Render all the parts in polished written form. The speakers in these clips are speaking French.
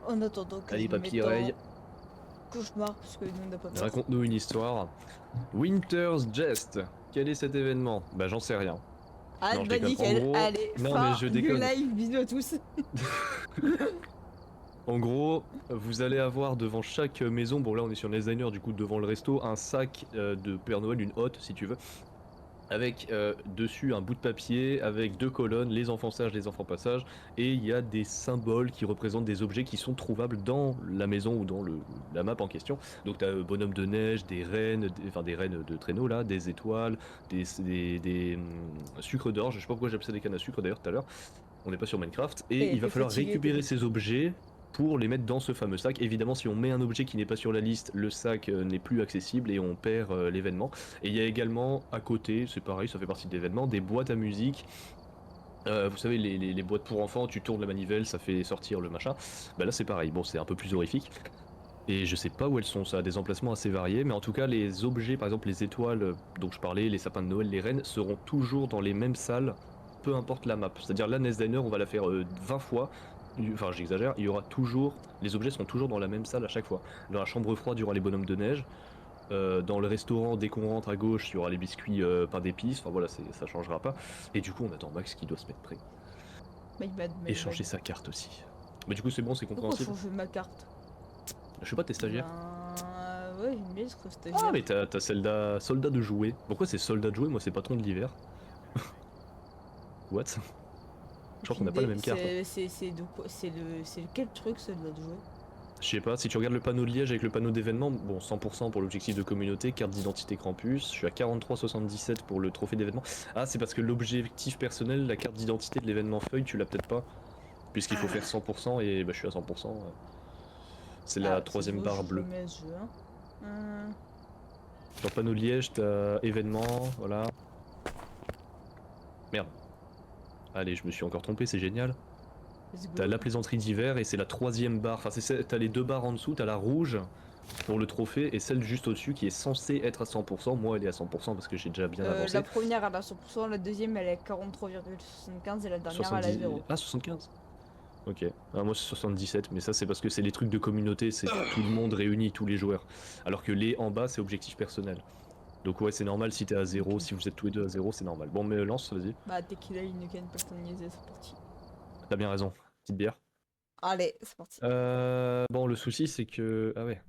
En attendant que Allez, je me papy mette dans oreille. cauchemar, parce que nous n'a pas peur. Raconte-nous une histoire. Winter's Jest. Quel est cet événement? Bah j'en sais rien. Ah Non, je bah déconne. En nickel, gros... allez, Non mais fin je du déconne. live, bisous à tous. En gros, vous allez avoir devant chaque maison, bon là on est sur Designer, du coup devant le resto, un sac de Père Noël, une hotte si tu veux, avec dessus un bout de papier, avec deux colonnes, les enfants sages, les enfants pas sages, et il y a des symboles qui représentent des objets qui sont trouvables dans la maison ou dans la map en question. Donc t'as bonhomme de neige, des rennes, enfin des rennes de traîneau là, des étoiles, des sucres d'orge, je sais pas pourquoi j'appelle ça des cannes à sucre d'ailleurs tout à l'heure, on n'est pas sur Minecraft, et il va falloir récupérer ces objets pour les mettre dans ce fameux sac. Évidemment, si on met un objet qui n'est pas sur la liste, le sac n'est plus accessible et on perd l'événement. Et il y a également à côté, c'est pareil, ça fait partie de l'événement, des boîtes à musique. Vous savez, les boîtes pour enfants, tu tournes la manivelle, ça fait sortir le machin. Bah là c'est pareil, bon c'est un peu plus horrifique. Et je sais pas où elles sont, ça a des emplacements assez variés, mais en tout cas les objets, par exemple les étoiles dont je parlais, les sapins de Noël, les rennes, seront toujours dans les mêmes salles, peu importe la map. C'est-à-dire là, Nest Diner, on va la faire 20 fois, enfin j'exagère, il y aura toujours, les objets seront toujours dans la même salle à chaque fois. Dans la chambre froide, il y aura les bonhommes de neige, dans le restaurant, dès qu'on rentre à gauche, il y aura les biscuits pain d'épices, enfin voilà, ça changera pas. Et du coup, on attend Max qui doit se mettre prêt. Et changer sa carte aussi. Mais du coup, c'est bon, c'est compréhensible. Pourquoi changer ma carte? Je sais pas, t'es stagiaire. Ouais, j'aime bien être stagiaire. Ah mais t'as soldat de jouet. Pourquoi c'est soldat de jouet? Moi c'est patron de l'hiver. What? Je crois qu'on n'a pas la même carte. C'est lequel truc soldat de jouet? Je sais pas, si tu regardes le panneau de Liège avec le panneau d'événement, bon 100% pour l'objectif de communauté, carte d'identité Krampus, je suis à 43,77 pour le trophée d'événement. Ah c'est parce que l'objectif personnel, la carte d'identité de l'événement feuille, tu l'as peut-être pas. Puisqu'il faut faire 100% et bah je suis à 100%. C'est la troisième barre bleue. Dans le panneau de Liège, t'as événement, voilà. Merde. Allez, je me suis encore trompé, c'est génial. T'as la plaisanterie d'hiver et c'est la troisième barre. Enfin, t'as les deux barres en dessous, t'as la rouge pour le trophée et celle juste au-dessus qui est censée être à 100%. Moi, elle est à 100% parce que j'ai déjà bien avancé. La première elle est à 100%, la deuxième elle est à 43,75 et la dernière 70... elle est à 0. Ah, 75. Ok. Ah, moi, c'est 77, mais ça, c'est parce que c'est les trucs de communauté, c'est tout le monde réuni, tous les joueurs. Alors que les en bas, c'est objectif personnel. Donc ouais, c'est normal si t'es à 0, okay. Si vous êtes tous les deux à 0, c'est normal. Bon, mais lance, vas-y. Bah, t'es qu'il a une canne personnalisée, c'est parti. T'as bien raison, petite bière. Allez, c'est parti. Bon, le souci, c'est que... Ah ouais.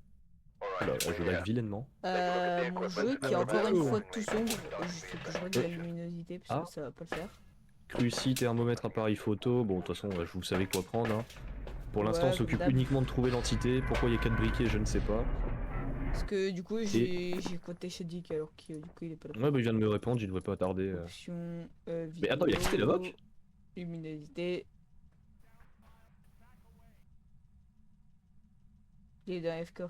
Là, je lag vilainement. Mon jeu qui est encore une fois tout sombre, il faut que je règle la luminosité parce que ça va pas le faire. Cruci, thermomètre, appareil photo, bon de toute façon vous savez quoi prendre. Hein. Pour l'instant on s'occupe uniquement de trouver l'entité, pourquoi il y a 4 briquets je ne sais pas. Parce que du coup j'ai coté chez Dick alors que du coup il est pas là. Ouais bah il vient de me répondre, il devrait pas tarder. Option, mais attends, il a quitté la VOC? Luminosité. Il est dans FK.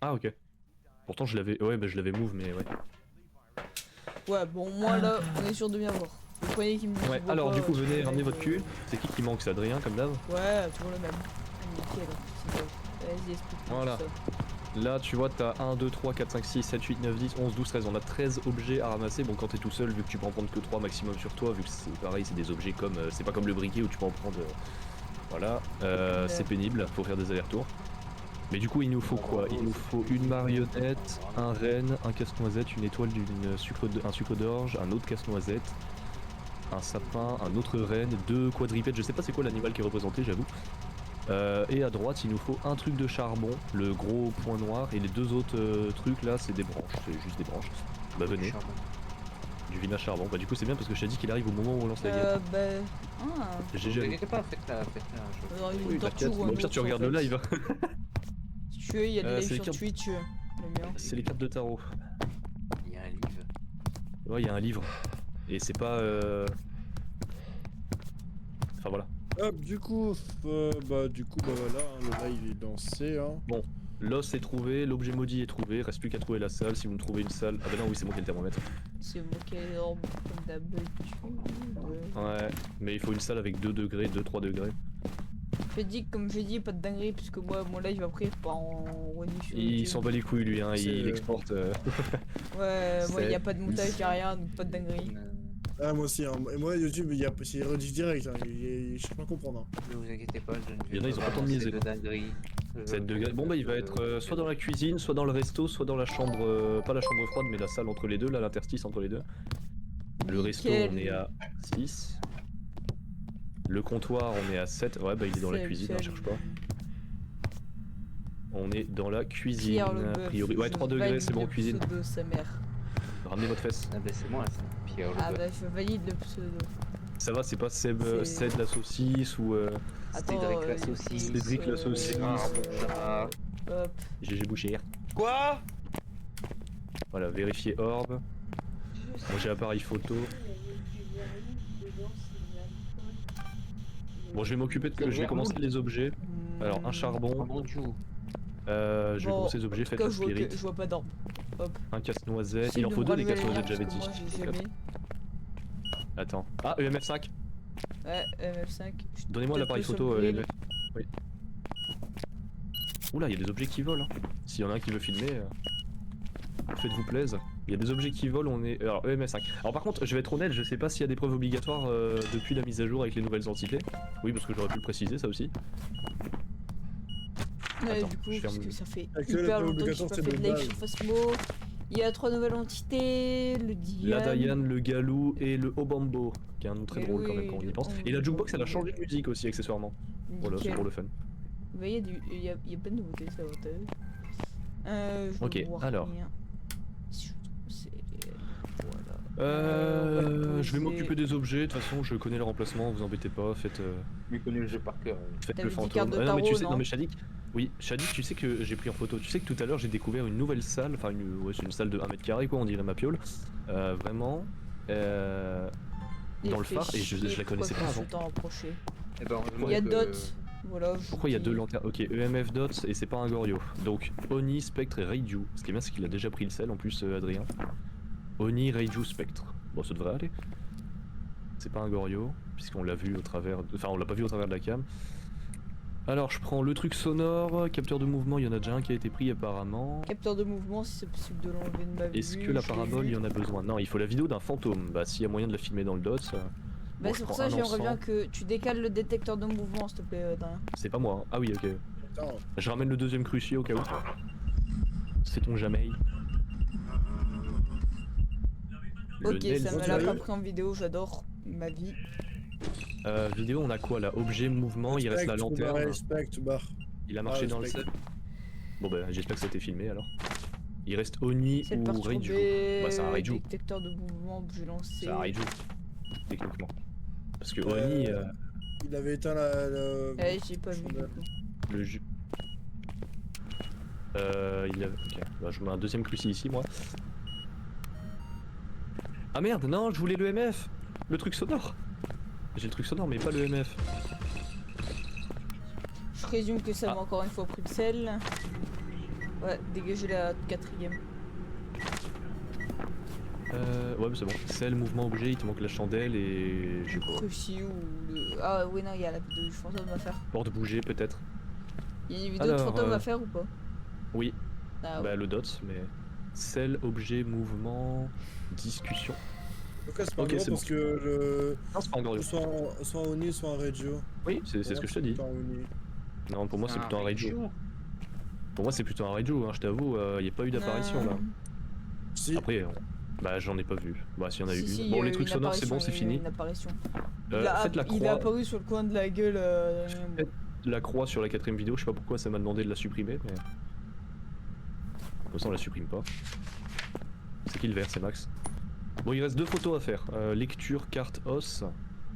Ah ok. Pourtant je l'avais... Ouais bah je l'avais move mais ouais. Ouais bon moi là on est sûr de bien voir. Le premier qui me dit ouais alors du coup venez ramener votre cul. C'est qui manque? C'est Adrien comme d'hab? Ouais toujours le même. Nickel. Vas-y explique-moi. Voilà. Là tu vois t'as 1, 2, 3, 4, 5, 6, 7, 8, 9, 10, 11, 12, 13. On a 13 objets à ramasser. Bon quand t'es tout seul vu que tu peux en prendre que 3 maximum sur toi. Vu que c'est pareil c'est des objets comme... c'est pas comme le briquet où tu peux en prendre... Voilà. C'est pénible, faut faire des allers-retours. Mais du coup il nous faut quoi? Il nous faut une marionnette, un renne, un casse-noisette, une étoile un sucre d'orge, un autre casse-noisette, un sapin, un autre renne, 2 quadripèdes, je sais pas c'est quoi l'animal qui est représenté j'avoue. Et à droite il nous faut un truc de charbon, le gros point noir, et les 2 autres trucs là c'est des branches, c'est juste des branches. Bah venez. Du vin à charbon, bah du coup c'est bien parce que je t'ai dit qu'il arrive au moment où on lance la guerre. GG. Pas oui, t'inquiète, bon pire tu regardes le live. Il y a des lives sur Twitch. C'est les cartes de tarot. Il y a un livre. Ouais, il y a un livre. Et c'est pas... Enfin voilà. Hop, du coup, voilà, hein, le live est lancé. Hein. Bon, l'os est trouvé, l'objet maudit est trouvé, reste plus qu'à trouver la salle. Si vous me trouvez une salle... Ah bah non, oui, c'est moi qui ai le thermomètre. C'est moi qui ai l'orbe comme d'habitude. Ouais, mais il faut une salle avec 2 degrés, 2-3 degrés. Je dis comme je dis, pas de dinguerie, puisque moi mon live après pas en rediff. Il s'en bat les couilles lui, hein, il exporte. Ouais, moi y a pas de montage, y'a rien, donc pas de dinguerie. Ah, moi aussi, hein. Et moi, YouTube, c'est rediff direct, hein. Je sais pas comprendre. Hein. Ne vous inquiétez pas, je ne Il y en a, vais ils ont pas pas tant de balancer misé. de dingueries. 7 degrés. Bon bah il va être soit dans la cuisine, soit dans le resto, soit dans la chambre, pas la chambre froide mais la salle entre les deux, là l'interstice entre les deux. Le resto on est à 6. Le comptoir on est à 7. Ouais bah il est dans la cuisine, hein, cherche pas. On est dans la cuisine, a priori. Ouais 3 degrés c'est bon cuisine. Pseudo, sa mère. Ramenez votre fesse. Ah bah c'est moi ça, Pierre le Ah bœuf. bah je valide le pseudo. Ça va c'est pas Seb, C'est- Ced la saucisse ou Cédric la saucisse. Cédric la saucisse. Ah, Hop. GG Boucher. Quoi? Voilà, vérifier orbe. Bon j'ai appareil photo. Bon je vais m'occuper de... Je vais commencer les objets. Alors un charbon. bon Dieu. Je vais commencer les objets, faites la spirit. Je vois pas d'arbre. Hop. Un casse-noisette. C'est Il en faut 2 des manuel, casse-noisettes, parce j'avais que dit. moi, j'ai jamais. Attends. Ah, EMF5. Ouais, MF5. Donnez-moi l'appareil Peut-être photo, sur le EMF. Oui. Oula, il y a des objets qui volent. Hein. S'il y en a un qui veut filmer, faites-vous plaisir. Il y a des objets qui volent, on est... Alors, EMF5. Alors par contre, je vais être honnête, je sais pas s'il y a des preuves obligatoires depuis la mise à jour avec les nouvelles entités. Oui, parce que j'aurais pu le préciser, ça aussi. Ouais, Attends, du coup, je parce ferme que ça fait Avec hyper le longtemps que j'ai obligatoire, pas c'est fait de le live bal. sur Phasmo. Il y a 3 nouvelles entités, le Diane. La Diane, le Galou et le Obambo, qui est un nom très Et drôle quand oui, même quand on y le pense. Et la jukebox, elle a changé de musique aussi, accessoirement. Voilà, c'est Nickel. pour le fun. Bah, il y a plein de nouveautés, ça va je Ok, vois alors. rien. Si je trouve, c'est... Voilà. Je vais m'occuper des objets, de toute façon je connais leur emplacement, vous embêtez pas, faites, Lui connaît le jeu par cœur. faites T'avais le dit fantôme. carte de Non mais tu tarot, sais, non non mais Shadik, oui, Shadik tu sais que j'ai pris en photo, tu sais que tout à l'heure j'ai découvert une nouvelle salle, enfin ouais, c'est une salle de 1 mètre carré quoi, on dirait ma piole, vraiment, dans le phare, et je la connaissais pas avant. Eh ben, heureusement Il y a que- Dot. Voilà, je Pourquoi il y a dis- 2 lanternes? Ok, EMF Dots et c'est pas un Goryo. Donc Oni, Spectre et Reiju. Ce qui est bien c'est qu'il a déjà pris le sel en plus Adrien. Oni, Reiju, Spectre. Bon ça devrait aller. C'est pas un Goryo, puisqu'on l'a vu au travers... Enfin on l'a pas vu au travers de la cam. Alors je prends le truc sonore, capteur de mouvement, il y en a déjà un qui a été pris apparemment. Capteur de mouvement, si c'est possible de l'enlever de ma vue. Est-ce que la je l'ai parabole vu. il y en a besoin? Non, il faut la vidéo d'un fantôme. Bah s'il y a moyen de la filmer dans le Dots, Bah, bon, je c'est pour prends ça un que j'aimerais bien encens. que tu décales le détecteur de mouvement, s'il te plaît, Adrien. C'est pas moi. Hein. Ah oui ok. Attends. Je ramène le deuxième crucier au cas où. Sait-on jamais. Le Ok, Nels- ça me tu l'a l'as pas eu pris en vidéo, j'adore ma vie. Vidéo, on a quoi là? Objet, mouvement, il reste la lanterne. Respect, bar. Il a marché dans le respect. sel. Bon bah j'espère que c'était filmé alors. Il reste Oni C'est le ou Reiju. perturbé. Bah c'est un Reiju. Détecteur de mouvement, j'ai lancé. C'est un Reiju. Techniquement. Parce que Euh, Oni, Il avait éteint Eh, j'ai pas vu. du chandelle. coup. le jus. Il a... Ok, bah, je mets un deuxième cruci ici moi. Ah merde, non, je voulais le MF. Le truc sonore. J'ai le truc sonore mais pas le MF. Je présume que ça m'a encore une fois pris le sel. Ouais, dégager la 4ème. Ouais, mais c'est bon. C'est le mouvement objet, il te manque la chandelle et. Je sais pas. Cruci ou le. Ah, oui, non, il y a la vidéo du fantôme à faire. Porte bouger peut-être. Il y a une vidéo de Alors, fantôme à faire ou pas? Oui, Ah, bah ouais. le dots, mais. Cell, objet, mouvement, discussion. En tout cas, c'est pas Ok, grave c'est parce bon. que le. Non, c'est pas un Goryo. Soit un Oni, soit un Reggio. Oui, c'est ce que je te dis. Non, pour moi c'est plutôt un Reiju. Pour moi c'est plutôt un Reiju, hein, je t'avoue, y a pas eu d'apparition là. Si. Après, bah j'en ai pas vu. Bah s'il y en a eu Si, si, une. il y Bon, a les eu trucs une sonores c'est bon, apparition, c'est il y a eu fini. Une apparition. Faites la Il est croix. apparu sur le coin de la gueule. Faites la croix sur la 4ème vidéo, je sais pas pourquoi ça m'a demandé de la supprimer, mais. De toute façon on la supprime pas. C'est qui le vert, c'est Max. Bon, il reste 2 photos à faire. Lecture, carte, os.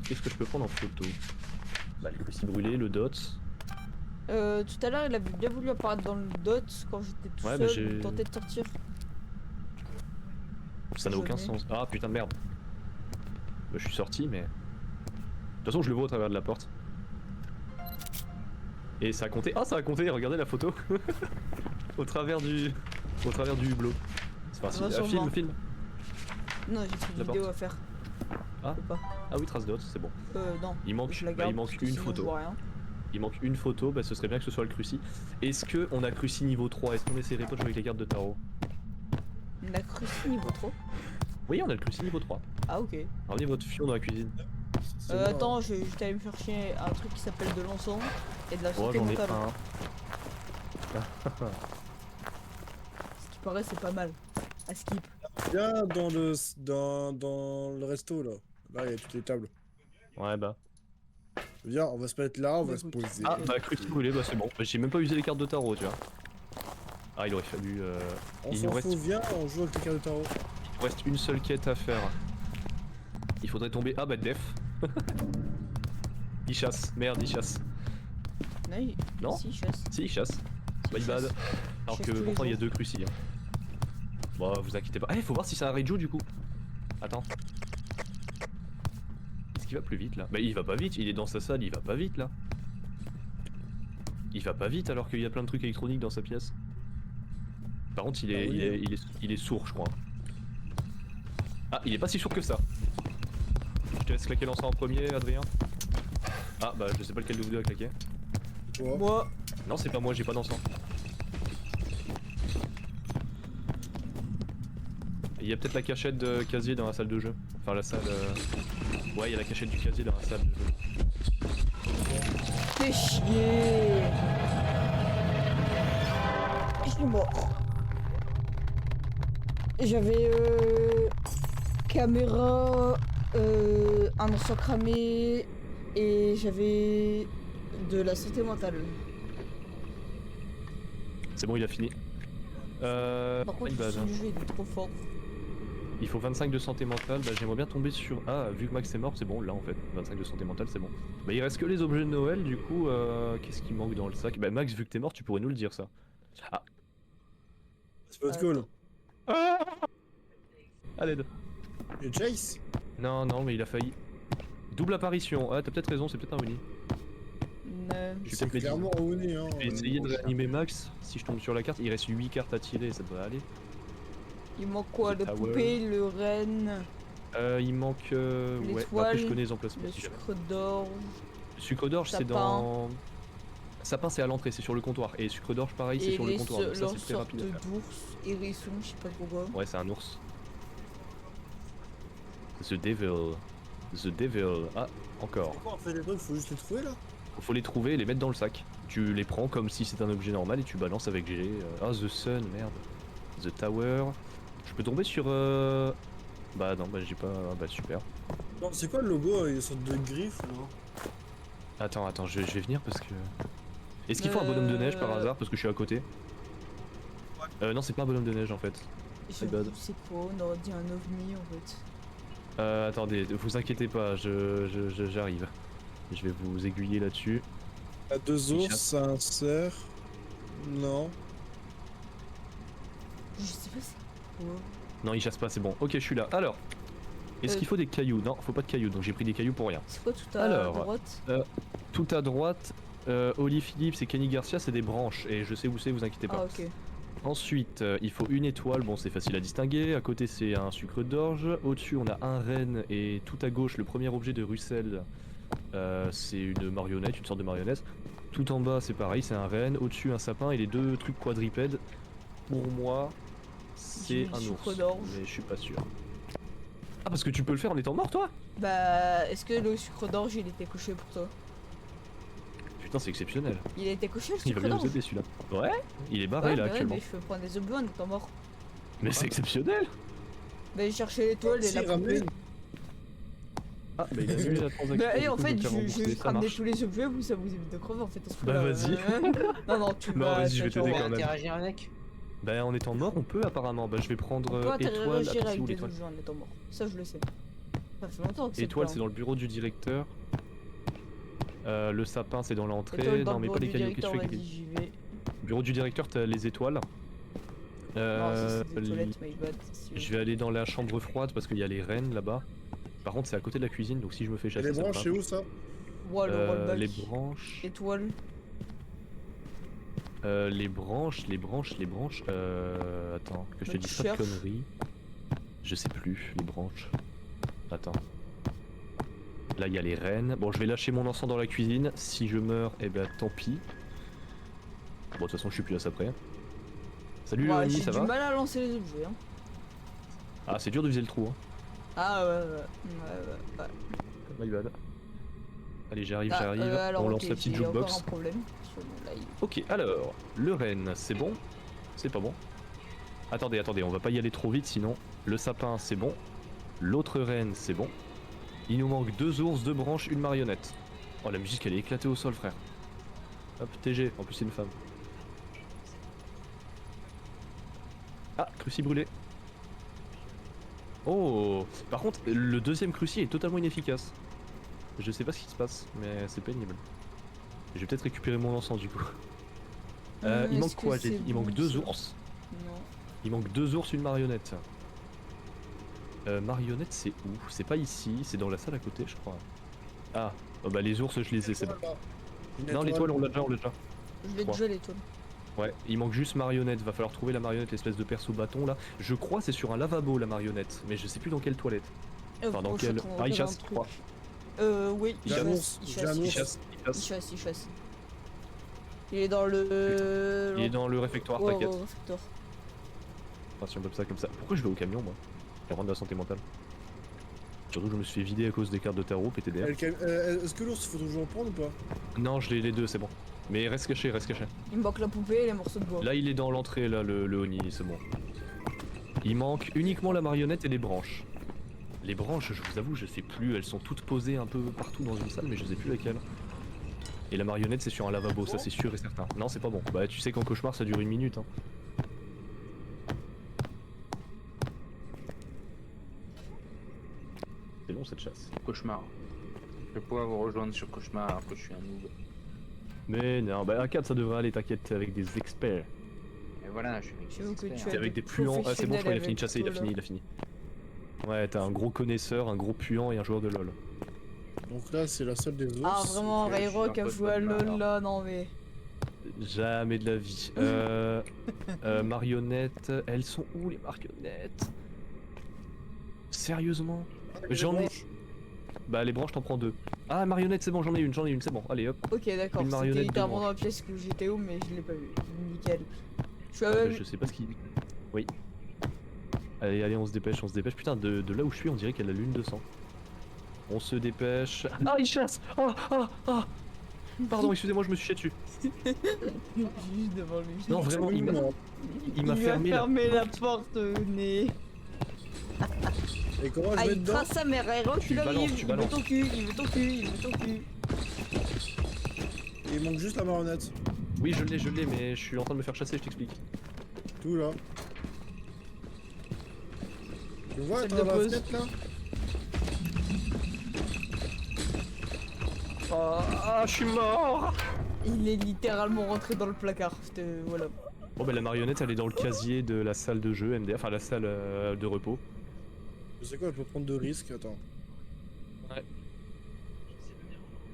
Qu'est-ce que je peux prendre en photo? Bah, le cruci brûlé, le dot. Tout à l'heure, il avait bien voulu apparaître dans le dot quand j'étais tout Ouais, mais seul, j'ai- tenté de sortir. Ça n'a aucun Jamais. sens. Ah putain de merde. Bah, je suis sorti, mais. De toute façon, je le vois au travers de la porte. Et ça a compté. Ah, ça a compté, regardez la photo. Au travers du hublot. C'est parti. Va sûrement. Film. Non, j'ai plus de La vidéo porte. à faire. Ah. Je peux pas. Ah oui, trace d'os, c'est bon. Non. Il manque, Je la bah, garde il manque parce que une sinon, photo. je vois rien. Il manque une photo, bah ce serait bien que ce soit le cruci. Est-ce que on a cruci niveau 3? Est-ce qu'on essaierait pas de jouer avec les cartes de tarot? La cruci niveau trop. Oui, on a le cruci niveau 3. Ah ok. Ramenez votre fion dans la cuisine. C'est moi. Attends, je vais aller me chercher un truc qui s'appelle de l'encens et de la Oh, santé j'en ai mentale. un. Ce qui paraît, c'est pas mal. À skip. Viens dans le resto là. Là, il y a toutes les tables. Ouais, bah. Viens, on va se mettre là, on Bah, va se écoute. poser. Ah, bah, cruci brûlé, bah c'est bon. Bah, j'ai même pas usé les cartes de tarot, tu vois. Ah, il aurait fallu. On il s'en nous reste... fout, viens, on joue avec les cartes de tarot. il nous reste une seule quête à faire. Il faudrait tomber. Ah, bah, def. Il chasse. Merde, il chasse. Non Si, chasse. Si, il chasse. Si, My bad. chasse. Alors Chasse que tous les pourtant il y a jours. 2 crucis. Hein. Bon, vous inquiétez pas. Eh, faut voir si c'est un Reiju du coup. Attends. Est-ce qu'il va plus vite là? Bah, il va pas vite, il est dans sa salle, il va pas vite là. Il va pas vite alors qu'il y a plein de trucs électroniques dans sa pièce. Par contre, il est, Ah oui. il est sourd, je crois. Ah, il est pas si sourd que ça. Je te laisse claquer l'encens en premier, Adrien. Ah, bah, je sais pas lequel de vous deux a claqué. Toi. Moi, Non, c'est pas moi, j'ai pas d'encens. Il y a peut-être la cachette de casier dans la salle de jeu. Enfin, la salle. Ouais, il y a la cachette du casier dans la salle de jeu. fais chier. Je suis mort. J'avais caméra, un encens cramé et j'avais de la santé mentale. C'est bon, il a fini. Par contre, my bad. le jeu il est trop fort. Il faut 25 de santé mentale. Bah, j'aimerais bien tomber sur. Ah, vu que Max est mort, c'est bon, là en fait. 25 de santé mentale, c'est bon. Bah, il reste que les objets de Noël, du coup, qu'est-ce qui manque dans le sac? Bah, Max, vu que t'es mort, tu pourrais nous le dire ça. Ah. C'est pas cool. À l'aide. Et Chase? Non, non, mais il a failli. Double apparition. Ah, t'as peut-être raison, c'est peut-être un Uni. Je suis C'est peut-être médisant. clairement au nez, hein. Je vais essayer de réanimer Max. Si je tombe sur la carte, il reste 8 cartes à tirer, ça devrait aller. Il manque quoi? Le Tower. poupée, le renne, Il manque. Ouais, bah, après L'étoile, je connais les emplacements. le si jamais. sucre d'orge. Le sucre d'orge, c'est Sapin. dans. Sapin, c'est à l'entrée, c'est sur le comptoir. Et sucre d'orge, pareil, c'est Et sur le les comptoir. Donc ça, leur c'est très sorte rapide à faire. d'ours, hérisson, je sais pas trop quoi. Ouais, c'est un ours. The Devil. The Devil. Ah, encore. Pourquoi on fait des trucs, faut juste les trouver là? Faut les trouver et les mettre dans le sac. Tu les prends comme si c'était un objet normal et tu balances avec G. Ah, The Sun, merde. The Tower. Je peux tomber sur. Bah non, bah j'ai pas. Bah super. Non, c'est quoi le logo? Il y a une sorte de griffe ou non? Attends, je vais venir parce que. Est-ce qu'il faut un bonhomme de neige par hasard parce que je suis à côté? Non, c'est pas un bonhomme de neige en fait. bad. C'est quoi? On aurait dit un ovni en fait. Attendez, vous inquiétez pas, j'arrive. Je vais vous aiguiller là-dessus. À deux Il ours, chasse. un cerf. Non. Je sais pas c'est quoi. Non, il chasse pas, c'est bon. Ok, je suis là. Alors, est-ce qu'il faut des cailloux? Non, faut pas de cailloux, donc j'ai pris des cailloux pour rien. C'est quoi tout à Alors, droite? Tout à droite, Oli Phillips et Kenny Garcia, c'est des branches, et je sais où c'est, vous inquiétez Ah pas. ok. Ensuite, il faut une étoile, bon c'est facile à distinguer, à côté c'est un sucre d'orge, au-dessus on a un renne, et tout à gauche, le premier objet de Russell, c'est une marionnette, une sorte de marionnette. Tout en bas c'est pareil, c'est un renne, au-dessus un sapin, et les deux trucs quadripèdes, pour moi, c'est J'ai un le sucre ours, d'orge. mais je suis pas sûr. Ah parce que tu peux le faire en étant mort toi? Bah, est-ce que le sucre d'orge il était coché pour toi? Putain c'est exceptionnel, Il a été coché le il va sucre bien nous d'orge? aider celui-là. Ouais, il est barré Ouais, là bah ouais, actuellement. mais je peux prendre des objets en étant mort. Mais c'est exceptionnel. Bah, j'ai cherché l'étoile et Si, la poupée. ramène. Ah bah il a annulé la transaction. Bah, et du en coup, fait, donc, je à rembourser, vais ça ramener marche. tous les objets, vous ça vous évite de crever en fait. à ce Bah, coup-là. vas-y. Non, tu Non, vas. vas-y, je vais t'aider On quand peut même. interagir avec. Bah en étant mort on peut apparemment, bah je vais prendre On peut étoile, interagir attends, c'est avec où des l'étoile? objets en étant mort. Ça, je le sais. Ça fait longtemps que c'est Étoile pas, c'est dans le bureau du directeur. Le sapin c'est dans l'entrée. Étoile dans Non le mais bureau pas les du cailloux, qu'est-ce que tu directeur, fais? vas-y, j'y vais. Bureau du directeur t'as les étoiles. Non, ça c'est des les- toilettes, my bad. Je vais aller dans la chambre froide parce qu'il y a les rennes là-bas. Par contre c'est à côté de la cuisine donc si je me fais Et chasser les ça me branches, c'est va. où ça? Ouais, le rollback. Les branches. Étoile. Les branches. Attends, que je te Bah, dise tu pas de cherches. conneries. Je sais plus, les branches. Attends. Là, il y a les rennes. Bon, je vais lâcher mon encens dans la cuisine. Si je meurs, eh ben tant pis. Bon, de toute façon, je suis plus là après. Salut, Ouais, Léonie, j'ai ça du va? mal à lancer les objets. Hein. Ah, c'est dur de viser le trou, hein. Ah ouais. My bad. Allez, j'arrive, Ah, j'arrive. alors, On lance ok, la petite j'ai encore jukebox. un problème. Sur mon live. Ok, alors, le renne, c'est bon? C'est pas bon. Attendez, on va pas y aller trop vite sinon. Le sapin, c'est bon. L'autre renne, c'est bon. Il nous manque 2 ours, 2 branches, une marionnette. Oh, la musique, elle est éclatée au sol, frère. Hop, TG, en plus c'est une femme. Ah, cruci brûlé. Oh, par contre, le deuxième cruci est totalement inefficace. Je sais pas ce qui se passe, mais c'est pénible. Je vais peut-être récupérer mon encens du coup. Il manque Est-ce que quoi, j'ai c'est dit? Il manque bon, 2 ça ours. Non. Il manque 2 ours, une marionnette. Marionnette, c'est où? C'est pas ici, c'est dans la salle à côté, je crois. Ah, oh bah les ours, je les ai, c'est bon. Non, l'étoile, on l'a déjà, Je l'ai crois. déjà l'étoile. Ouais, il manque juste marionnette, va falloir trouver la marionnette, l'espèce de perso bâton là. Je crois c'est sur un lavabo la marionnette, mais je sais plus dans quelle toilette. Enfin dans quelle... Ah, il chasse, je crois. Oui, il J'annonce, chasse. j'annonce. Il chasse. Il chasse. Il est dans le... Il est dans le réfectoire, Ouais, t'inquiète. ouais, réfectoire. Enfin, si on peut ça comme ça. Pourquoi je vais au camion moi? La rendre de la santé mentale. Surtout que je me suis fait vider à cause des cartes de tarot, PTDR. Est-ce que l'ours, faut toujours en prendre ou pas? Non, je l'ai les deux, c'est bon. Mais reste caché, reste caché. Il me manque la poupée et les morceaux de bois. Là, il est dans l'entrée, là, le Oni, c'est bon. Il manque uniquement la marionnette et les branches. Les branches, je vous avoue, je sais plus, elles sont toutes posées un peu partout dans une salle, mais je sais plus laquelle. Et la marionnette, c'est sur un lavabo, ça c'est sûr et certain. Non, c'est pas bon. Bah, tu sais qu'en cauchemar, ça dure 1 minute. Hein. C'est long cette chasse. Cauchemar. Je vais pouvoir vous rejoindre sur Cauchemar alors que je suis un noob. Mais non, bah A4 ça devrait aller, t'inquiète, avec des experts. Et voilà, je suis J'avoue que tu C'est as avec des des puants. Ah, c'est bon, je crois qu'il a fini de chasser, professionnels il a fini. Ouais, t'as un gros connaisseur, un gros puant et un joueur de LoL. Donc là, c'est la salle des ours. Ah vraiment, Ok, je suis Rayrock un a peu joué à de bonne LoL main, là, non mais... Jamais de la vie. Marionnettes, elles sont où les marionnettes? Sérieusement? J'en ai. Bah les branches t'en prends 2. Ah marionnette c'est bon, j'en ai une, c'est bon, allez hop. Ok d'accord, Une c'était marionnette de littéralement branche. dans la pièce que j'étais où mais je l'ai pas vu. Nickel. Je suis à Ah, bah, même... je sais pas ce qu'il... Oui. Allez, on se dépêche. Putain, de là où je suis, on dirait qu'il y a la lune de sang. On se dépêche. Ah, il chasse. Ah. Pardon, excusez-moi, je me suis chié dessus. Juste devant lui. Non, vraiment, il m'a Il lui a fermé la porte au nez. Et comment je Ah vais il dedans? trace sa mère, Rayrock Tu il arrive, balances, tu il veut balances. ton cul, il veut ton cul. Il manque juste la marionnette. Oui, je l'ai, mais je suis en train de me faire chasser, je t'explique. Tout là. Tu vois, Celle t'as de la pause. fenêtre là? Ah, je suis mort. Il est littéralement rentré dans le placard, voilà. Bon, bah la marionnette, elle est dans le casier de la salle de jeu, MDR, enfin la salle de repos. Je sais quoi, elle peut prendre de risques, attends.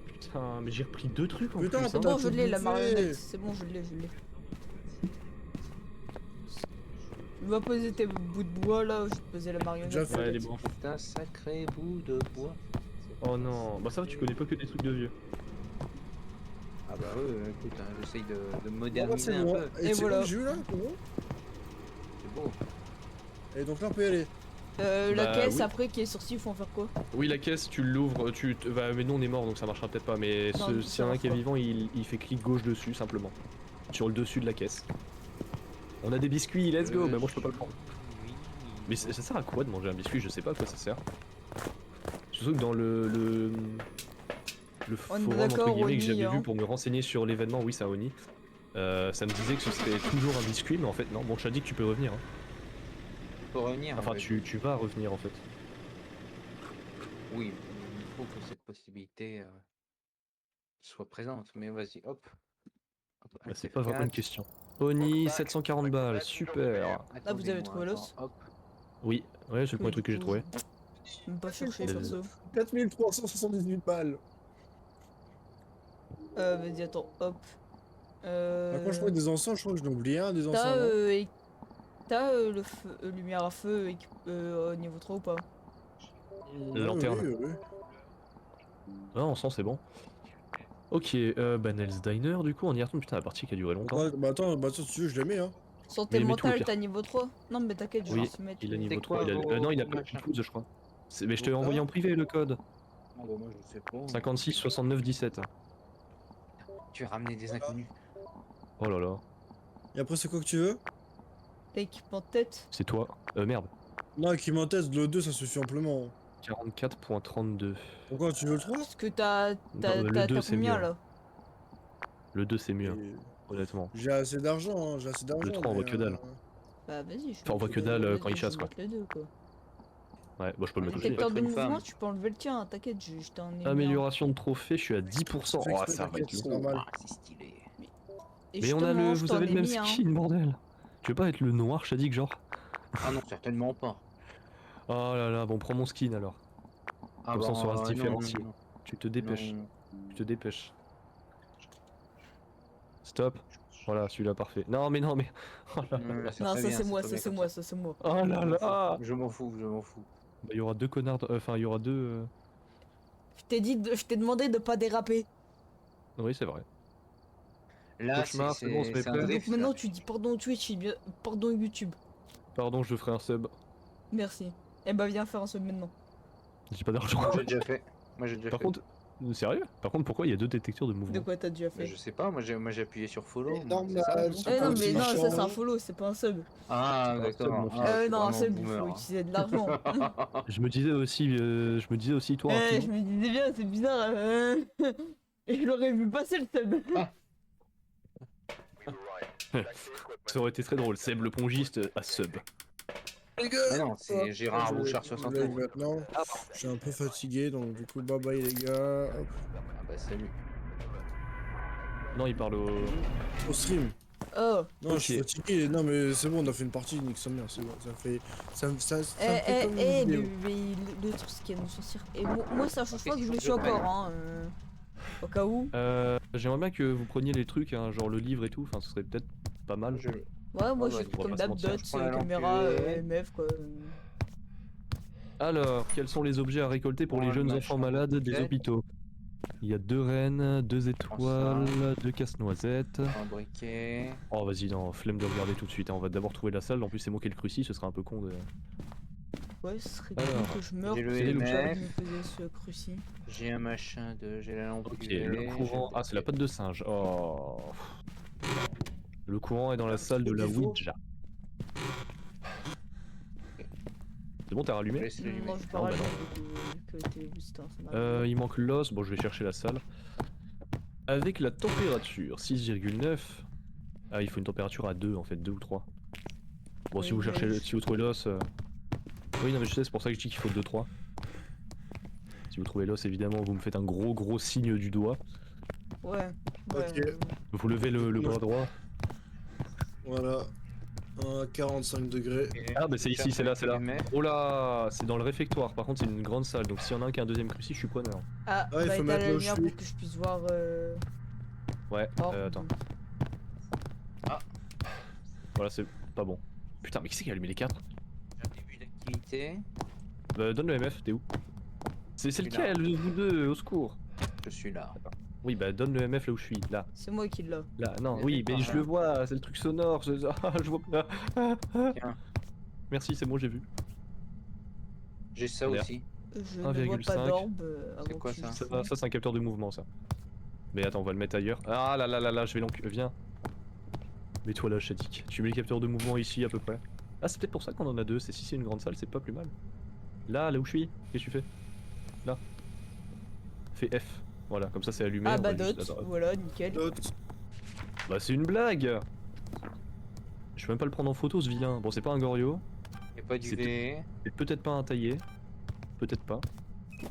Putain, mais j'ai repris 2 trucs en Putain, plus. C'est Hein. bon, tu je l'ai la bouffé. marionnette, c'est bon, je l'ai. Va poser tes bouts de bois là, je vais te poser la marionnette. Déjà fait. Ouais, les branches. C'est un sacré bout de bois. Oh non, bah ça va, tu connais pas que des trucs de vieux. Ah bah écoute, hein, j'essaye de Ah bah, moderniser c'est un bon. peu. Et Et c'est voilà. bon, j'ai eu là, c'est bon. C'est beau. Et donc là, on peut y aller. La Bah, caisse oui. après qui est sortie, il faut en faire quoi? Oui, la caisse, tu l'ouvres, bah, mais nous on est mort donc ça marchera peut-être pas, mais Non, s'il ça y en a un marche qui est pas. vivant, il fait clic gauche dessus simplement. Sur le dessus de la caisse. On a des biscuits, let's go, mais moi je peux pas le prendre. Oui. Mais ça sert à quoi de manger un biscuit? Je sais pas à quoi ça sert. Surtout que dans le On est forum d'accord, entre guillemets que Oni, j'avais vu hein. pour me renseigner sur l'événement, oui, c'est un Oni. Ça me disait que ce serait toujours un biscuit, mais en fait non. Bon, je t'ai dit que tu peux revenir. Hein. Faut revenir. Enfin, ouais. tu vas revenir en fait. Oui, il faut que cette possibilité soit présente. Mais vas-y, hop. Bah, c'est pas vraiment une question. Oni, 740 balles, super. Ah, vous avez trouvé l'os? Hop. Oui, ouais, c'est le premier truc que j'ai trouvé. Même pas chercher Des- perso. 4378 balles. Vas-y, attends, hop. Par contre, je crois que des encens, je crois que j'en ai oublié un des encens. T'as non le feu, lumière à feu au niveau 3 ou pas? Lanterne. Oui. Ah, on sent, c'est bon. Ok, bah Nels Diner, du coup, on y retourne. Putain, la partie qui a duré longtemps. Bah attends, si tu veux, je les mets, hein. Santé Mais mets tout au mentale, pire. t'as niveau 3? Non, mais t'inquiète, je Oui, vais se mettre. il a niveau C'est 3. quoi Non, il a vos pas machins? le 12, je crois. Mais je t'ai Vos envoyé en privé le code. Ah bah moi je sais pas. 56 69 17. Tu as ramené des inconnus. Oh là là, Et après, c'est quoi que tu veux? T'as équipement de tête? c'est toi. Merde. Non, qui m'enteste, de l'O2, ça suffit amplement. 44.32. Pourquoi tu veux le 3? Parce que t'as le 2 c'est combien mieux. là? Le 2 c'est mieux, Et honnêtement. j'ai assez d'argent, hein, j'ai assez d'argent. Le 3 on voit mais, que dalle. Bah vas-y, je Enfin, on voit que dalle quand il chasse, quoi. Les deux, quoi. Ouais, bon, je peux le mettre Ah, aussi. j'ai Détecteur pas de trop une mouvement, femme. tu peux enlever le tien, t'inquiète, je t'en ai mis un. Amélioration de trophée, je suis à 10%. Fais Oh, exprès, ça va être t'inquiète, long. c'est normal. Ah, c'est stylé. Et Mais on a justement, le. je Vous t'en avez ai le même mis un. skin, bordel. Tu veux pas être le noir, Shadik, genre? Ah non, certainement pas. Oh là là, bon, prends mon skin alors. Ah Comme ça, on saura se non, différencier. non, Tu te dépêches. non. Tu te dépêches. Stop. Voilà, celui-là, parfait. Non, mais non, mais. Oh là là. Non, Non, ça c'est moi, ça c'est moi, ça c'est moi. Oh là là. Je m'en fous, je m'en fous. Bah, il y aura deux connards. Enfin, il y aura deux. Je t'ai demandé de pas déraper. Oui, c'est vrai. Là, Cauchemar, c'est bon, on se met c'est un prêt. Donc drift. maintenant là. tu dis pardon Twitch, et bien pardon YouTube. Pardon, je ferai un sub. Merci. Eh bah viens faire un sub maintenant. J'ai pas d'argent. Moi j'ai déjà fait. Moi j'ai déjà Par fait. contre. Sérieux? Par contre, pourquoi il y a deux détecteurs de De mouvement? quoi t'as déjà Mais fait? je sais pas, moi j'ai appuyé sur follow. Et moi, c'est ça, normal, non c'est Eh non pas mais non, aussi ça c'est un chiant. follow, c'est pas un sub. Ah C'est pas un sub, d'accord. mon fils. Ah, je suis Non, un vraiment sub il boomer, faut hein. utiliser de l'argent. Je me disais aussi, toi, Eh, un je me disais bien, c'est bizarre. Et je l'aurais vu passer le sub. Ça aurait été très drôle. Seb le pongiste à sub. Les gars, Mais non, c'est Gérard je vais- Bouchard je 60 vais ans. maintenant. Je suis un peu fatigué, donc du coup, bye bye les gars. Hop, Ah bah salut. Non, il parle au. au stream. Oh. Non, je suis Ok. fatigué. Non, mais c'est bon, on a fait une partie, nique sa mère, c'est bon. Ça fait. Ça me fait comme une Mais vidéo. le truc c'est qu'il y a nous sortir. Et moi ça change Ok, pas que je faut le que suis je prenne. encore, hein. Au cas où. J'aimerais bien que vous preniez les trucs, hein, genre le livre et tout. Enfin, ce serait peut-être pas mal. Je... Ouais, moi Ouais, je ouais, suis on va comme pas se d'hab, mentir, dots, je prends la caméra, lampe MF quoi. Alors, quels sont les objets à récolter pour Ouais, les jeunes machin, enfants malades des peut-être. hôpitaux? Il y a 2 rennes, 2 étoiles, 2 casse-noisettes. Un briquet. Oh, vas-y, non, flemme de regarder tout de suite. Hein. On va d'abord trouver la salle. En plus, c'est moi qui ai le cruci, ce serait un peu con de. Ouais, ce serait Alors, cool que je meure j'ai le pour MF. me poser ce cruci. J'ai un machin de. J'ai la lampe. Ok, UV, le courant. j'ai- Ah, c'est la patte de singe. Oh. Le courant est dans la salle de la qu'il faut. Ouija. C'est bon, t'as Je rallumé? laisse l'allumer. Non, je Non, parle bah que t'es juste un Il manque l'os. Bon, je vais chercher la salle. Avec la température 6,9. Ah, il faut une température à 2 en fait, 2 ou 3. Bon, si Oui, vous cherchez, mais si vous trouvez l'os. Oui, non, mais je sais, c'est pour ça que je dis qu'il faut 2-3. Si vous trouvez l'os, évidemment, vous me faites un gros signe du doigt. Ouais. Ok. Vous levez le bras droit. Voilà. À 45 degrés. Ah, bah c'est ici, c'est là, c'est là. Mais Oh là, c'est dans le réfectoire. Par contre, c'est une grande salle. Donc, s'il y en a un qui a un deuxième cruci, je suis preneur. Ah, Ouais, il bah faut éteins mettre la là où je lumière suis. pour que je puisse voir. Ouais, hors. attends. Ah. Voilà, c'est pas bon. Putain, mais qui c'est qui a allumé les 4? j'ai un début d'activité. Donne le MF, t'es où? C'est Celui-là. lequel, vous deux, au secours? Je suis là. Oui, bah donne le MF là où je suis, là. C'est moi qui l'ai. Là, non, Mais oui, c'est mais pas je là. le vois, c'est le truc sonore. Ah, je vois. Tiens. Merci, c'est bon, j'ai vu. J'ai ça Merde. aussi. Je ne vois pas 1,5. d'orbe C'est avant quoi que ça je Ça, c'est un capteur de mouvement, ça. Mais attends, on va le mettre ailleurs. Ah là là là là, je vais Viens. Mets-toi là, Shadik. Tu mets le capteur de mouvement ici, à peu près. Ah, c'est peut-être pour ça qu'on en a deux. C'est si c'est une grande salle, c'est pas plus mal. Là où je suis. Qu'est-ce que tu fais? Là. Fais F. Voilà, comme ça c'est allumé. Ah on bah va juste- dot, attends. voilà, nickel. Dot. Bah c'est une blague. Je vais même pas le prendre en photo ce vilain. Bon, c'est pas un Gorio. Y'a pas du C'est V. C'est peut-être pas un taillé. Peut-être pas.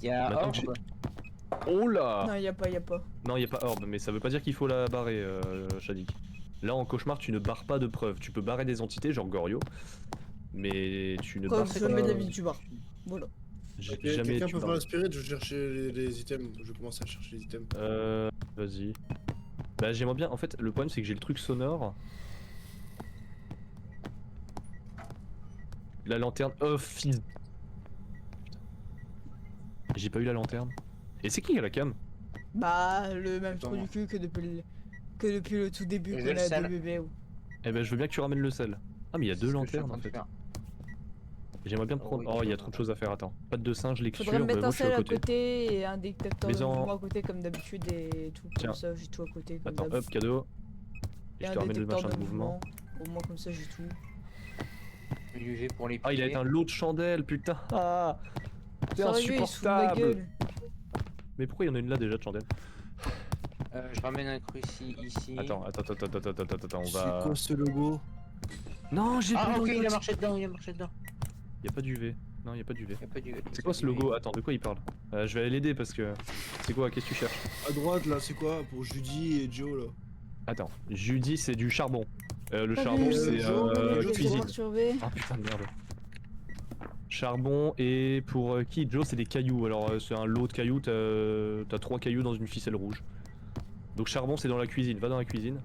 Y'a Maintenant que Orbe. Oh là. Non, y a pas. Non, y a pas orbe, mais ça veut pas dire qu'il faut la barrer, Shadik. Là, en cauchemar, tu ne barres pas de preuves. Tu peux barrer des entités, genre Gorio, mais tu ne Comme barres je pas. mets de la vie du bar. Voilà. J'ai Ok, jamais quelqu'un tu peut faire barres. la spirit, je vais chercher les items. Je vais commencer à chercher les items. Vas-y. Bah, j'aimerais bien. En fait, le problème, c'est que j'ai le truc sonore. La lanterne. Oh, fils. Putain. J'ai pas eu la lanterne. Et c'est qui à la cam? Bah, le même trou Attends. du cul que depuis le tout début Et qu'on j'ai le a sel. des bébés. Eh ben je veux bien que tu ramènes le sel. Ah mais il y a deux C'est ce que je suis lanternes train en de fait. faire. J'aimerais bien Oh, prendre... oui, Oh il y a d'accord. trop de choses à faire, attends. Pas de singe, Faudrait lecture, me bah mettre moi un je suis à sel à côté. côté et un détecteur de Mais en- mouvement à côté comme d'habitude et tout. Tiens. Comme ça, j'ai tout à côté comme Attends, d'hab. hop, cadeau. Et Et je un te ramène le détecteur machin de mouvement. Au moins comme ça, j'ai tout. UV pour les Ah il a pieds. éteint l'autre chandelle, putain. Ah t'es Sérieux, il se fout de ma insupportable. gueule. Mais pourquoi il y en a une là déjà de chandelle? Je ramène un cruci ici. Attends, on C'est va... quoi ce logo? Non j'ai Ah plus ok, le il a code. marché dedans, il a marché dedans. Y a pas d'UV. Non y a pas d'UV. Il y a pas du... C'est quoi ce logo? Attends, de quoi il parle? Je vais aller l'aider parce que... C'est quoi? Qu'est-ce que tu cherches? À droite là, c'est quoi pour Judy et Joe là? Attends, Judy c'est du charbon. Le Ah, charbon mais c'est Joe, cuisine. perturbé. Ah putain de merde. Charbon et pour qui? Joe c'est des cailloux. Alors c'est un lot de cailloux, t'as 3 cailloux dans une ficelle rouge. Donc charbon c'est dans la cuisine, va dans la cuisine.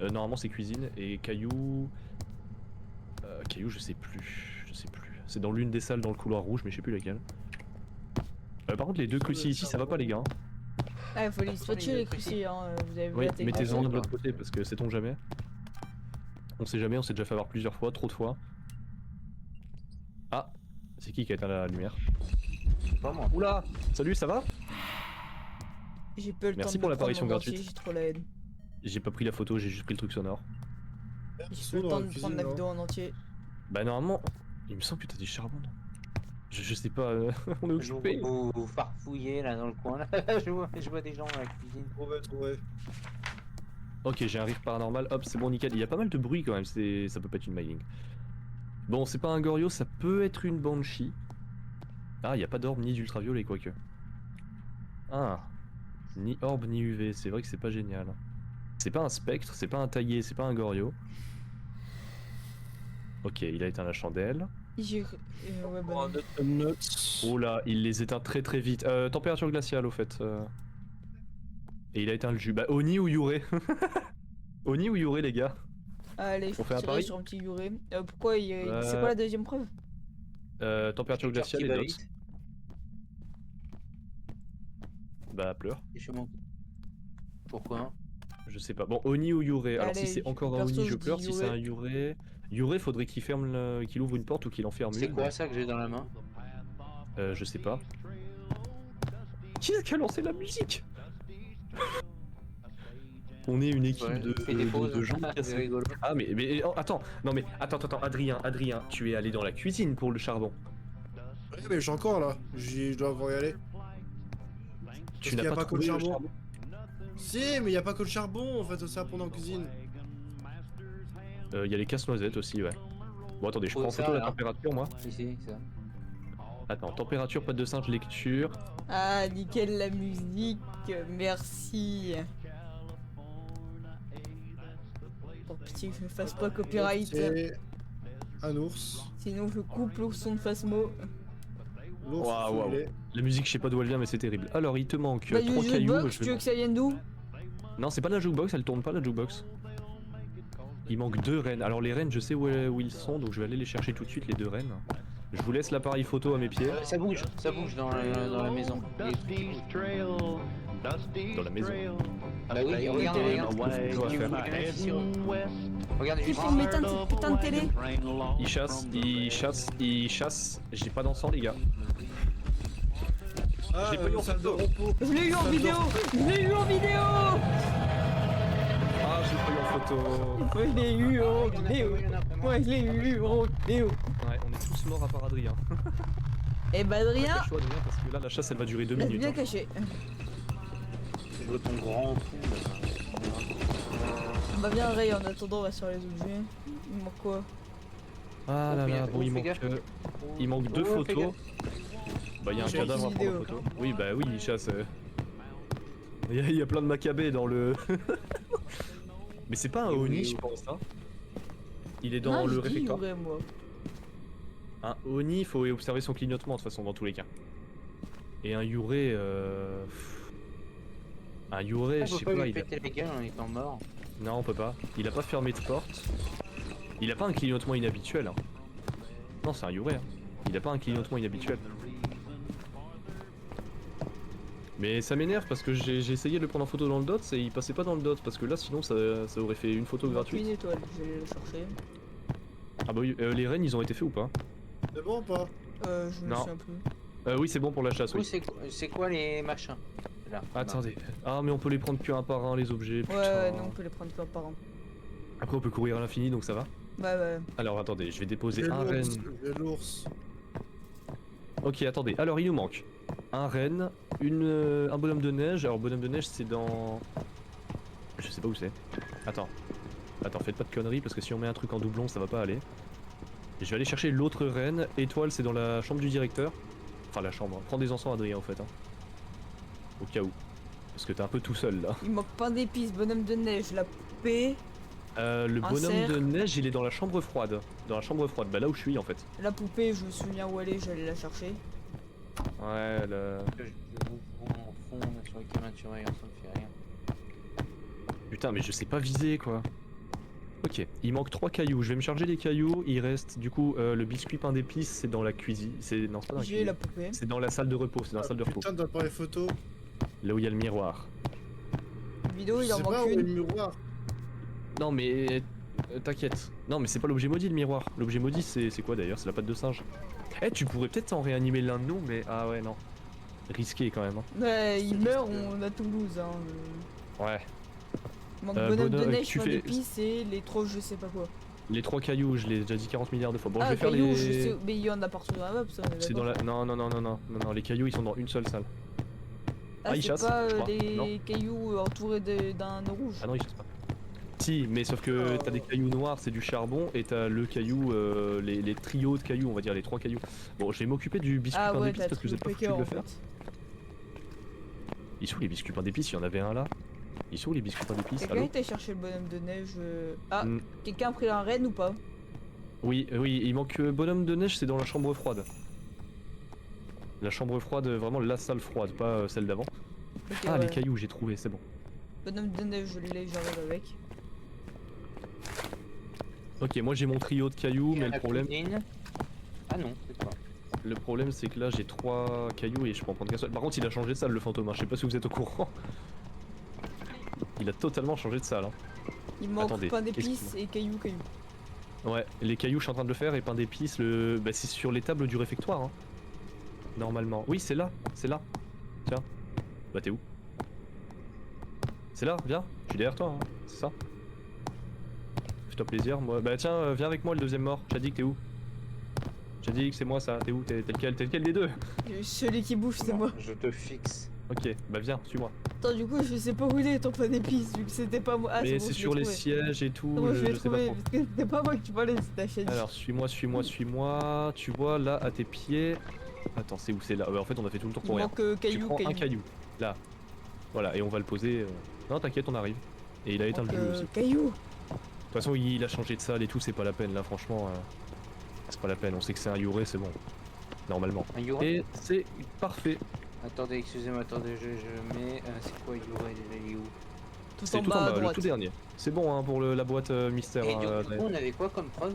Normalement c'est cuisine et cailloux... cailloux je sais plus, C'est dans l'une des salles dans le couloir rouge mais je sais plus laquelle. Par contre les deux crucis ici ça va pas les gars. Ah, il faut les swatcher les crucis, hein. Vous avez vu Oui, la technique. mettez-en un de l'autre côté parce que sait-on jamais. On sait jamais, on s'est déjà fait avoir plusieurs fois, trop de fois. Ah, c'est qui a éteint la lumière? Pas moi. Oula, salut, ça va? J'ai pas le temps Merci de pour me prendre l'apparition mon dentier, gratuite. j'ai trop la haine. J'ai pas pris la photo, j'ai juste pris le truc sonore. J'ai pas le temps de prendre la vidéo en entier. Bah normalement, il me semble que t'as dit charbon. Non je sais pas, on est Je occupé. vous farfouillez là dans le coin là. je vois des gens dans la cuisine. Ouais. Ok, j'ai un rire paranormal, hop, c'est bon, nickel. Il y a pas mal de bruit quand même, ça peut pas être une mining. Bon, c'est pas un Goryo, ça peut être une Banshee. Ah, il y a pas d'orbe ni d'ultraviolet, quoique. Ah, ni orbe ni UV, c'est vrai que c'est pas génial. C'est pas un spectre, c'est pas un taillé, c'est pas un Goryo. Ok, il a éteint la chandelle. J'ai. Ouais, bah non. Notes. Oh là, il les éteint très très vite. Température glaciale au fait. Et il a éteint le jus. Bah Oni ou Yuré. Oni ou Yuré les gars. Allez, je On fait un tirerai pari sur un petit Yuré. Pourquoi c'est quoi la deuxième preuve? Température glaciale et notes. Bah pleure. Et chez moi. Pourquoi? Je sais pas. Bon, Oni ou Yuré. Alors si Allez, c'est encore un perso, Oni, je je pleure. dis Si c'est un Yuré... Yuré, faudrait qu'il ferme qu'il ouvre une porte ou qu'il enferme C'est une. quoi ça que j'ai dans la main? Je sais pas. Qui a lancé la musique? On est une équipe Ouais, fais des pauses. de gens C'est cassés. rigolo. Ah mais oh, attends, non mais attends, Adrien, tu es allé dans la cuisine pour le charbon. Ouais, mais je suis encore là. Je dois encore y aller. Tu qu'il n'as y a pas pas que le trouvé le charbon. charbon? Si, mais y a pas que le charbon en fait, ça à prendre en cuisine. Il y a les casse-noisettes aussi, ouais. Bon attendez, je Faut prends en ça, photo la là. température moi. Ici, ça. Attends, température, patte de singe, lecture. Ah, nickel la musique, merci. Pour pitié que je me fasse pas copyright. C'est un ours. Sinon je coupe le son de Phasmo. L'ours Waouh. il est- La musique, je sais pas d'où elle vient, mais c'est terrible. Alors, il te manque Bah, 3 du cailloux. jukebox, tu veux que ça vienne d'où? Non, c'est pas la jukebox, elle tourne pas la jukebox. Il manque 2 rennes. Alors, les rennes, je sais où ils sont, donc je vais aller les chercher tout de suite, les 2 rennes. Je vous laisse l'appareil photo à mes pieds. Ça bouge dans la maison. Il y a des trucs qui bougent. Dans la maison. Bah oui, regarde. Faut faire. Regarde, Qui juste filme mes putain de télé? Il chasse. J'ai pas d'encens, les gars. Ah, J'ai pas eu en salle de photo. repos. Je l'ai eu en Ça vidéo! Je l'ai eu en vidéo! Ah, j'ai pas eu en photo. Moi je l'ai eu en vidéo! Moi je l'ai eu en vidéo! Ouais, on est tous morts à part Adrien. Eh bah Adrien, Pas chaud, Adrien, parce que là, la chasse, elle va durer 2 laisse minutes. bien hein. caché. Je vois ton grand fou Bah bien Ray, en attendant on va sur les objets. Il manque quoi? Ah là là, bon, il fais manque, gaffe. il manque 2 Oh, fais photos. Bah, il y a un J'ai cadavre à une prendre en vidéo. photo. Oui, bah oui, il chasse. Il y a plein de macabées dans le. Mais c'est pas un Et Oni, oui. je pense, hein. Il est dans Non, le je dis réfectoire. Yuré, moi. Un Oni, il faut observer son clignotement de toute façon, dans tous les cas. Et un Yuré. Un Yuré, On je peut sais pas pas. lui péter la gueule en étant mort. Non, on peut pas. Il a pas fermé de porte. Il a pas un clignotement inhabituel. Hein. Non, c'est un Yuré. Hein. Il a pas un clignotement inhabituel. Mais ça m'énerve parce que j'ai essayé de le prendre en photo dans le DOTS et il passait pas dans le DOTS parce que là sinon ça aurait fait une photo Il manque une gratuite. étoile, je vais la chercher. Ah bah oui, les rennes ils ont été faits ou pas? C'est bon ou pas? Je me Non. souviens plus. Oui c'est bon pour la chasse, Oui, oui. c'est quoi les machins là? Attendez. Ah mais on peut les prendre qu'un par un les objets, putain. Ouais, non, on peut les prendre pas par an. Après on peut courir à l'infini donc ça va. Ouais. Alors attendez, je vais déposer J'ai un l'ours, renne. j'ai l'ours. Ok attendez, alors il nous manque un renne, un bonhomme de neige. Alors bonhomme de neige c'est dans... Je sais pas où c'est. Attends, faites pas de conneries parce que si on met un truc en doublon ça va pas aller. Je vais aller chercher l'autre reine. Étoile c'est dans la chambre du directeur. Enfin la chambre, prends des encens Adrien en fait. Hein. Au cas où. Parce que t'es un peu tout seul là. Il manque pain d'épices, bonhomme de neige, la poupée, Le Un bonhomme cerf. de neige il est dans la chambre froide. Dans la chambre froide, bah là où je suis en fait. la poupée, je me souviens où elle est, j'allais la chercher. Ouais, le... Je vous en fond sur les caméras de surveillance, ça ne fait rien. Putain mais je sais pas viser quoi. Ok, il manque 3 cailloux, je vais me charger des cailloux, il reste du coup le biscuit pain d'épices c'est dans la cuisine, non c'est pas dans la J'ai cuisine, la poupée. c'est dans la salle de repos, c'est dans la salle de repos, Putain, t'as pas les photos. là où il y a le miroir. Vidéo, Je il en sais pas manque où est le une. miroir. Non mais t'inquiète, non mais c'est pas l'objet maudit le miroir, l'objet maudit c'est quoi d'ailleurs, c'est la patte de singe. Eh tu pourrais peut-être en réanimer l'un de nous mais ah ouais non, risqué quand même. Hein. Ouais, il C'est meurt, juste, on a Toulouse. Hein. Ouais, Il manque bonhomme de bonhomme, neige, tu pain fais- d'épices et les trop je sais pas quoi. les 3 cailloux je l'ai déjà dit 40 milliards de fois, bon je Ah, vais faire caillou, les... je sais, mais il y en a partout dans la map, ça on est C'est dans d'accord. la... Non, les cailloux ils sont dans une seule salle. Ah, ils c'est chassent, pas je crois. les Non. cailloux entourés d'un nœud rouge. Ah non ils chassent pas. Si, mais sauf que t'as des cailloux noirs, c'est du charbon, et t'as le caillou, les trios de cailloux, on va dire les 3 cailloux. Bon, je vais m'occuper du biscuit Ah pain ouais, d'épices t'as parce que vous êtes pas foutu Picker de le en faire. fait. Ils sont où les biscuits pain d'épices? Il y en avait un là. Ils sont où les biscuits pain d'épices? Quelqu'un Allô? était chercher le bonhomme de neige. Ah, Mm. quelqu'un a pris un renne ou pas? Oui, il manque bonhomme de neige, c'est dans la chambre froide. La chambre froide, vraiment la salle froide, pas celle d'avant. Ok, Ah, ouais. les cailloux, j'ai trouvé, c'est bon. Bonhomme de neige, je l'ai, j'arrive avec. Ok, moi j'ai mon trio de cailloux, mais La cuisine. Ah non, c'est quoi? le problème c'est que là j'ai 3 cailloux et je peux en prendre qu'un seul. Par contre, il a changé de salle le fantôme, hein. Je sais pas si vous êtes au courant. Il a totalement changé de salle. Hein. Il manque Attendez, pain qu'est-ce d'épices et cailloux. Ouais, les cailloux, je suis en train de le faire et pain d'épices, le... bah, c'est sur les tables du réfectoire. Hein. Normalement. Oui, c'est là, Tiens. Bah, t'es où? C'est là, viens. Je suis derrière toi, hein. C'est ça. Fais-toi plaisir, moi. Bah, tiens, viens avec moi, le deuxième mort. Jadik, t'es où? Jadik, c'est moi ça. T'es où? T'es lequel des deux? Celui qui bouge, c'est Non, moi. Je te fixe. Ok, bah, viens, suis-moi. Attends, du coup, je sais pas où il est ton pain d'épices, vu que c'était pas moi. Ah, Mais bon, c'est je sur l'ai les trouvé. sièges et tout, Moi, je l'ai je sais pas trouvé, trop. parce que c'était pas moi que tu parlais, c'était la chaîne. Alors, suis-moi. Tu vois, là, à tes pieds. Attends, c'est où? C'est là. Bah, en fait, on a fait tout le tour Il pour rien. manque Tu caillou, prends un caillou. caillou, là. Voilà, et on va le poser. Non, t'inquiète, on arrive. Et il a éteint le jeu aussi. De Caillou. toute façon, il a changé de salle et tout, c'est pas la peine là, franchement. C'est pas la peine, on sait que c'est un Yuré, c'est bon. Normalement. Un Yura? Et c'est parfait. Attendez, excusez-moi, attendez, je mets. C'est quoi Yura déjà? Il est où? Tout C'est en tout bas à le droite. tout dernier. C'est bon hein, pour la boîte mystère. Et du Adrien. coup, on avait quoi comme preuve?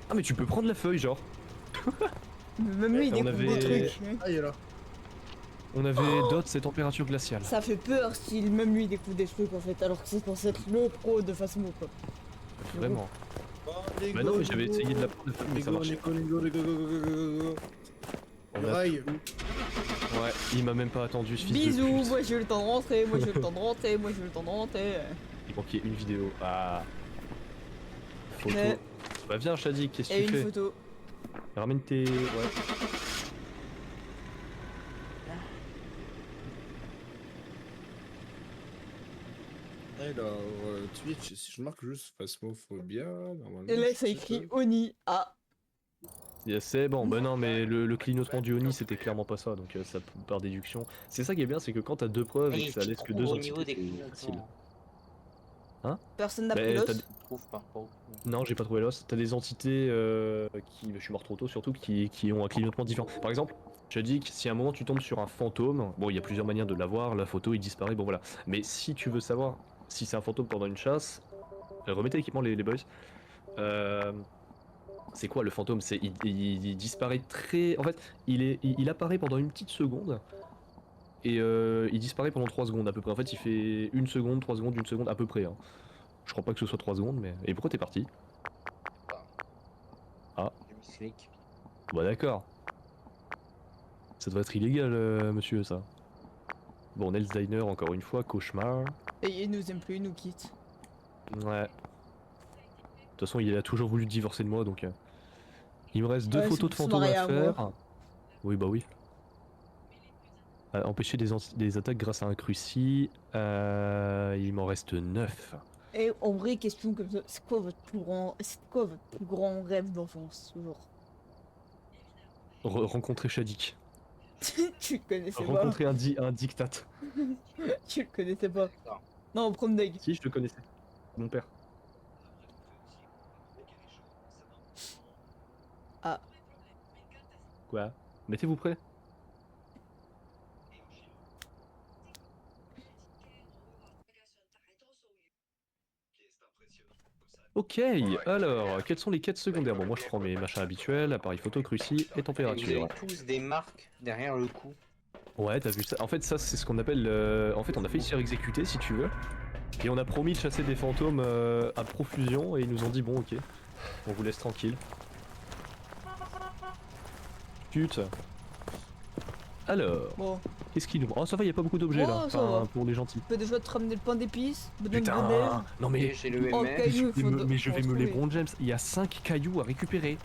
Ah, mais tu peux prendre la feuille, genre. Même lui, il On découvre des avait- trucs. Ah, il est là. On avait d'autres, c'est température glaciale. Ça fait peur si même lui découvre des trucs en fait, alors que c'est censé être le pro de Phasmo quoi. Vraiment. Oh, les Bah go, non, mais les j'avais go. essayé de la prendre la feuille, mais Les ça go, marchait les pas. go, les go, les go, go, go, go, go. On a- Rail. Ouais, il m'a même pas attendu ce fils de Bisous, pute. moi j'ai eu le temps de rentrer, moi j'ai eu le temps de rentrer, moi j'ai eu le temps de rentrer. Il manquait une vidéo. Ah. Photo. Mais- Bah viens, Shadik, qu'est-ce que Et tu une fais? photo. Ramène tes... Ouais. Alors, Twitch, si je marque juste Phasmophobia, normalement. Et là je ça sais écrit pas. Oni. Ah, Yes, c'est bon, bah non, mais le clignotement du Oni c'était clairement pas ça, donc ça par déduction. C'est ça qui est bien, c'est que quand t'as deux preuves et que ça laisse que deux au niveau des entités, c'est facile. clignotements. personne n'a Bah, pris t'as- l'os. Je trouve par rapport. Non, j'ai pas trouvé l'os. T'as des entités qui, je suis mort trop tôt surtout, qui ont un clignotement différent. Par exemple, je dis que si à un moment tu tombes sur un fantôme, bon, il y a plusieurs manières de l'avoir, la photo il disparaît, bon voilà. Mais si tu veux savoir si c'est un fantôme pendant une chasse, remettez l'équipement les boys. C'est quoi le fantôme? Il disparaît très... En fait, il apparaît pendant une petite seconde. et il disparaît pendant 3 secondes à peu près. En fait, il fait 1 seconde, 3 secondes, 1 seconde à peu près. Hein. Je crois pas que ce soit 3 secondes, mais. Et pourquoi t'es parti? Ah. J'ai mis slick. Bah d'accord. Ça doit être illégal, monsieur, ça. Bon, on est le designer encore une fois, cauchemar. Et il nous aime plus, il nous quitte. Ouais. De toute façon, il a toujours voulu divorcer de moi, donc. Il me reste 2 Ouais, photos de son fantômes mari à à faire. moi. Oui, bah oui. Empêcher des attaques grâce à un cruci. Il m'en reste 9. Et en vrai, question comme ça, c'est quoi votre plus grand rêve d'enfance, toujours? Rencontrer Shadik. Tu le connaissais pas. Rencontrer un dictat. Tu le connaissais pas. D'accord. Non, prom d'egg. Si, je le connaissais. Mon père. Ah. Quoi? Mettez-vous prêts? Ok, alors, quelles sont les quêtes secondaires? Bon, moi je prends mes machins habituels, appareil photo, cruci et Et vous température. avez tous des marques derrière le cou. Ouais, t'as vu ça? En fait, ça, c'est ce qu'on appelle. En fait, on a failli se faire exécuter, si tu veux. Et on a promis de chasser des fantômes à profusion, et ils nous ont dit bon, ok, on vous laisse tranquille. Pute. Alors, Bon, qu'est-ce qu'il nous. Oh, ça va, y a pas beaucoup d'objets là, Oh, ça va. pour les gentils. tu peux déjà te ramener le pain d'épices, de neige. Putain! Non mais. Et j'ai le Oh, MF. caillou, Mais je vais me les retrouver. bron James, il y a 5 cailloux à récupérer.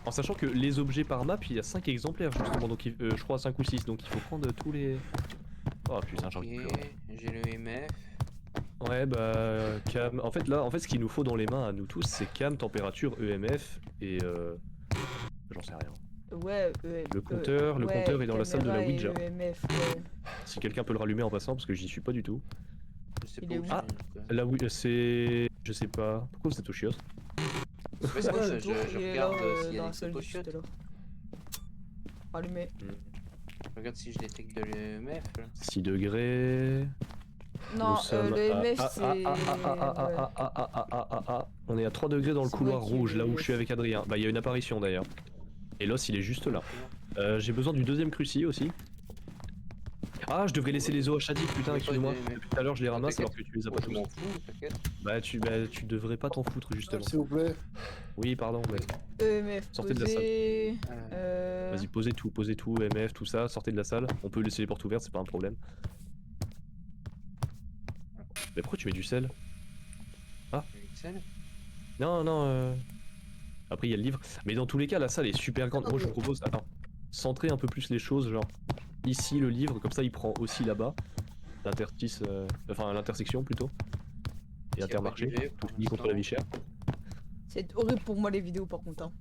En sachant que les objets par map, il y a 5 exemplaires justement, donc je crois 5 ou 6, donc il faut prendre tous les... Oh putain, j'en Ok, ai plus. j'ai le MF. Ouais bah cam... En fait là, ce qu'il nous faut dans les mains à nous tous, c'est cam, température, EMF et j'en sais rien. Ouais, Le compteur est dans la salle de la caméra et Ouija. EMF, ouais. Si quelqu'un peut le rallumer en passant, parce que j'y suis pas du tout. Je sais Il pas est où où? c'est, Ah. donc, La Ouija, c'est... Je sais pas. Pourquoi vous êtes au chios? Ouais, c'est bon, Ouais, je, le tour, je il est regarde là, s'il y dans a la des salle photos juste là. Allumé. Je regarde si je détecte de l'EMF. 6 degrés... Non, Nous sommes le à- EMF ah, c'est... ah, ah, ouais. On est à 3 degrés dans le C'est couloir moi qui ai rouge, le là où je suis EMF. avec Adrien. Bah, il y a une apparition d'ailleurs. Et l'os, il est juste là. J'ai besoin du deuxième cruci aussi. Ah, je devrais laisser les os à Shadik, putain, Pas excuse-moi. de- Depuis tout à l'heure, je les ramasse T'inquiète. alors que tu les as pas Moi, je m'en tous. fous, t'inquiète. Bah, tu devrais pas t'en foutre, justement. S'il vous plaît. Oui, pardon, mais... EMF Sortez de la posé... Euh, Vas-y, posez tout, MF, tout ça, sortez de la salle. On peut laisser les portes ouvertes, c'est pas un problème. Mais pourquoi tu mets du sel? Excel. Non, non, Après, il y a le livre. Mais dans tous les cas, la salle est super grande. Moi, je vous propose, attends, centrer un peu plus les choses, genre, ici, le livre, comme ça, il prend aussi là-bas. L'interstice, enfin, l'intersection, plutôt. Et Intermarché, S'il y a pas d'UV, tout pour fini contre la vie chère. C'est horrible pour moi les vidéos par contre. Hein.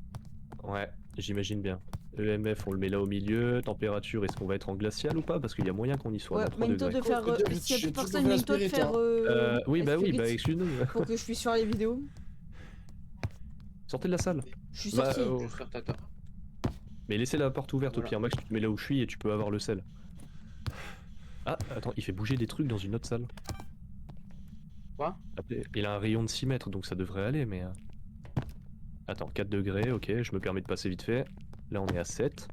Ouais, j'imagine bien. EMF, on le met là au milieu. Température, est-ce qu'on va être en glacial ou pas? Parce qu'il y a moyen qu'on y soit. Ouais, à 3 mets-toi degrés. de faire... Faut te dire, S'il y a j'ai plus toujours personne, fait mets-toi de l'aspirite, faire... Oui, bah oui, bah Aspirite excuse-nous. pour que je puisse faire les vidéos. Sortez de la salle. Je suis Bah, sorti. Je sors tata. Mais laissez la porte ouverte au Voilà. pire, Max, tu te mets là où je suis et tu peux avoir le sel. Ah, attends, il fait bouger des trucs dans une autre salle. Quoi? Après, il a un rayon de 6 mètres, donc ça devrait aller, mais... Attends, 4 degrés, ok, je me permets de passer vite fait. Là, on est à 7.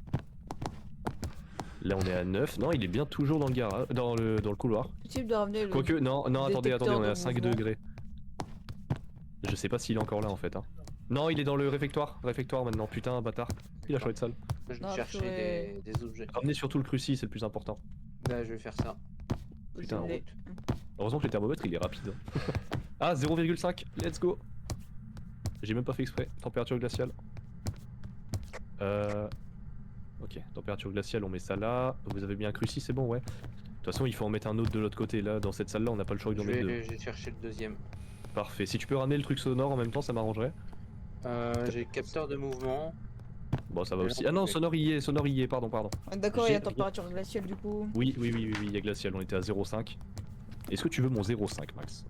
Là, on est à 9. Non, il est bien toujours dans le garage, dans le couloir. Possible de ramener le... Quoique, non, attendez, détecteur on est de à 5 mouvement. degrés. Je sais pas s'il est encore là, en fait. Hein. Non, il est dans le réfectoire maintenant. Putain, bâtard. Il a changé de salle. Je vais Non, chercher purée. des objets. Ramenez surtout le cruci, c'est le plus important. Là, je vais faire ça. Putain, Je l'ai. Heureusement que le thermomètre, il est rapide. hein. Ah, 0,5, let's go. J'ai même pas fait exprès. Température glaciale. Ok, température glaciale, on met ça là. Vous avez bien un cruci, c'est bon, ouais. De toute façon, il faut en mettre un autre de l'autre côté. Là, dans cette salle-là, on n'a pas le choix d'en Je mettre deux. vais chercher le deuxième. Parfait. Si tu peux ramener le truc sonore en même temps, ça m'arrangerait. J'ai capteur de mouvement. Bon, ça va Mais aussi. non, Ah non, mais- sonore y est, pardon. Ah, d'accord, il y a J'ai- température glaciale du coup. Oui, il y a glacial, on était à 0,5. Est-ce que tu veux mon 0,5, Max?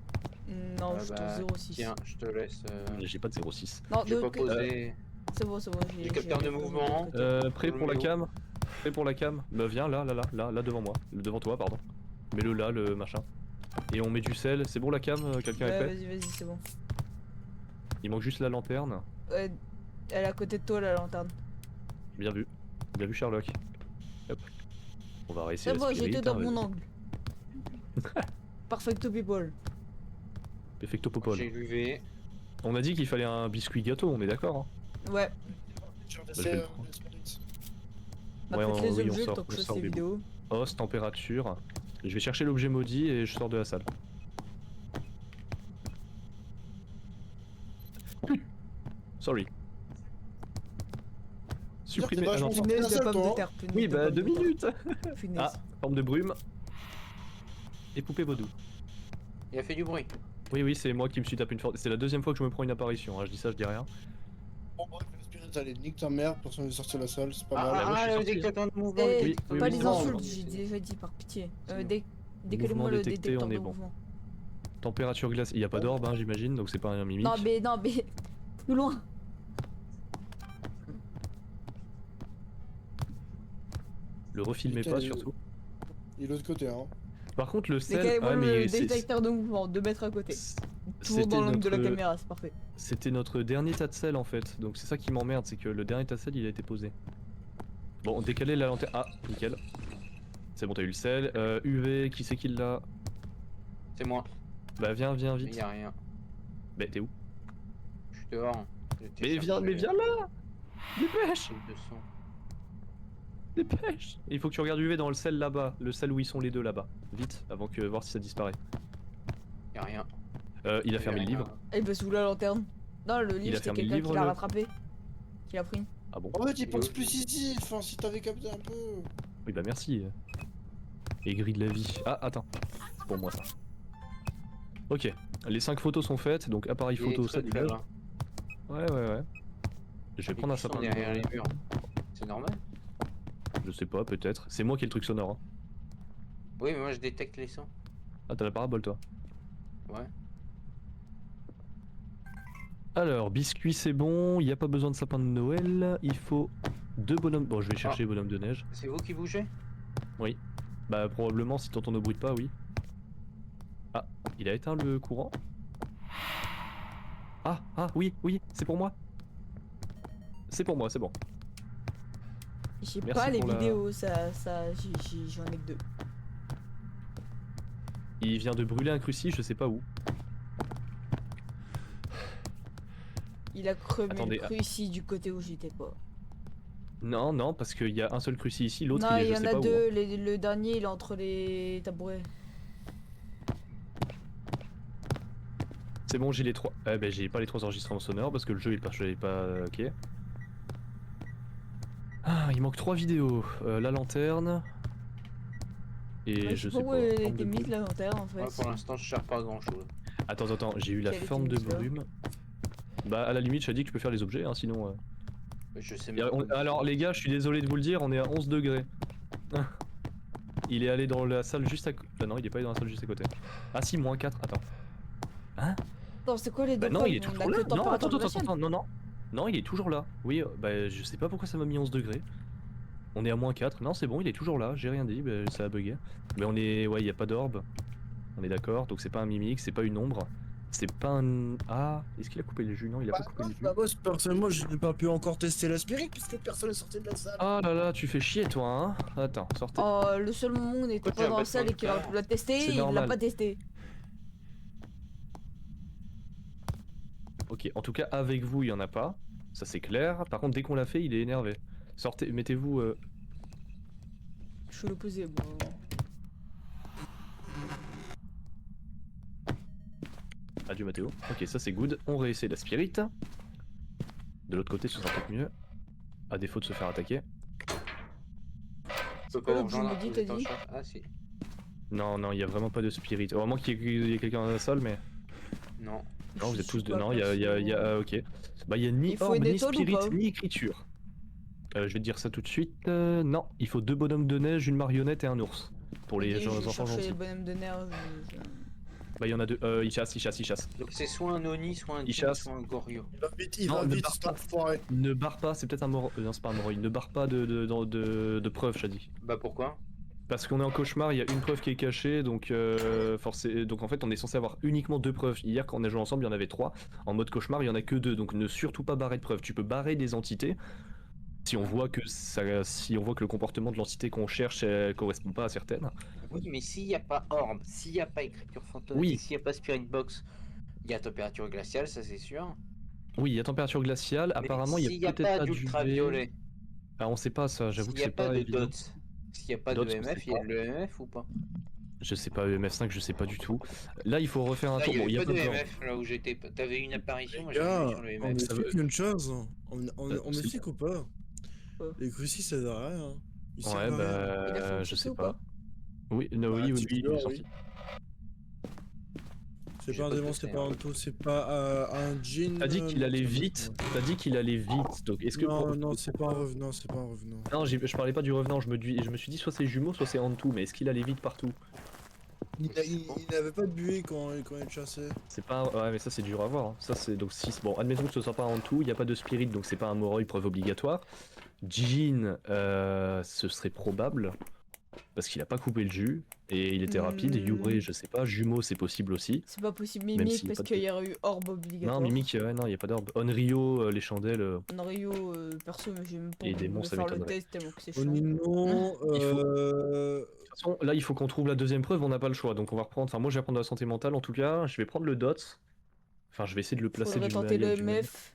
Non, Ah juste bah, 0,6. Tiens, je te laisse. J'ai pas de 0,6. Non, J'ai de... pas posé. c'est bon, c'est bon. J'ai capteur de mouvement. Prêt Dans pour le la milieu. cam? Prêt pour la cam? Bah viens là devant moi. Devant toi, pardon. Mets-le là, le machin. Et on met du sel. C'est bon la cam? Quelqu'un est Ouais, prêt? vas-y, c'est bon. Il manque juste la lanterne. Ouais, elle est à côté de toi la lanterne. Bien vu. Bien vu Sherlock. Hop. On va réessayer C'est la bon, spirit, j'étais dans hein, mon vas-y. angle. Perfecto people. Perfecto popol. J'ai UV. On a dit qu'il fallait un biscuit gâteau, on est d'accord hein. Ouais. Je vais je vais le laisser, prendre. les spirits. Bah, Ouais, faites les oui, on objets sort, tant que on je fasse sort les des vidéos. Os, température. Je vais chercher l'objet maudit et je sors de la salle. Sorry. Supprimer. Ah non. vachement- Punaise de seule, pomme toi, de hein. terre. Punaise Oui, de bah pomme 2 de terre. minutes. Punaise. Ah, forme de brume. Et poupée vaudou. Il a fait du bruit. Oui, oui, c'est moi qui me suis tapé une forte. C'est la deuxième fois que je me prends une apparition. Hein. Je dis ça, je dis rien. Bon, bref, les spirits, allez, nique ta mère, personne n'est sorti de la salle, c'est pas Ah, mal. moi, je suis le sorti, détecteur de mouvement. Eh, le Oui, détecteur oui, pas de oui, les non, mouvement. insultes, non. j'ai déjà dit par pitié. C'est bon. Décalez-moi le détecté, détecteur on de est bon. mouvement. Température glace. Il n'y a pas d'orbe, hein, j'imagine, donc c'est pas un mimique. Non mais plus loin. Le refilmez Putain, pas il- surtout. Et l'autre côté, hein. Par contre, le sel. Décalez-moi Ah, le mais c'est- détecteur de mouvement, 2 mètres à côté. Toujours dans c'était l'angle de la notre- caméra, c'est parfait. C'était notre dernier tas de sel en fait, donc c'est ça qui m'emmerde, c'est que le dernier tas de sel il a été posé. Bon, décaler la lanterne. Ah, nickel. C'est bon, t'as eu le sel. UV, qui c'est qui l'a? C'est moi. Bah viens, viens Il vite. y a rien. Bah t'es où? Je suis dehors. Je t'ai Mais viens, cherché. mais viens là! Dépêche! J'ai 200. Dépêche! Il faut que tu regardes UV dans le sel là-bas, le sel où ils sont les deux là-bas. Vite, avant que voir si ça disparaît. Il y a rien. Il a fermé le livre. Eh bah sous la lanterne. Non, le livre c'était fermé le quelqu'un livre, qui l'a le- rattrapé. Qui l'a pris. Ah bon? En fait, il pense plus ici, enfin, si t'avais capté un peu. Oui bah merci. Aigri de la vie. Ah attends, c'est pour moi ça. Ok, les 5 photos sont faites, donc appareil Il est photo très ça faible, dégage. hein. Ouais. Je vais prendre un Ils sont sapin de derrière Noël. les murs. C'est normal. Je sais pas, peut-être. C'est moi qui ai le truc sonore. Hein. Oui, mais moi je détecte les sons. Ah t'as la parabole toi. Ouais. Alors, biscuit c'est bon, il n'y a pas besoin de sapin de Noël, il faut 2 bonhommes... Bon je vais chercher bonhomme de neige. C'est vous qui bougez? Bah probablement si t'entends nos bruits de pas, oui. Ah, il a éteint le courant? Ah, oui, c'est pour moi. C'est pour moi, c'est bon. J'ai Merci pas les pour la- vidéos, j'en ai que 2. Il vient de brûler un cruci, je sais pas où. Il a crevé Attendez, le cru ici du côté où j'étais pas. Non, parce qu'il y a un seul cruci ici, l'autre Non, il est il je y en sais a pas où. 2, le dernier il est entre les tabourets. C'est bon, j'ai les 3. Eh ben j'ai pas les 3 enregistrements sonores parce que le jeu il est pas ok. Ah, il manque 3 vidéos. La lanterne. Et Ouais, je sais sais pas où pas. elle forme était de mise brume. la lanterne en fait. Ouais, pour l'instant, je cherche pas grand chose. Attends, j'ai eu la Quelle forme de était mise là brume. Bah à la limite, je t'ai dit que je peux faire les objets, hein, sinon. Je sais Y a- même pas. Alors les gars, je suis désolé de vous le dire, on est à 11 degrés. Il est allé dans la salle juste à côté. Ah non, il est pas allé dans la salle juste à côté. Ah si, moins 4, attends. Attends, c'est quoi les deux Bah non, pommes? il est On a toujours que là. Non, température attends, glaciale. non. Non, il est toujours là. Oui, bah je sais pas pourquoi ça m'a mis 11 degrés. On est à moins 4. Non, c'est bon, il est toujours là. J'ai rien dit, bah, ça a bugué. Mais on est. Ouais, il y a pas d'orbe. On est d'accord, donc c'est pas un mimique, c'est pas une ombre. C'est pas un. Ah, est-ce qu'il a coupé le jus? Non, il a pas coupé le jus. Bah, moi, personnellement, je n'ai pas pu encore tester la spirit puisque personne n'est sorti de la salle. Ah là là, tu fais chier toi, hein. Attends, sortez. Oh, le seul moment où on n'était Pourquoi tu pas as dans pas la salle de et qu'il aurait pu la tester, C'est il l'a normal. pas testé. Ok, en tout cas, avec vous, il y en a pas. Ça c'est clair. Par contre, dès qu'on l'a fait, il est énervé. Sortez, mettez-vous. Je suis l'opposé, moi. Adieu Mathéo. Ok, ça c'est good. On réessaie la spirit. De l'autre côté, ce sera peut-être mieux. À défaut de se faire attaquer. Je peux quoi pas l'objet rejoindre. maudit, Vous t'as êtes en dit charge. Ah si. Non, il y a vraiment pas de spirit. Au moins qu'il y ait quelqu'un dans la salle, mais. Non. Non, vous Je êtes tous suis de. pas Non, il y a. Ah, ok. Bah, il y a ni Il faut orbe, une ni étoile ou spirit, pas ni écriture. Je vais te dire ça tout de suite. Non, il faut 2 bonhommes de neige, une marionnette et un ours. Pour les Ok, je vais enfants chercher gentils. les bonhommes de neige. Bah, il y en a 2. Il chasse. Donc c'est soit un Oni, soit un Il Tigre, chasse. soit un Gorio. Il Non, va ne vite, barre cet pas. enfoiré. Ne barre pas, c'est peut-être un moro. Non, c'est pas un moro. Ne barre pas de preuves, j'ai dit. Bah pourquoi? Parce qu'on est en cauchemar, il y a une preuve qui est cachée, donc donc en fait on est censé avoir uniquement 2 preuves. Hier quand on a joué ensemble il y en avait 3. En mode cauchemar il y en a que 2, donc ne surtout pas barrer de preuves. Tu peux barrer des entités, Si on voit que si on voit que le comportement de l'entité qu'on cherche correspond pas à certaines. Oui, mais s'il n'y a pas orbe, s'il n'y a pas écriture fantôme, Oui. et s'il n'y a pas spirit box, il y a température glaciale, ça c'est sûr. Oui, il y a température glaciale. Mais Apparemment, il s'il y n'y a a peut-être pas pas d'UV. d'ultraviolet, Ah, on sait pas ça. J'avoue s'il que n'y a c'est pas pas de évident. dots, s'il n'y a pas Dots, de on EMF, sait il y a pas. le EMF ou pas? Je sais pas, EMF5, je sais pas du tout. Là, il faut refaire un Là, tour. il n'y Bon, avait il y a pas pas de besoin. EMF là où j'étais. T'avais une apparition, Les moi j'ai rien vu gars, sur le on EMF. ça veut- explique une chose. On c'est- m'explique ou pas? Quoi Les crucis, ça sert à rien. Ils Ouais, servent à rien. Il a fait je autre sais ou pas. pas? Oui, no, Bah, oui, oui, tu lui, il est dehors, sorti. oui. C'est J'ai pas un pas démon, bossé, c'est pas hein. un tout, c'est pas un djinn. T'as dit qu'il non, allait c'est un vite. autre, T'as dit qu'il allait vite. Donc, est-ce que non, non, c'est pas un revenant, c'est pas un revenant. Non, je parlais pas du revenant. Je me suis dit soit c'est jumeau, soit c'est Hantu. Mais est-ce qu'il allait vite partout? Il n'avait pas de buée quand il chassait. C'est pas. Ouais, mais ça c'est dur à voir. Hein. Ça c'est donc 6. Bon, admettons que ce soit pas Hantu. Il y a pas de spirit, donc c'est pas un Moroi, preuve obligatoire. Djinn, ce serait probable. Parce qu'il a pas coupé le jus. Et il était rapide. Yuré, je sais pas. Jumeau, c'est possible aussi. C'est pas possible Même Mimic s'il y a parce pas de- qu'il y aurait eu orbe obligatoire. Non, Mimic, non, il y a pas d'orbe. Onryo, les chandelles. Onryo, perso, mais j'ai même pas Et envie démons, de ça faire le m'étonnerait. test tellement que c'est chiant. Onino, Il faut- De toute façon, là, il faut qu'on trouve la deuxième preuve, on n'a pas le choix. Donc on va reprendre. Enfin, moi, je vais prendre la santé mentale en tout cas. Je vais prendre le DOT. Enfin, je vais essayer de le placer Faudrait du tenter le manière- du manière- MF.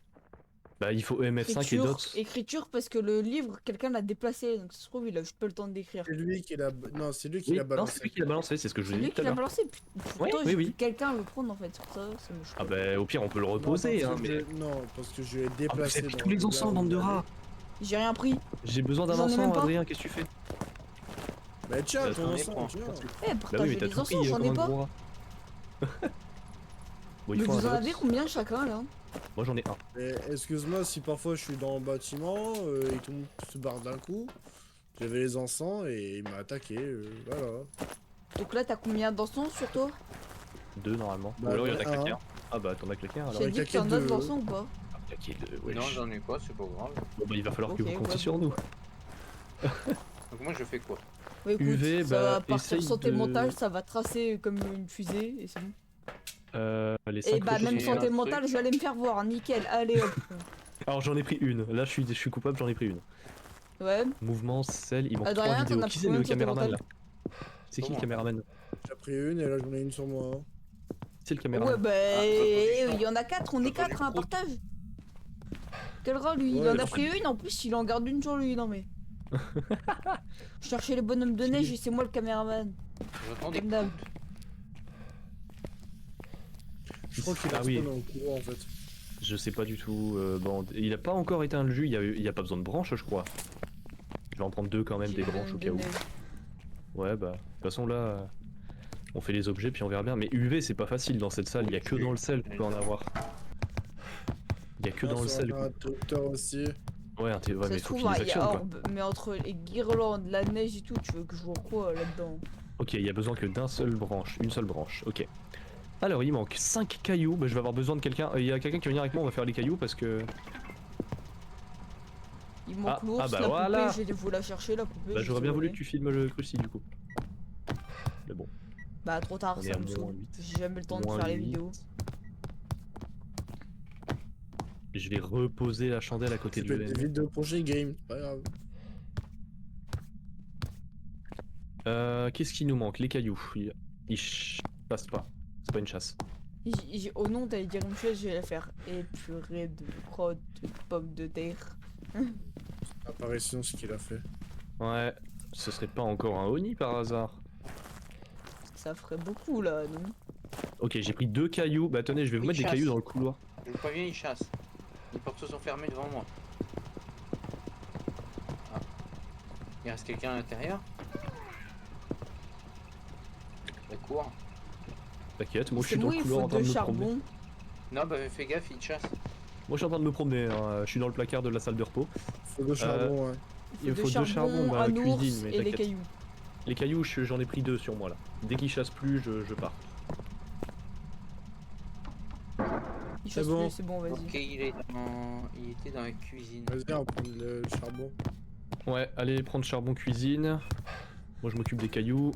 Bah, il faut EMF5 et Écriture, DOT. écriture parce que le livre, quelqu'un l'a déplacé, donc ça se trouve, il a juste pas le temps d'écrire. c'est lui qui l'a. Non, c'est lui qui Oui, l'a non, balancé. c'est lui qui l'a balancé, c'est ce que je C'est vous ai lui dit tout qui à l'a l'heure. balancé. Ouais, Pourtant, oui, j'ai oui. vu quelqu'un le prendre en fait, c'est pour ça, ça me choque. Ah bah, au pire, on peut le Non, reposer, parce hein, que mais. non, parce que je l'ai Ah, mais déplacé. fais dans tous les là encens, où bande il de allait. rats. J'ai rien pris. J'ai besoin d'un J'en ai même encens, pas. Adrien, qu'est-ce que tu fais? Bah tiens, Bah, ton j'en ai encens, pas. tiens. Eh, Bah oui, partagez mais t'as les tout encens, pris j'en comme ai un pas. gros rat. Bon, il Mais faut vous un en avez DOT. combien chacun là? Moi, j'en ai un. Mais excuse-moi si parfois je suis dans le bâtiment et tout le monde se barre d'un coup. J'avais les encens et il m'a attaqué. Voilà. Donc là, t'as combien d'encens sur toi? 2 normalement. Bah, Ou alors il y en a j'en ai un. claqué un. Ah bah, t'en as claqué un alors. J'ai ouais, dit que claqué t'en as de deux. l'encens ou pas? Claqué 2, wesh. Non, j'en ai pas, c'est pas grave. Bon, bah, il va falloir que Ok, vous comptiez ouais, sur bon. nous. Donc moi je fais quoi? Ouais, écoute, UV, ça bah, va partir essaye santé de- mentale, ça va tracer comme une fusée et c'est bon. Les Et 5 bah, même j'ai santé un mentale, truc. je vais aller me faire voir, nickel, allez hop. Alors j'en ai pris une. Là, je suis coupable, j'en ai pris une. Ouais, Mouvement, sel, il manque Adrien, 3 t'en vidéos. as Qui pris c'est combien le de santé caméraman là? mentale? C'est qui le Comment caméraman? J'ai pris une et là j'en ai une sur moi. C'est le Ouais, caméraman. bah, j'ai il y en a 4, on est J'ai entendu 4, un croûte. partage. Quel rat lui, il Ouais, en a en pris une, en plus il en garde une sur lui, non mais. Chercher les bonhommes de neige et c'est moi le caméraman. J'entends des Comme d'hab. Je crois qu'il Ah a oui. spawn dans le couloir en fait. Je sais pas du tout. Bon, il a pas encore éteint le jus, il y a pas besoin de branches, je crois. Je vais en prendre 2 quand même, des J'ai branches au de cas où. neige. Ouais, bah, de toute façon là, on fait les objets puis on verra bien. Mais UV, c'est pas facile dans cette salle, il y a que dans le sel qu'on peut en avoir. Il y a que dans le sel. Un interrupteur aussi. Ouais, ouais, Ça mais se faut trouve, qu'il hein, les il y a actionne quoi. orbe, mais entre les guirlandes, la neige et tout, tu veux que je vois quoi là-dedans? Ok, il y a besoin que d'une seule branche, ok. Alors il manque 5 cailloux, bah, je vais avoir besoin de quelqu'un. Il y a quelqu'un qui va venir avec moi, on va faire les cailloux parce que. Il manque Ah, l'ours, ah bah la voilà. poupée, je vais vous la chercher la poupée. Bah, je j'aurais sais bien où voulu elle que est. tu filmes le cruci du coup. Mais bon, Bah trop tard, on est ça à me moins saoule. 8. J'ai jamais le temps de Moins faire les 8. vidéos. Je vais reposer la chandelle à côté Ça du peut être LM. des vidéos prochain game, pas grave. Qu'est-ce qui nous manque? Les cailloux. Passe pas. C'est pas une chasse. Au nom, t'allais dire une chose, je vais la faire. Épurée de crottes de pommes de terre. Apparition, ce qu'il a fait. Ouais, ce serait pas encore un Oni par hasard. Ça ferait beaucoup là, non? Ok, j'ai pris 2 cailloux. Bah tenez, je vais vous Oui, mettre des chasse. cailloux dans le couloir. Je vous préviens, ils chassent. Les portes sont fermées devant moi. Ah. Il reste quelqu'un à l'intérieur? La cour. T'inquiète, moi je C'est suis dans moi, le il couloir faut en train de deux me promener. charbons. Non, bah fais gaffe, ils chassent. Moi je suis en train de me promener, hein. Je suis dans le placard de la salle de repos. Faut de charbon, ouais. Il faut 2 charbons, bah, un cuisine, ours mais et les t'inquiète. cailloux. Les cailloux, j'en ai pris 2 sur moi là. Dès qu'ils chassent plus, je pars. Il C'est chasse bon. plus, c'est bon, vas-y. Ok, il était dans la cuisine. Vas-y, on prend le charbon. Ouais, allez prendre charbon cuisine. Moi je m'occupe des cailloux.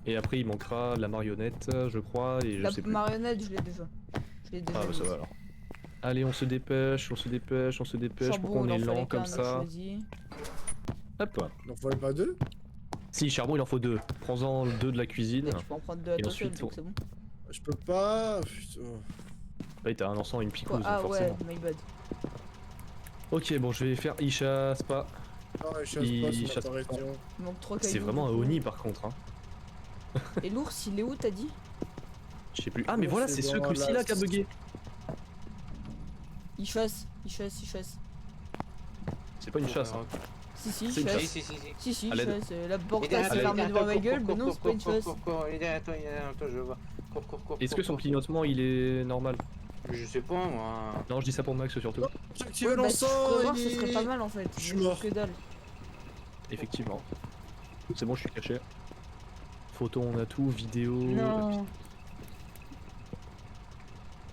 Et après il manquera la marionnette, je crois, et je La sais plus. marionnette, je l'ai déjà. Je l'ai déjà. Ah bah ça mise. va alors. Allez, on se dépêche, on se dépêche, on se dépêche. Charbon, Pourquoi on il en est fallait lent comme qu'un, donc ça? choisis. Hop. Il en fallait pas deux? Si, charbon, il en faut 2. Prends-en 2 de la cuisine. Mais tu peux en prendre 2 à Et toi seul, ensuite, donc c'est bon. Je peux pas. Putain. Ouais, t'as un encens et une picouse, Quoi? Ah forcément. ouais, my bad. Ok, bon, je vais faire il chasse pas. Ah, je chasse Il pas sur chasse pas. l'apparition. Il manque 3 cailloux. C'est vraiment un du coup. Oni par contre. Hein. Et l'ours, il est où, t'as dit? Je sais plus. Ah, mais Ouais, voilà, c'est c'est ce dans cruci la- là qui a bugué. Il chasse, il chasse, il chasse. C'est pas une chasse. Hein. Si, si, C'est il une chasse. chasse. Si. Si, si, À il l'aide. chasse. La porte Il est s'est fermée devant ma gueule, mais non, c'est pas une chasse. Il est derrière toi, je vois. Cours. Est-ce que son clignotement il est normal? Je sais pas, moi. Non, je dis ça pour Max surtout. J'ai activé Ouais, bah, si je l'encens. pourrais voir, il ce serait est- pas mal en fait. Je suis Mais mort. Que dalle. Effectivement. C'est bon, je suis caché. Photo, on a tout. Vidéo. Non.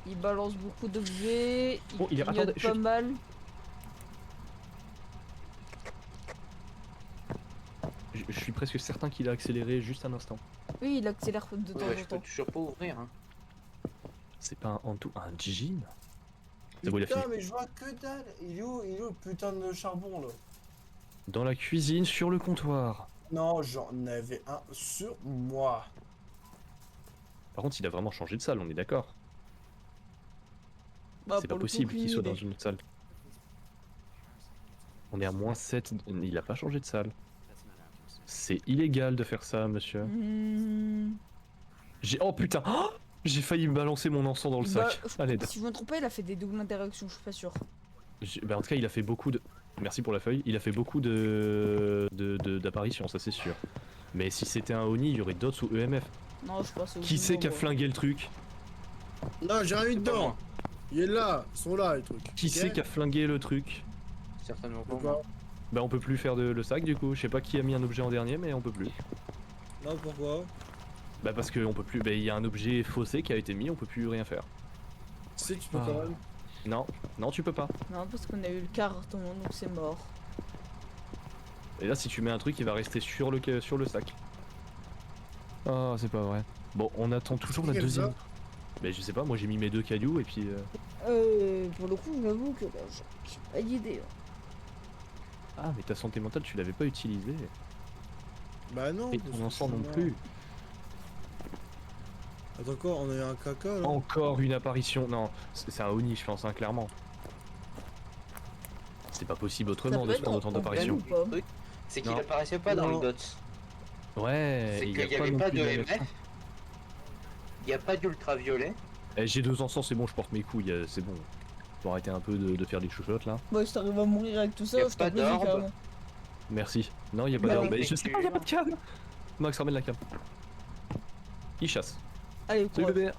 Il balance beaucoup d'objets. Oh, il est- clignote attendez, pas chut. mal. Je suis presque certain qu'il a accéléré juste un instant. Oui, il accélère de temps Ouais, je en peux temps. toujours pas ouvrir. Hein. C'est pas un Antou, un Jin? C'est bon, il a fini. Putain, mais je vois que dalle. Il est où le putain de charbon là? Dans la cuisine, sur le comptoir. Non, j'en avais un sur moi. Par contre, il a vraiment changé de salle, on est d'accord. Bah, C'est pour pas le coup, possible qu'il soit aucune dans idée. une autre salle. On est à -7, il a pas changé de salle. C'est illégal de faire ça, monsieur. Oh putain, oh, j'ai failli me balancer mon encens dans le Bah, sac. À l'aide. Si je me trompe pas, il a fait des doubles interactions, je suis pas sûr. Bah, en tout cas, il a fait beaucoup de... Merci pour la feuille. Il a fait beaucoup d'apparitions, ça c'est sûr. Mais si c'était un Oni, il y aurait d'autres sous EMF. Non, je pense au Qui c'est qui a flingué le truc? Non, j'ai rien eu C'est pas dedans. moi. Il est là. Ils sont là, les trucs. Qui Ok. c'est qui a flingué le truc? Certainement pas Pourquoi? moi. Bah on peut plus faire le sac du coup. Je sais pas qui a mis un objet en dernier, mais on peut plus. Non, pourquoi? Bah parce que on peut plus. Bah il y a un objet faussé qui a été mis, on peut plus rien faire. Si, tu peux Ah. quand même. Non, non tu peux pas. Non, parce qu'on a eu le carton, donc c'est mort. Et là si tu mets un truc, il va rester sur le sac. Oh c'est pas vrai. Bon, on attend toujours la Qui a fait deuxième. ça Bah je sais pas, moi j'ai mis mes 2 cailloux et puis. Pour le coup, j'avoue que là, j'ai pas d'idée. Ah mais ta santé mentale tu l'avais pas utilisée. Bah non. Et parce ton que encens non sinon- plus. Attends, quoi, on a eu un caca là. Encore une apparition. Non, c'est un Oni je pense, hein, clairement. C'est pas possible autrement de se prendre autant d'apparitions. ou pas Le truc, c'est qu'il Non. apparaissait pas dans Non. les dots. Ouais, C'est et qu'il y n'y a pas avait non pas plus de d'EMF. MF. Il n'y a pas d'ultraviolet. Eh, j'ai 2 encens, c'est bon, je porte mes couilles, c'est bon. Faut arrêter un peu de faire des chouchottes là. Bah, si t'arrives à mourir avec tout ça, Y a je pas t'applaudis d'orbe. carrément. Merci. Non, y a pas Bah, d'arbre. oui, Mais je sais pas, y a pas de câble. Max, ramène la cam. Il chasse. Allez, Salut quoi. bébé.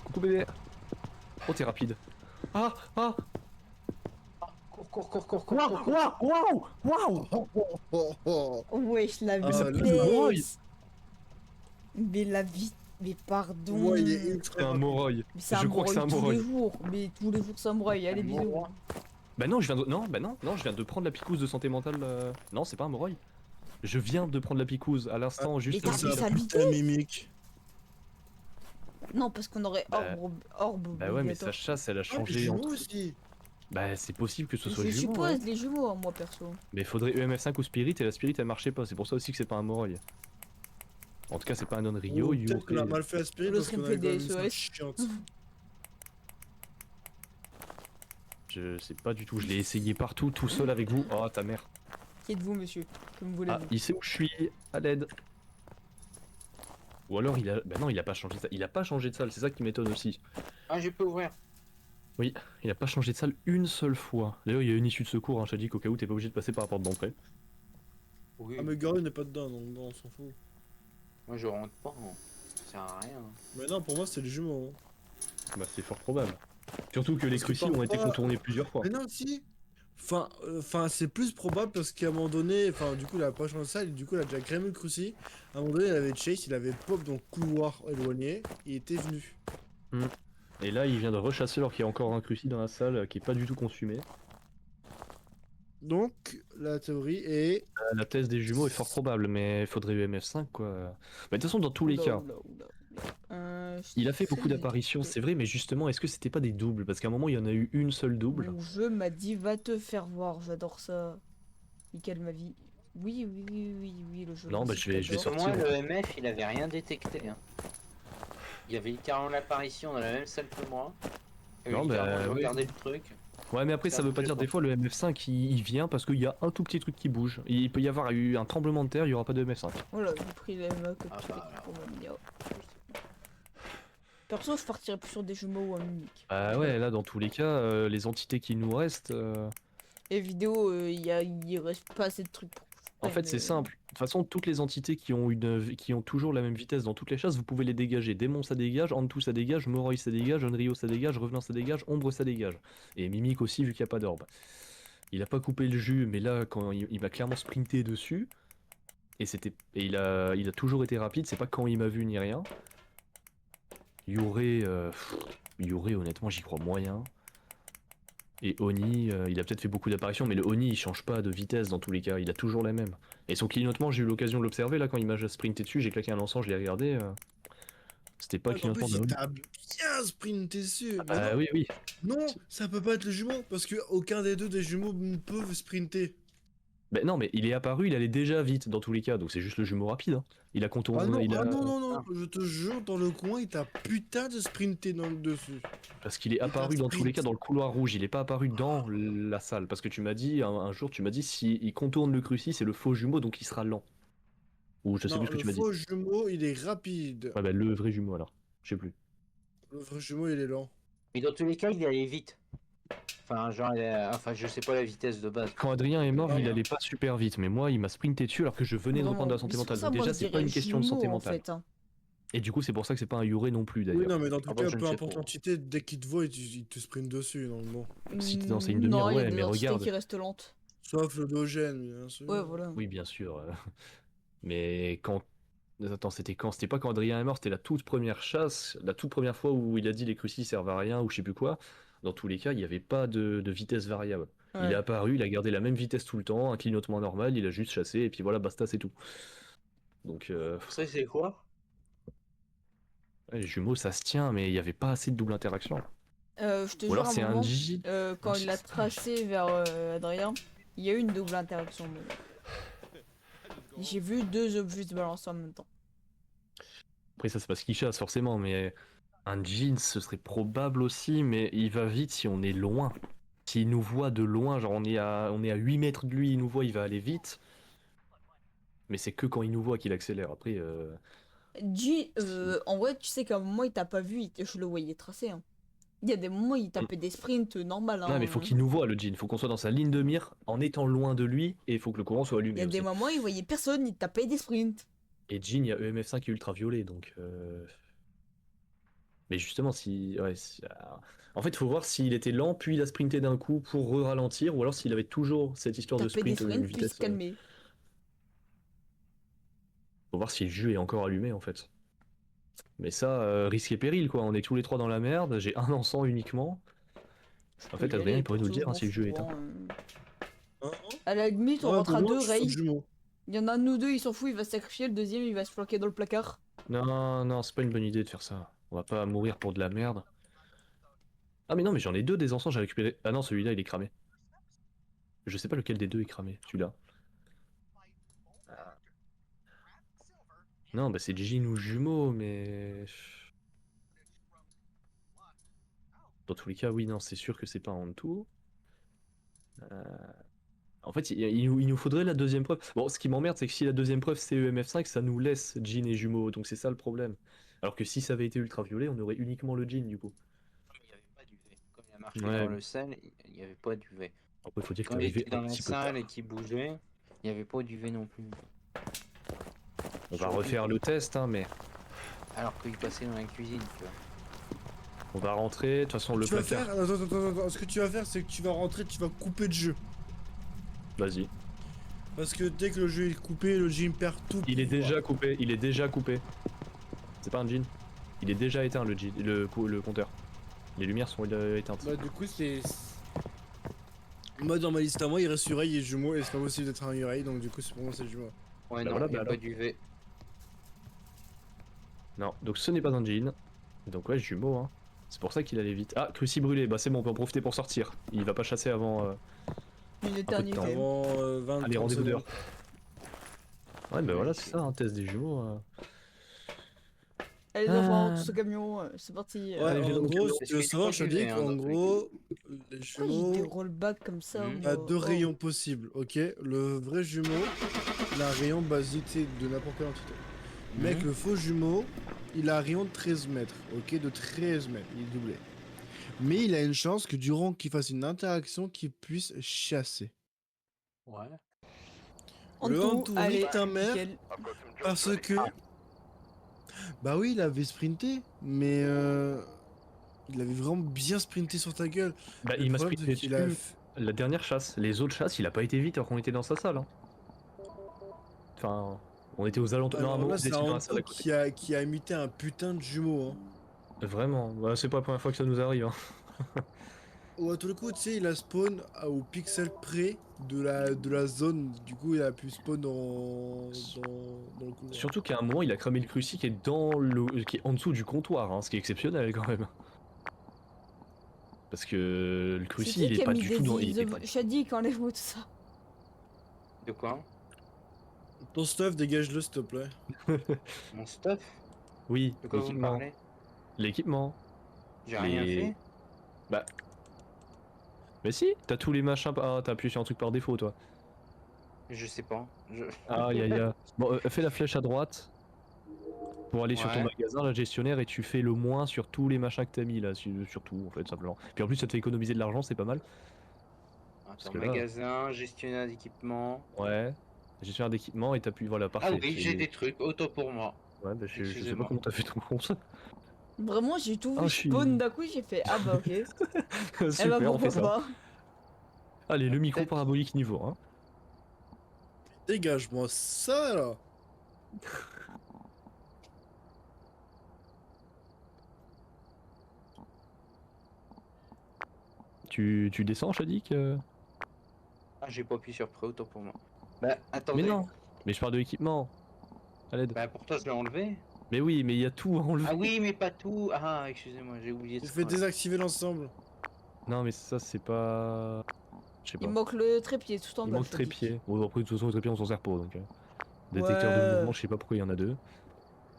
Coucou bébé. Oh, t'es rapide. Ah, ah. Cours. Waouh. Oh, oh. Wesh, la Ah, là, vitesse. Mais la vie. Mais pardon. Ouais, il est ultra. C'est un Moroi. Mais c'est Je un crois que c'est un tous les Moroi. jours. Mais tous les jours, c'est un Moroi. Allez, bisous. Moroi. Bah non, je viens de... Non, je viens de prendre la picouse de santé mentale. Non, c'est pas un Moroi. Je viens de prendre la picouse à l'instant, juste t'as ici. fait ça Putain, mimique. Non, parce qu'on aurait Bah, orbe. Bah ouais, mais obligatoire. sa chasse, elle a Ah, les changé. jumeaux aussi. Bah c'est possible que ce Je soit jumeau. suppose Ouais. les jumeaux, hein, moi perso. Mais faudrait EMF5 ou Spirit et la Spirit elle marchait pas. C'est pour ça aussi que c'est pas un Moroi. En tout cas, c'est pas un Onryo. Ou peut-être qu'on a mal fait aspirer Le parce qu'on triple avait quand même une DSOS. salle chiante. Je sais pas du tout. Je l'ai essayé partout, tout seul avec vous. Oh ta mère. Qui êtes-vous, monsieur? Comme vous Ah, l'avez. il sait où je suis. À l'aide. Ou alors il a. Bah non, il a pas changé de salle. Il a pas changé de salle. C'est ça qui m'étonne aussi. Ah, je peux ouvrir. Il a pas changé de salle une seule fois. D'ailleurs, il y a une issue de secours. Hein. Je te dis qu'au cas où t'es pas obligé de passer par la porte d'entrée. Oui. Ah, mais Garou n'est pas dedans, donc non, on s'en fout. Moi, je rentre pas. Hein. Ça sert à rien. Mais non, pour moi, c'est les jumeaux. hein. Bah c'est fort probable. Surtout que les Parce que crucis ont été parfois- contournés plusieurs fois. Mais non, si. Enfin, c'est plus probable parce qu'à un moment donné, enfin, du coup, il a pas changé de salle, et du coup, il a déjà crémé le cruci. À un moment donné, il avait Chase, il avait pop dans le couloir éloigné, il était venu. Et là, il vient de rechasser alors qu'il y a encore un cruci dans la salle qui est pas du tout consumé. Donc, la théorie est. La thèse des jumeaux est fort probable, mais il faudrait UMF5 quoi. Bah, de toute façon, dans tous les Oula, cas, oula, oula, oula. Il a fait beaucoup d'apparitions, c'est vrai, mais justement, est-ce que c'était pas des doubles? Parce qu'à un moment, il y en a eu une seule double. Mon jeu m'a dit va te faire voir, j'adore ça. Nickel ma vie. Oui, oui, oui, oui, oui, le jeu. Non, bah, aussi, je vais j'adore. Pour sortir. moi, le MF, il avait rien détecté. Hein. Il y avait littéralement l'apparition dans la même salle que moi. Et Non, bah, oui. regardé le truc. Ouais, mais après, ça veut pas dire des fois le MF5 il vient parce qu'il y a un tout petit truc qui bouge. Il peut y avoir eu un tremblement de terre, il y aura pas de MF5. Voilà, j'ai pris les MA que Ah, tu bah, fais pour ma mia. Perso, je partirais plus sur des jumeaux ou un mimique. Bah ouais, là, dans tous les cas, les entités qui nous restent. Et vidéo, il reste pas assez de trucs pour. En fait, c'est simple. De toute façon, toutes les entités qui ont toujours la même vitesse dans toutes les chasses, vous pouvez les dégager. Démon, ça dégage. Antu, ça dégage. Moroi, ça dégage. Onryo, ça dégage. Revenant, ça dégage. Ombre, ça dégage. Et Mimic aussi, vu qu'il n'y a pas d'orbe. Il a pas coupé le jus, mais là, quand il m'a clairement sprinté dessus, et il a toujours été rapide. C'est pas quand il m'a vu ni rien. Yurei, honnêtement, j'y crois moyen. Et Oni, il a peut-être fait beaucoup d'apparitions, mais le Oni il change pas de vitesse dans tous les cas, il a toujours la même. Et son clignotement, j'ai eu l'occasion de l'observer là quand il m'a sprinté dessus, j'ai claqué un encens, je l'ai regardé. C'était pas le En clignotement plus, d'un il Oni. t'a bien sprinté dessus. Ah Bah non, oui, oui. non, ça peut pas être le jumeau, parce que aucun des deux des jumeaux ne peuvent sprinter. Ben non, mais il est apparu, il allait déjà vite dans tous les cas, donc c'est juste le jumeau rapide. Hein. Il a contourné. Ah non, il a... ah non, non, non, je te jure, dans le coin, il t'a putain de sprinté dans le dessus. Parce qu'il est apparu dans tous les cas dans le couloir rouge, il est pas apparu dans la salle. Parce que tu m'as dit, un jour, tu m'as dit, s'il contourne le cruci, c'est le faux jumeau, donc il sera lent. Ou je sais Non, plus ce que tu m'as le dit. faux jumeau, il est rapide. Ouais, ben le vrai jumeau alors, je sais plus. Le vrai jumeau, il est lent. Mais dans tous les cas, il allait vite. Enfin, genre, enfin, je sais pas la vitesse de base. Quand Adrien est mort, Ouais. il allait pas super vite, mais moi, il m'a sprinté dessus alors que je venais de reprendre de la santé Mais c'est mentale. pour ça, Donc moi, déjà, je c'est pas dirais une question de santé jumeau, en mentale. fait, hein. Et du coup, c'est pour ça que c'est pas un Yurei non plus Oui, d'ailleurs. non, mais dans tout Ah bah, cas, je ne peu sais importe pas. l'entité, dès qu'il te voit, il te sprint dessus, normalement. Si t'es dans une Non, demi-heure, il y a ouais, des mais entités regarde. qui restent lentes. Sauf le dogène, bien sûr. Ouais, voilà. Oui, bien sûr. Mais quand. Attends, c'était quand? C'était pas quand Adrien est mort, c'était la toute première chasse, la toute première fois où il a dit les crucis servent à rien ou je sais plus quoi. Dans tous les cas, il n'y avait pas de vitesse variable. Il Ouais. est apparu, il a gardé la même vitesse tout le temps, un clignotement normal, il a juste chassé et puis voilà, basta, c'est tout. Donc, Ça, c'est quoi? ouais, les jumeaux, ça se tient, mais il n'y avait pas assez de double interaction. Je te Ou jure, alors à un c'est un moment, J. quand Non, il a tracé vers Adrien, il y a eu une double interaction. J'ai vu deux objets se balancer en même temps. Après, ça, c'est parce qu'il chasse, forcément, mais un jean, ce serait probable aussi, mais il va vite si on est loin. S'il nous voit de loin, genre on est à 8 mètres de lui, il nous voit, il va aller vite. Mais c'est que quand il nous voit qu'il accélère. Après, En vrai, tu sais qu'à un moment, il t'a pas vu, je le voyais tracer. Hein. Il y a des moments, il tapait des sprints normal. Hein. non, mais faut qu'il nous voit, le jean. Faut qu'on soit dans sa ligne de mire en étant loin de lui et il faut que le courant soit Il y allumé a des aussi. moments, il voyait personne, il tapait des sprints. Et Jean, il y a EMF5 et ultraviolet, donc. Mais justement, si. Ouais, en fait, il faut voir s'il était lent, puis il a sprinté d'un coup pour ralentir, ou alors s'il avait toujours cette histoire de Taper des sprint, sprints, une puis se vitesse. calmer. Faut voir si le jeu est encore allumé en fait. Mais ça, risque et péril quoi. On est tous les trois dans la merde. J'ai un encens uniquement. En fait, Adrien, il pourrait nous le dire hein, si le jeu est éteint. Hein, À la limite, on ouais, rentre pour à moi, deux, je suis Ray. sur le jumeau. Il y en a un de nous deux, il s'en fout, il va se sacrifier. Le deuxième, il va se planquer dans le placard. Non, non, c'est pas une bonne idée de faire ça. On va pas mourir pour de la merde. Ah mais non, mais j'en ai deux des encens, j'ai récupéré. Ah non, celui-là, il est cramé. Je sais pas lequel des deux est cramé, celui-là. Non, bah c'est Jean ou jumeau, mais... Dans tous les cas, oui, non, c'est sûr que c'est pas en tout. En fait, il nous faudrait la deuxième preuve. Bon, ce qui m'emmerde, c'est que si la deuxième preuve c'est EMF5, ça nous laisse Jean et jumeau, donc c'est ça le problème. Alors que si ça avait été ultraviolet, on aurait uniquement le Jean du coup. Il n'y avait pas d'UV. Comme il a marqué Ouais. dans le sel, il n'y avait pas d'UV. Après, il faut dire que Quand t'es il arrivé était dans un la petit peu salle tard. et qu'il bougeait, il n'y avait pas d'UV non plus. On va refaire le test, hein, mais Alors qu'il passait dans la cuisine, tu vois. on va rentrer. De toute façon, le Tu vas placard. faire. Attends. Ce que tu vas faire, c'est que tu vas rentrer, tu vas couper le jeu. Vas-y. Parce que dès que le jeu est coupé, le gym perd tout. Il est pouvoir. déjà coupé. Il est déjà coupé. C'est pas un Jean. Il est déjà éteint le compteur. Les lumières sont éteintes. Bah, du coup, c'est. Moi, dans ma liste à moi, il reste Urei et jumeau, et c'est pas possible d'être un Urei, donc du coup, c'est pour moi, c'est jumeau. Ouais, Bah non, voilà, il n'y a bah pas alors. d'UV. Non, donc ce n'est pas un Jean. Donc ouais, jumeaux, hein. C'est pour ça qu'il allait vite. Ah, cruci brûlé, bah c'est bon, on peut en profiter pour sortir. Il va pas chasser avant... Une éternité. temps. Avant 20 Allez, 30 rendez-vous secondes. d'heure. Ouais, bah voilà, c'est ça, un test des jumeaux. Allez, les Ah. enfants, tous au camion, c'est parti. Ouais, Allez, viens en dans mon gros, camion. si tu veux savoir, je te dis Hein, qu'en dans tous les gros, les Pourquoi j'ai des jumeaux, rollbacks comme ça Mhm. il y a moi deux Oh. rayons possibles, ok? Le vrai jumeau, il a un rayon basique tu sais, de n'importe quelle entité. Mec, Mhm. le faux jumeau, il a un rayon de 13 mètres, ok? De 13 mètres, il est doublé. Mais il a une chance que durant qu'il fasse une interaction, qu'il puisse chasser. Ouais. En Le tout, Hantou allez, nique ta mère nickel. parce que... Bah oui, il avait sprinté, mais il avait vraiment bien sprinté sur ta gueule. Bah, Le il m'a problème, sprinté c'est qu'il a... dessus la dernière chasse. Les autres chasses, il a pas été vite alors qu'on était dans sa salle. Hein. Enfin, on était aux alentours. Non, à un Alors moment, là, on c'est était un dans la salle à Hantou côté. qui a imité un putain de jumeau, hein. Vraiment, bah, c'est pas la première fois que ça nous arrive. Hein. Ou à tout le coup, tu sais, il a spawn au pixel près de la zone. Du coup, il a pu spawn dans le couloir. Surtout qu'à un moment, il a cramé le cruci qui est qui est en dessous du comptoir, hein, ce qui est exceptionnel quand même. Parce que le C'est cruci, qui il qui est a pas mis du des tout dans. Il est pas... Shadi, enlève-moi tout ça. De quoi? Ton stuff, dégage-le, s'il te plaît. Mon stuff? Oui, De quoi vous me l'équipement. parlez? L'équipement. J'ai rien fait. Bah. Mais si, t'as tous les machins. Ah, t'as appuyé sur un truc par défaut, toi. Je sais pas. Ah, ya. Bon, fais la flèche à droite pour aller sur ton Ouais. magasin, la gestionnaire, et tu fais le moins sur tous les machins que t'as mis là, sur tout en fait, simplement. Puis en plus, ça te fait économiser de l'argent, c'est pas mal. Attends, que là- magasin, gestionnaire d'équipement. Ouais. Gestionnaire d'équipement, et t'appuies, voilà, Ah parfait. oui, j'ai des trucs. Auto pour moi. Ouais, bah, je sais pas Excusez-moi. comment t'as fait ton compte. Vraiment, j'ai tout Ah, vu je suis- spawn d'un coup, j'ai fait ah bah ok. Eh bah Super, on fait pourquoi ça. pas. Allez, le micro Peut-être. parabolique niveau 1. Dégage-moi ça, là. Tu descends, Shadik Ah, j'ai pas appuyé sur pré, auto pour moi. Bah, attendez. Mais non. Mais je parle de l'équipement. À l'aide. Bah, pour toi, je l'ai enlevé. Mais oui, mais il y a tout à enlever. Ah oui, mais pas tout. Ah, excusez-moi, j'ai oublié de J'ai fait désactiver l'ensemble. Non, mais ça, c'est pas. Je sais pas. Il manque le trépied tout en Il bas. manque je te dis. trépied. Bon, après, de toute façon, le trépied, on s'en sert pas. Donc, détecteur de Ouais. mouvement, je sais pas pourquoi il y en a deux.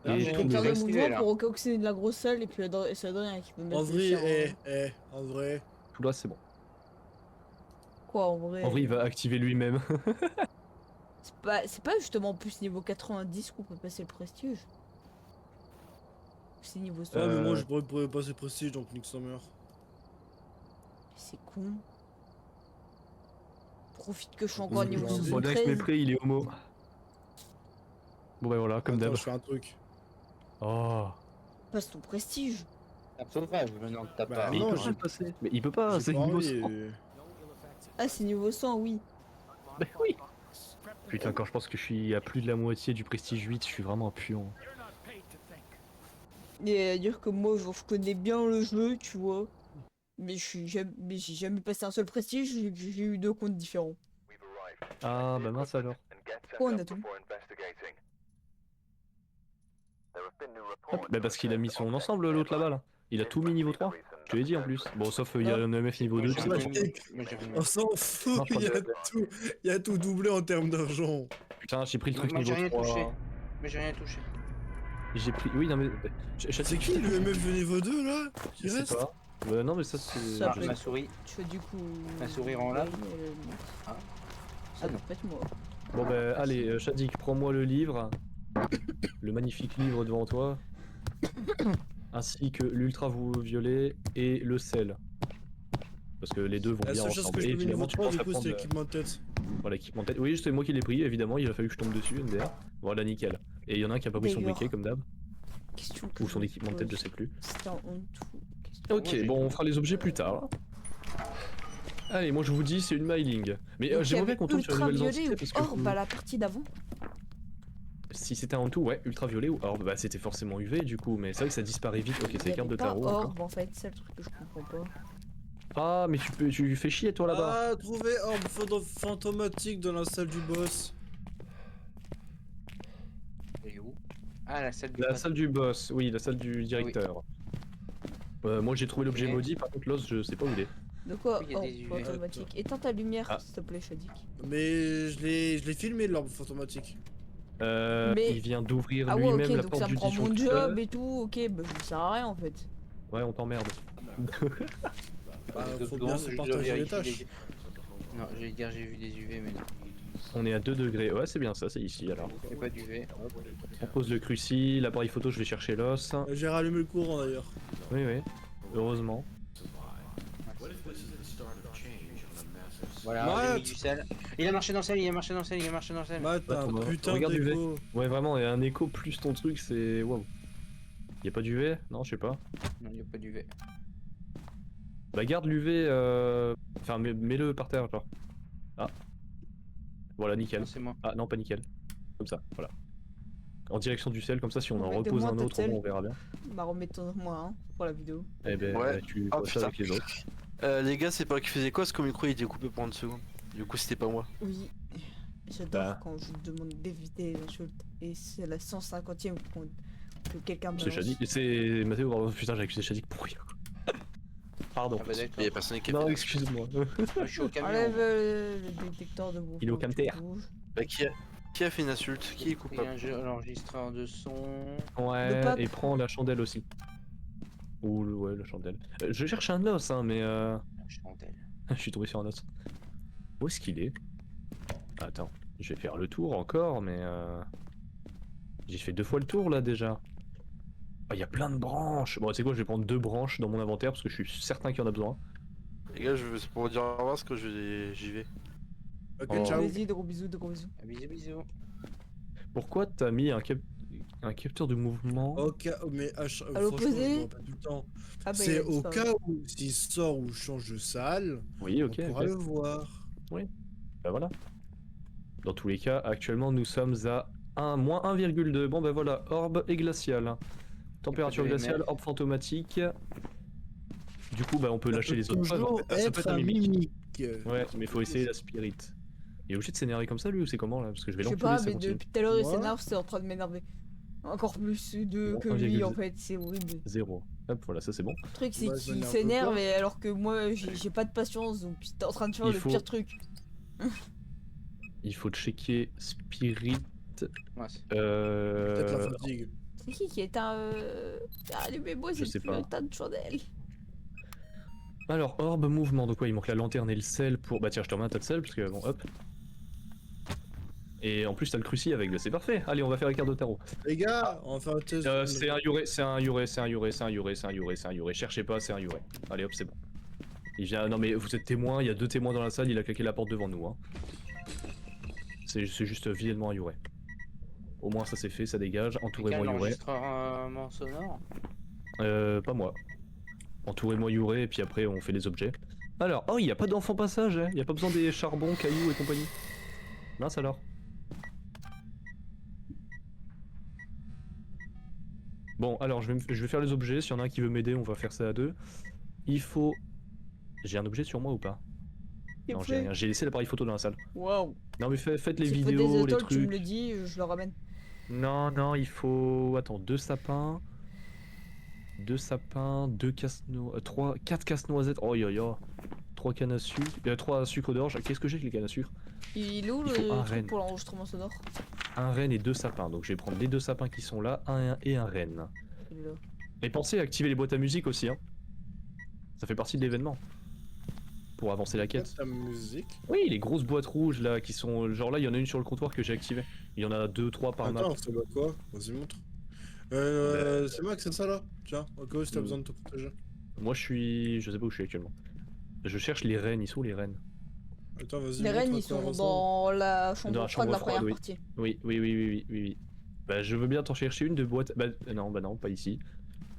Ah, Et bon. tout Détecteur le de reste. activé, mouvement là. pour oxyder de la grosse salle et puis c'est Adrien qui peut mettre En le vrai, sien en vrai. Tout là, c'est bon. Quoi en vrai En vrai, il va activer lui-même. C'est pas justement plus niveau 90 qu'on peut passer le prestige. C'est niveau 100. Ah, mais moi, Euh. je pourrais passer prestige, donc nique sa mère. C'est con. Profite que je suis Bon, encore à niveau bon, Bon, Dax 73. Mépré, il est homo. Bon, bah voilà, comme Attends, d'hab. je fais un truc. Oh. Passe ton prestige. Un sauvage maintenant que t'as Bah, pas. Mais non, il peut j'ai- pas le passer. Mais il peut pas, J'ai c'est pas niveau envie, 100. Ah, c'est niveau 100, oui. Bah oui. Putain, quand je pense que je suis à plus de la moitié du prestige 8, je suis vraiment un pion. Et à dire que moi, genre, je connais bien le jeu, tu vois. Mais j'ai jamais passé un seul prestige, j'ai eu deux comptes différents. Ah, bah mince alors. Pourquoi on a tout? Hop, bah parce qu'il a mis son ensemble, l'autre là-bas, là. Il a tout mis niveau 3. Je te l'ai dit en plus. Bon, sauf il y a un EMF niveau 2, Moi, c'est j'ai bon. rien bon. mis. Moi, j'ai rien mis. On s'en fout, Non, je il y, crois il y a tout doublé en termes d'argent. Putain, j'ai pris le truc Moi, j'ai niveau rien 3. touché. Mais j'ai rien touché. J'ai pris. Oui, non mais. C'est qui le MF niveau 2 là Je qui sais reste? pas. Non, mais ça c'est. Ça je peut sais Ma être- souris. Tu fais du coup. Un sourire en lave. Ah. Ça Ah peut non. pas être moi. Bon bah allez, Shadik, prends-moi le livre. Le magnifique livre devant toi. Ainsi que l'ultraviolet et le sel. Parce que les deux vont La bien seule chose que ensemble. je Et peux mettre niveau évidemment, tu 3 penses du à coup prendre c'est l'équipement de tête. l'équipement de tête. Oui, c'est moi qui l'ai pris, évidemment, il a fallu que je tombe dessus, MDR. Voilà, nickel. Et il y en a un qui a pas pris son D'ailleurs. briquet comme d'hab. Question que Ou son je équipement de tête, je pose. sais plus. C'était en tout. Question. Ok, bon, on fera les objets plus tard. Allez, moi je vous dis, c'est une mailing. Mais Donc, il y j'aimerais bien avait qu'on tombe sur une nouvelle ultraviolet identité ou parce que orbe à la partie d'avant. si c'était en tout, ouais, ultraviolet ou orbe, bah c'était forcément UV du coup, mais c'est vrai que ça disparaît vite. Ok, Il y c'est les cartes de avait pas tarot. encore. orbe en fait, c'est le truc que je comprends pas. Ah, mais tu fais chier toi là-bas. Ah, trouvé orbe fantomatique dans la salle du boss. Et où? Ah, la salle du La patron. salle du boss, oui, la salle du directeur. Moi j'ai trouvé l'objet Ok. maudit, par contre l'os je sais pas où il est. De quoi? Il y a Oh, des UV. automatique. Éteins ta lumière, Ah. s'il te plaît, Shadik. Mais je l'ai filmé l'orbe fantomatique. Mais- Il vient d'ouvrir Ah ouais, lui-même ok, la donc porte ça me du prend mon disjoncteur. job et tout, ok, bah ça sert à rien en fait. Ouais, on t'emmerde. Bah, Deux faut secondes, bien se je partager les vérifie tâches. Non, j'allais dire j'ai vu des UV, mais non. On est à 2 degrés. Ouais, c'est bien ça, c'est ici alors. Il n'y a pas d'UV. On pose le cruci, l'appareil photo, je vais chercher l'os. J'ai rallumé le courant d'ailleurs. Oui, oui, heureusement. Voilà, Matt. j'ai mis du sel. Il a marché dans le sel, il a marché dans le sel, il a marché dans le sel. Matt, t'as Attends, un bah, putain regarde UV. d'écho. Ouais, vraiment, et un écho plus ton truc, c'est. Waouh. Y'a pas d'UV? Non, je sais pas. Non, il n'y a pas d'UV. Bah, garde l'UV, enfin, mets-le par terre, genre. Ah. Voilà, nickel. Non, c'est moi. Ah, non, pas nickel. Comme ça, voilà. En direction du sel, comme ça, si on en Remettez-moi repose un un tas de autre, au sel. moins, on verra bien. Bah remettons-moi un pour la vidéo. Eh ben, Ouais. tu Ah, vois ça putain. avec les autres. Les gars, c'est pas qui faisait quoi? Parce que mon micro il était coupé pendant 2 secondes. Du coup, c'était pas moi. Oui, j'adore Bah. quand je demande d'éviter les insultes. Et c'est la 150e que quelqu'un me C'est Shadik, c'est Mathéo, pardon, putain, j'ai accusé Shadik pour rien. Pardon. Ah bah d'accord. Il y a personne qui a Non, fait la- excuse-moi. Moi, je suis au camion. Enlève le détecteur de mouvement. Il est au tu camter. bouges. Bah, qui a fait une insulte? Qui est Il y a coupable? un jeu- l'enregistreur de son. Ouais, pape. et prends la chandelle aussi. Ou ouais, la chandelle. Je cherche un os, hein, mais La chandelle. je suis tombé sur un os. Où est-ce qu'il est? Attends, je vais faire le tour encore, mais j'ai fait 2 fois le tour là déjà. Ah, il y a plein de branches. Bon, tu sais quoi, je vais prendre 2 branches dans mon inventaire parce que je suis certain qu'il y en a besoin. Les gars, c'est pour vous dire au revoir parce que j'y vais. Ok, Oh. ciao. Vas-y, gros bisous, gros bisous. Ah, bisous, bisous. Pourquoi t'as mis un capteur de mouvement? Ok, mais franchement, l'opposé. je me rends pas tout le temps. Ah bah, C'est au pas cas où s'il sort ou change de salle, Oui, ok, on pourra ok. le voir. Bah voilà. Dans tous les cas, actuellement nous sommes à moins 1,2. Bon bah voilà, orbe et glacial. Température de glaciale, MF. orbe fantomatique. Du coup, bah on peut Ça lâcher peut les autres preuves. En toujours fait. Ah, ça peut être être un un mimique. mimique. Ouais, mais faut essayer la spirit. Il est obligé de s'énerver comme ça lui ou c'est comment là? Parce que je vais Je sais l'enculer pas, ça mais continue. depuis tout à l'heure, il Moi s'énerve, c'est en train de m'énerver. Encore plus de Bon, que lui, en 1,2. fait, c'est horrible. 0. Hop, voilà, ça c'est bon. Le truc, c'est Moi, je qu'il m'énerve s'énerve, pas. et alors que moi, j'ai pas de patience, donc t'es en train de faire Il le faut- pire truc. Il faut checker spirit. Ouais, c'est- Peut-être la fatigue. C'est qui est un. Allumez-moi Je cette sais pas. putain de chandelle. Alors, orbe mouvement, donc ouais, il manque la lanterne et le sel pour. Bah tiens, je te remets un tas de sel parce que bon, hop. Et en plus, t'as le cruci avec, c'est parfait. Allez, on va faire les cartes de tarot. Les gars, on va faire un test. C'est un Yuré, c'est un Yuré, c'est un Yuré, c'est un Yuré, c'est un Yuré, c'est un Yuré. Cherchez pas, c'est un Yuré. Allez hop, c'est bon. Il vient. Non mais vous êtes témoins, il y a 2 témoins dans la salle, il a claqué la porte devant nous. Hein. C'est juste viellement un Yuré. Au moins ça c'est fait, ça dégage. Quelqu'un Entourez-moi Yuré. l'enregistreur sonore. Pas moi. Entourez-moi Yuré et puis après on fait les objets. Alors, oh il n'y a pas d'enfant passage, hein. Il n'y a pas besoin des charbons, cailloux et compagnie. Mince alors. Bon, alors je vais faire les objets. S'il y en a un qui veut m'aider, on va faire ça à 2. Il faut. J'ai un objet sur moi ou pas? Non, j'ai rien. J'ai laissé l'appareil photo dans la salle. Waouh. Non, mais faites les S'il faut des vidéos, les étoiles, tu me le trucs. dis, je le ramène. Non, non, il faut. Attends, 2 sapins. 2 sapins, 2 casse-noix. 4 casse-noisettes. Oh, yo, yo. 3 cannes à sucre. 3 sucres d'orge. Qu'est-ce que j'ai avec les cannes à sucre? Il est où Il faut un le renne. truc pour l'enregistrement sonore? Un renne et 2 sapins. Donc je vais prendre les 2 sapins qui sont là, un et un renne. Il est là. Et pensez à activer les boîtes à musique aussi, hein. Ça fait partie de l'événement. Pour avancer la quête. La musique. Oui, les grosses boîtes rouges là qui sont. Genre là, il y en a une sur le comptoir que j'ai activée. Il y en a 2, 3 par map. Attends, ça va quoi? Vas-y, montre. C'est Max, c'est ça là? Tiens, au cas où si t'as besoin de te protéger. Moi je suis. Je sais pas où je suis actuellement. Je cherche les rennes, ils sont où les rennes? Attends, vas-y. Les rennes, montre à ils quoi sont ressemble. dans la chambre Dans la froide de la chambre froide, première oui. partie. Oui, oui, oui, oui, oui, oui, oui. Bah je veux bien t'en chercher une de boîte. Bah non, pas ici.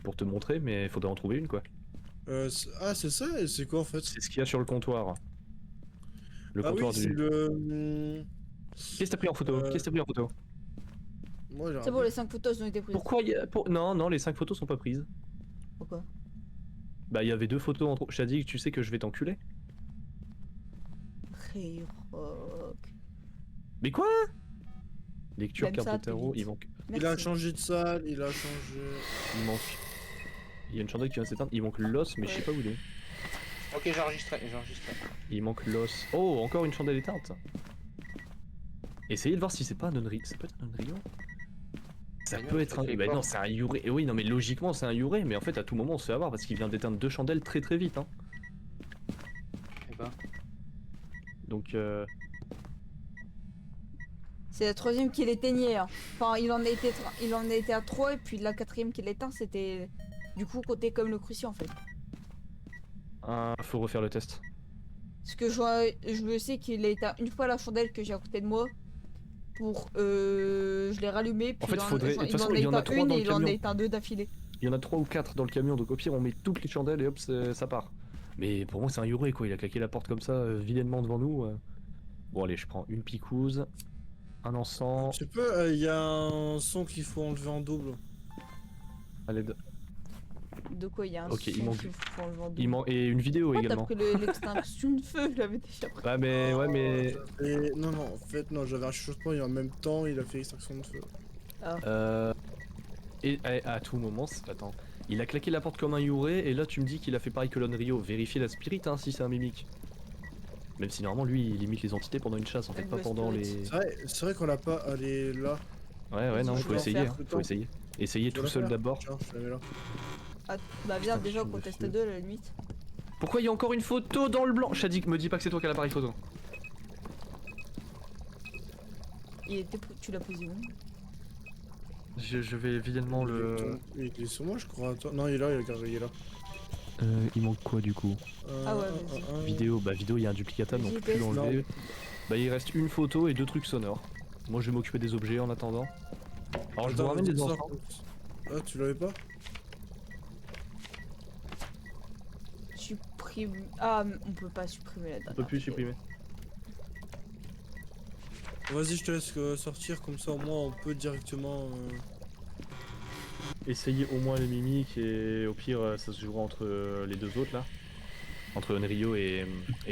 Pour te montrer, mais il faudrait en trouver une quoi. Ah, c'est ça? Et c'est quoi en fait? C'est ce qu'il y a sur le comptoir. Le Ah oui, comptoir c'est du. le. Qu'est-ce que t'as pris en photo? Qu'est-ce que t'as pris en photo? Moi j'ai C'est bon, les 5 photos ont été prises. Pourquoi il y a. Non, les 5 photos sont pas prises. Pourquoi? Bah il y avait 2 photos en trop. Je t'ai dit que tu sais que je vais t'enculer. Rock. Mais quoi? Lecture, Même carte ça, de tarot, Pélite. il manque. Il a changé de salle, il a changé. Il manque. Il y a une chandelle qui va s'éteindre. Il manque l'os, mais je sais pas où il est. Ok, j'ai enregistré. Il manque l'os. Oh, encore une chandelle éteinte. Essayez de voir si c'est pas un Unreal. Ça peut être un Unreal. Ça Mais non, peut ça être un. fait Bah pas. non, c'est un Yuré. Et oui, non, mais logiquement, c'est un Yuré. Mais en fait, à tout moment, on se fait avoir parce qu'il vient d'éteindre 2 chandelles très très vite. Hein. Eh ben, Donc, C'est la troisième qui l'éteignait. Hein. Enfin, il en a été à 3 et puis la quatrième qui l'éteint, c'était du coup côté comme le cruci en fait. faut refaire le test. Parce que je sais qu'il a éteint une fois la chandelle que j'ai à côté de moi. Je l'ai rallumé, puis fait, faudrait- de toute façon, il il y en en a a éteint trois une dans et le il en a camion. éteint 2 d'affilée. Il y en a 3 ou 4 dans le camion, donc au pire, on met toutes les chandelles et hop, ça part. Mais pour moi, c'est un Yuré quoi. Il a claqué la porte comme ça, vilainement devant nous. Bon, allez, je prends une picouse, un encens. Je sais pas, il y a un son qu'il faut enlever en double. Allez, De quoi il y a un Ok, il son manque- qu'il faut enlever en il double. manque et une vidéo Pourquoi t'as également. pris l'extinction de feu? Je l'avais déjà pris. Ouais, mais. Et non, non, en fait, non, j'avais un chuchotement et en même temps, il a fait extraction de feu. Et à tout moment, attends. Il a claqué la porte comme un Yuré, et là tu me dis qu'il a fait pareil que l'Onryo. Vérifiez la spirit hein, si c'est un mimique. Même si normalement lui il limite les entités pendant une chasse en fait, Ouais, pas le pendant spirit. les. C'est vrai qu'on l'a pas allé là. Ouais, non, Je faut vais en essayer, faire. hein, faut essayer. Essayez Je tout vais seul la faire. d'abord. Tiens, je la mets là. Ah, bah viens Putain, déjà je qu'on me teste fie. 2 à la limite. Pourquoi il y a encore une photo dans le blanc? Shadik, me dis pas que c'est toi qui as l'appareil photo. Tu l'as posé où? Je vais évidemment le. Il est sur moi, je crois. Attends. Non, il est là, il est là. Il manque quoi du coup? Ah ouais, vas-y. Vidéo, bah vidéo il y a un duplicata donc Vas-y, plus teste. l'enlever. Bah il reste une photo et 2 trucs sonores. Moi je vais m'occuper des objets en attendant. Alors je vous Attends, ramène des vas-y, enfants. sors. Ah, tu l'avais pas? Supprime. Ah, on peut pas supprimer la On date. peut plus supprimer. Vas-y, je te laisse sortir, comme ça au moins on peut directement. Essayez au moins les mimiques et au pire ça se jouera entre les deux autres là. Entre Onryo et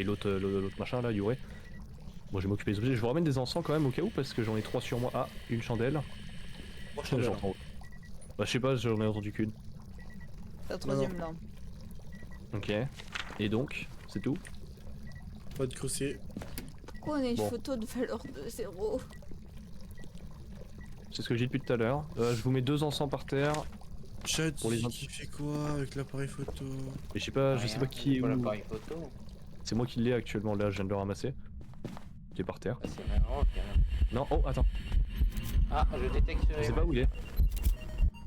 l'autre machin là, Yuré. Moi je vais m'occuper des objets, je vous ramène des encens quand même au cas où parce que j'en ai 3 sur moi. Ah, une chandelle. J'entends. Bah je sais pas, j'en ai entendu qu'une. La troisième là. Ok. Et donc, c'est tout? Pas de crucier. Pourquoi on a une Bon. photo de valeur de 0? C'est ce que j'ai dit depuis tout à l'heure. Je vous mets 2 encens par terre. Chat, Pour les qui fait quoi avec l'appareil photo? Et je sais pas qui est Pas où. l'appareil photo. C'est moi qui l'ai actuellement là, je viens de le ramasser. Qui est par terre. Ah, c'est marrant, ok. Non, oh attends, Ah, je détecte. je sais pas où il est.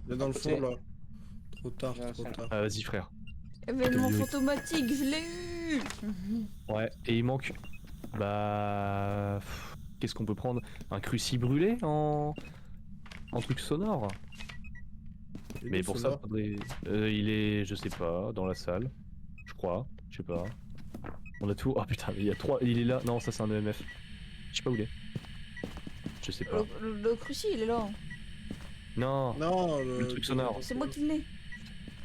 Il est dans le Ok. fond là. Trop tard, Non, trop c'est tard. Ah, vas-y frère. Événement Oui. fantomatique, je l'ai eu. Ouais, et il manque. Bah. Qu'est-ce qu'on peut prendre? Un cruci brûlé en truc sonore? Et Mais nous, pour c'est ça, là. faudrait. Il est, je sais pas, dans la salle. Je crois, je sais pas. On a tout. Oh putain, il y a 3. Il est là. Non, ça c'est un EMF. Je sais pas où il est. Je sais pas. Le cruci, il est là. Non, Non, Le truc sonore. C'est moi qui l'ai.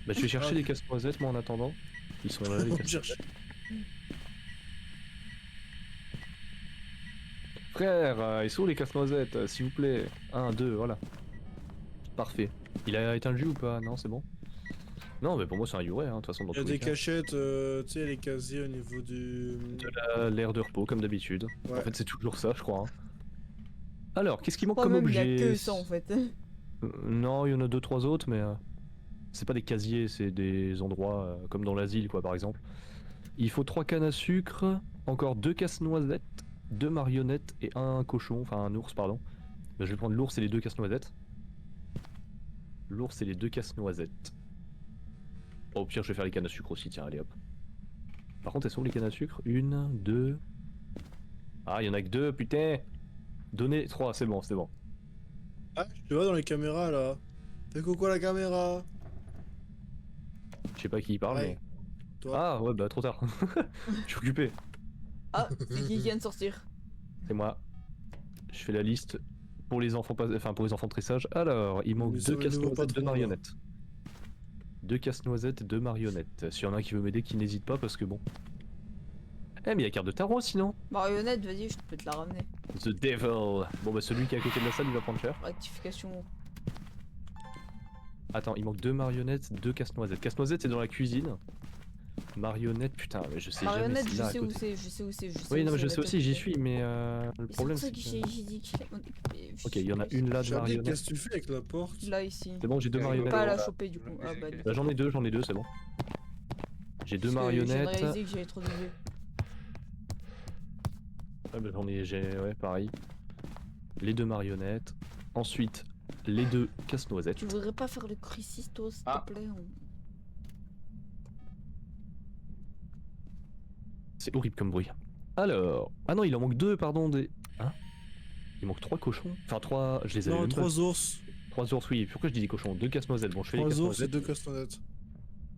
bah je vais chercher les casse-noisettes moi en attendant. Ils sont là les On casse-noisettes. cherche. Frère, ils sont où les casse-noisettes, s'il vous plaît? 1, 2, voilà. Parfait. Il a éteint le jus ou pas? Non, c'est bon. Non, mais pour moi c'est un Yuré, hein, de toute façon dans Il y a tous les des cas. cachettes, tu sais, les casiers au niveau du. L'air de repos comme d'habitude. Ouais. En fait c'est toujours ça je crois. Hein. Alors, qu'est-ce qui manque Pas comme même, il y objet? a que ça en fait. Non, il y en a 2-3 autres, mais c'est pas des casiers, c'est des endroits comme dans l'asile, quoi, par exemple. Il faut 3 cannes à sucre, encore 2 casse-noisettes, 2 marionnettes et un cochon, enfin un ours, pardon. Ben, je vais prendre l'ours et les 2 casse-noisettes. L'ours et les 2 casse-noisettes. Oh, au pire, je vais faire les cannes à sucre aussi, tiens, allez hop. Par contre, elles sont où les cannes à sucre? 1, 2. Ah, il y en a que 2, putain! Donnez 3, c'est bon, c'est bon. Ah, je te vois dans les caméras là. Fais coucou à la caméra. Je sais pas qui y parle, Ouais. mais. Toi. Ah, ouais, bah trop tard. Je suis occupé. Ah, c'est qui vient de sortir? C'est moi. Je fais la liste pour les enfants, enfin pour les enfants très sages. Alors, il manque Nous 2 sommes les nouveaux casse-noisettes, 2 patrons, là. marionnettes. 2 casse-noisettes, 2 marionnettes. S'il y en a un qui veut m'aider, qui n'hésite pas parce que bon. Eh, mais il y a carte de tarot sinon. Marionnette, vas-y, je peux te la ramener. The Devil. Bon, bah celui qui est à côté de la salle, il va prendre cher. Rectification. Attends, il manque 2 marionnettes, 2 casse-noisettes. Casse-noisette c'est dans la cuisine. Marionnette, putain, mais je sais Marionnette, jamais. je Là, à sais où côté. c'est, je sais où c'est, je sais Oui, où non, mais c'est, je la sais aussi, j'y tête. suis, mais le C'est pour problème ça c'est que que. j'ai dit que je l'ai occupé. Ok, il y en a une là de Chablis, marionnette. qu'est-ce que tu fais avec la porte? Là, ici. C'est bon, j'ai 2 Je vais Je peux marionnettes. pas la là. choper du coup. Ah bah, Bah, j'en ai deux, c'est bon. J'ai 2 parce que je viens de marionnettes. réaliser que j'avais trop de vieux. Ouais, bah, ouais, pareil. Les 2 marionnettes. Ensuite, les 2 casse-noisettes. Tu voudrais pas faire le crucisto, s'il Ah. te plaît? C'est horrible comme bruit. Alors. Ah non, il en manque 2, pardon. Hein? Il manque 3 cochons. Enfin, 3. Je les avais Non, même pas. 3 ours. 3 ours, oui. Pourquoi je dis des cochons? 2 casse-noisettes. Bon, je fais les 3 ours et casse-noisettes. 2 casse-noisettes.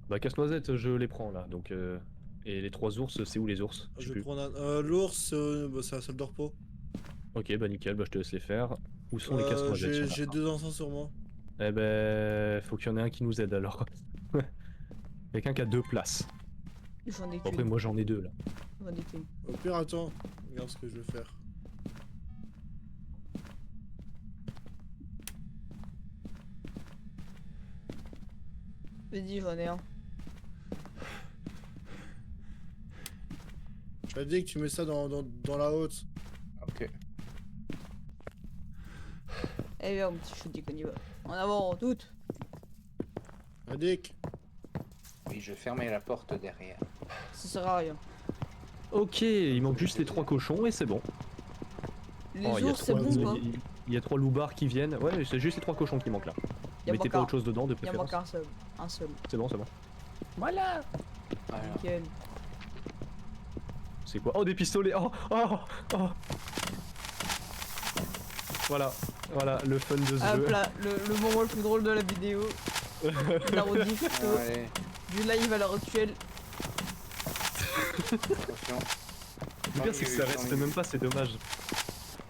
Bah, casse-noisettes, je les prends là. Donc, et les 3 ours, c'est où les ours? Je sais Je vais plus. prendre l'ours, bah, c'est la salle de repos. Ok, bah nickel, bah je te laisse les faire. Où sont les casse-noisettes? J'ai Il y en a j'ai 2 enfants sur moi. un. Eh ben, faut qu'il y en ait un qui nous aide alors. Quelqu'un qui a 2 places. J'en ai Bon, après, qu'une. moi j'en ai 2 là. J'en ai qu'une. Au pire, attends. Regarde ce que je vais faire. Vas-y, j'en ai un. Je t'ai dit que tu mets ça dans la haute. Ok. Eh bien, mon petit chou, qu'on y va. En avant, toutes. Adic. Oui, je fermais la porte derrière. Ça sert à rien. Ok, il manque juste les 3 cochons et c'est bon. Les Oh, il y a ours, c'est trois- bon ou pas? il y a 3 loupards qui viennent. Ouais, c'est juste les 3 cochons qui manquent là. Il y a Mettez manque pas un. autre chose dedans de Il y a manque préférence. un seul. Un seul. C'est bon, c'est bon. Voilà. Nickel. C'est quoi? Oh, des pistolets! Oh! Oh! Oh! Voilà, voilà, le fun de ce Hop jeu. là, le moment le plus drôle de la vidéo. La rediff Allez, du live à l'heure actuelle. attention. Le pire, c'est que ça reste même pas, c'est dommage.